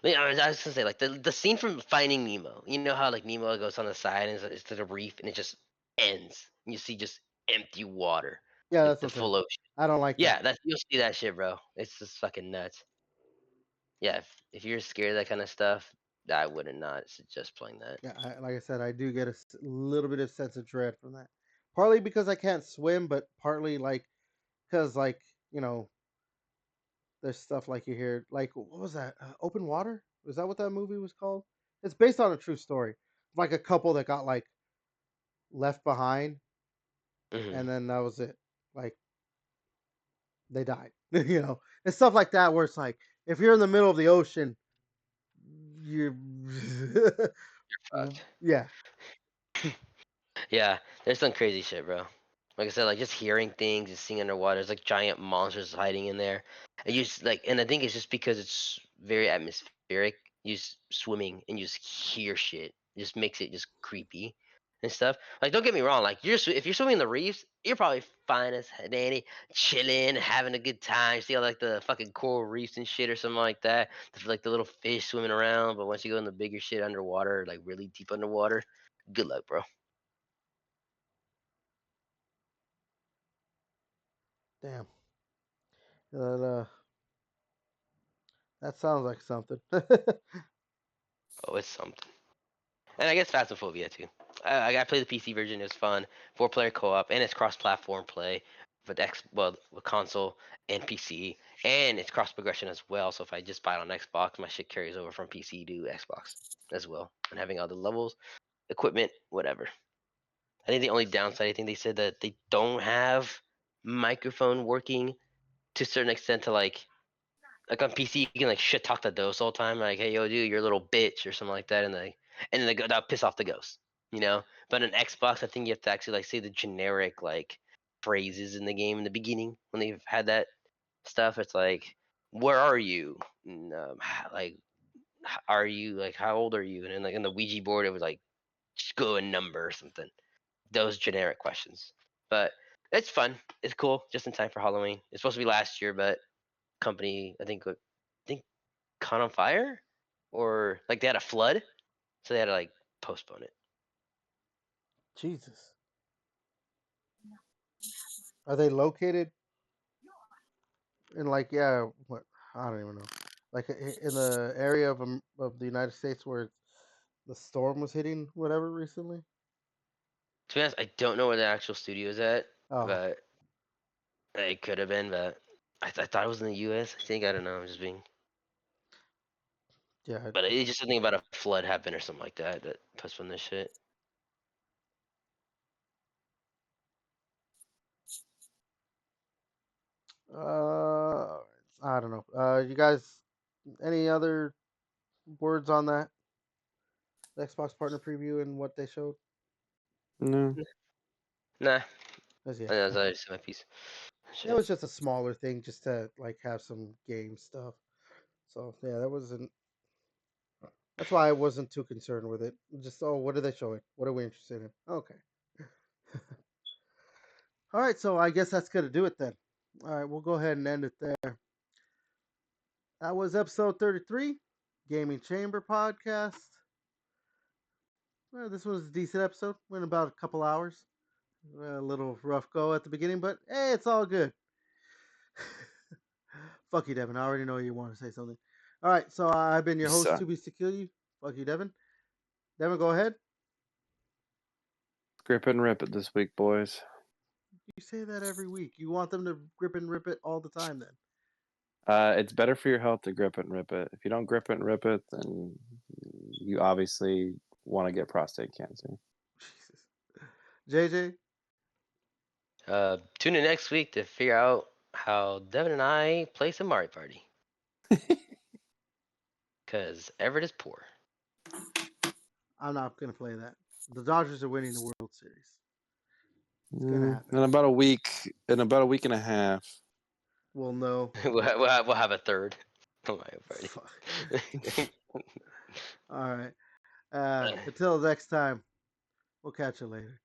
I was gonna say like the scene from Finding Nemo. You know how like Nemo goes on the side and it's to the reef and it just ends. And you see just empty water, Yeah, like that's the what I'm saying. full ocean. I don't like that. Yeah, that's you'll see that shit, bro. It's just fucking nuts. Yeah, if you're scared of that kind of stuff, I would not suggest playing that. Yeah, like I said, I do get a little bit of sense of dread from that. Partly because I can't swim, but partly like because like there's stuff like you hear like what was that? Open Water? Was that what that movie was called? It's based on a true story, like a couple that got like left behind, Hmm. and then that was it. Like they died, and stuff like that. Where it's like if you're in the middle of the ocean, you, Fucked. yeah, Yeah, there's some crazy shit, bro. Like I said, like just hearing things and seeing underwater, there's like giant monsters hiding in there. And you just like, and I think it's just because it's very atmospheric. You just swimming and you just hear shit. It just makes it just creepy and stuff. Like, don't get me wrong. Like, if you're swimming in the reefs, you're probably fine as dandy, chilling, having a good time. See all like the fucking coral reefs and shit or something like that. Like the little fish swimming around. But once you go in the bigger shit underwater, like really deep underwater, good luck, bro. damn. That that sounds like something. Oh, it's something. And I guess Phasmophobia too. I played the PC version. It was fun. 4-player co-op, and it's cross-platform play with console and PC, and it's cross progression as well. So if I just buy it on Xbox, my shit carries over from PC to Xbox as well, and having all the levels, equipment, whatever. I think the only downside, I think they said that they don't have microphone working to a certain extent to like on PC you can like shit talk the ghost all the time, like, hey yo dude, you're a little bitch or something like that, and then that'll piss off the ghost, you know. But on Xbox, I think you have to actually like say the generic like phrases in the game in the beginning when they've had that stuff. It's like, where are you? And, like, are you like, how old are you? And then like on the Ouija board, it was like, just go a number or something. Those generic questions. But it's fun. It's cool. Just in time for Halloween. It's supposed to be last year, but company, I think caught on fire, or like they had a flood, so they had to like postpone it. Jesus. Are they located in like what? I don't even know. Like in the area of the United States where the storm was hitting whatever recently. To be honest, I don't know where the actual studio is at, Oh, but it could have been. But I thought it was in the U.S. I think, I don't know. I'm just being. yeah. But it's just something about a flood happened or something like that that postponed this shit. I don't know. You guys, any other words on that? The Xbox partner preview and what they showed? No. Nah, Yeah, that's I just my piece. it Shit. was just a smaller thing, just to like have some game stuff. So yeah, that wasn't. That's why I wasn't too concerned with it. Just what are they showing? What are we interested in? Okay. All right, so I guess that's gonna do it then. All right, we'll go ahead and end it there. That was episode 33, Gaming Chamber Podcast. Well, this was a decent episode. Went about a couple hours. A little rough go at the beginning, but hey, it's all good. Fuck you, Devin. I already know you want to say something. All right, so I've been your You host, suck. To Be To Kill You. Fuck you, Devin. Devin, go ahead. Grip and rip it this week, boys. You say that every week. You want them to grip and rip it all the time then. It's better for your health to grip it and rip it. If you don't grip it and rip it, then you obviously want to get prostate cancer. Jesus. JJ? Tune in next week to figure out how Devin and I play some Mario Party. Because Everett is poor. I'm not going to play that. The Dodgers are winning the World Series. It's going to happen. In about a week and a half. We'll know. we'll have a third Mario Party. Fuck. All right. Until next time, we'll catch you later.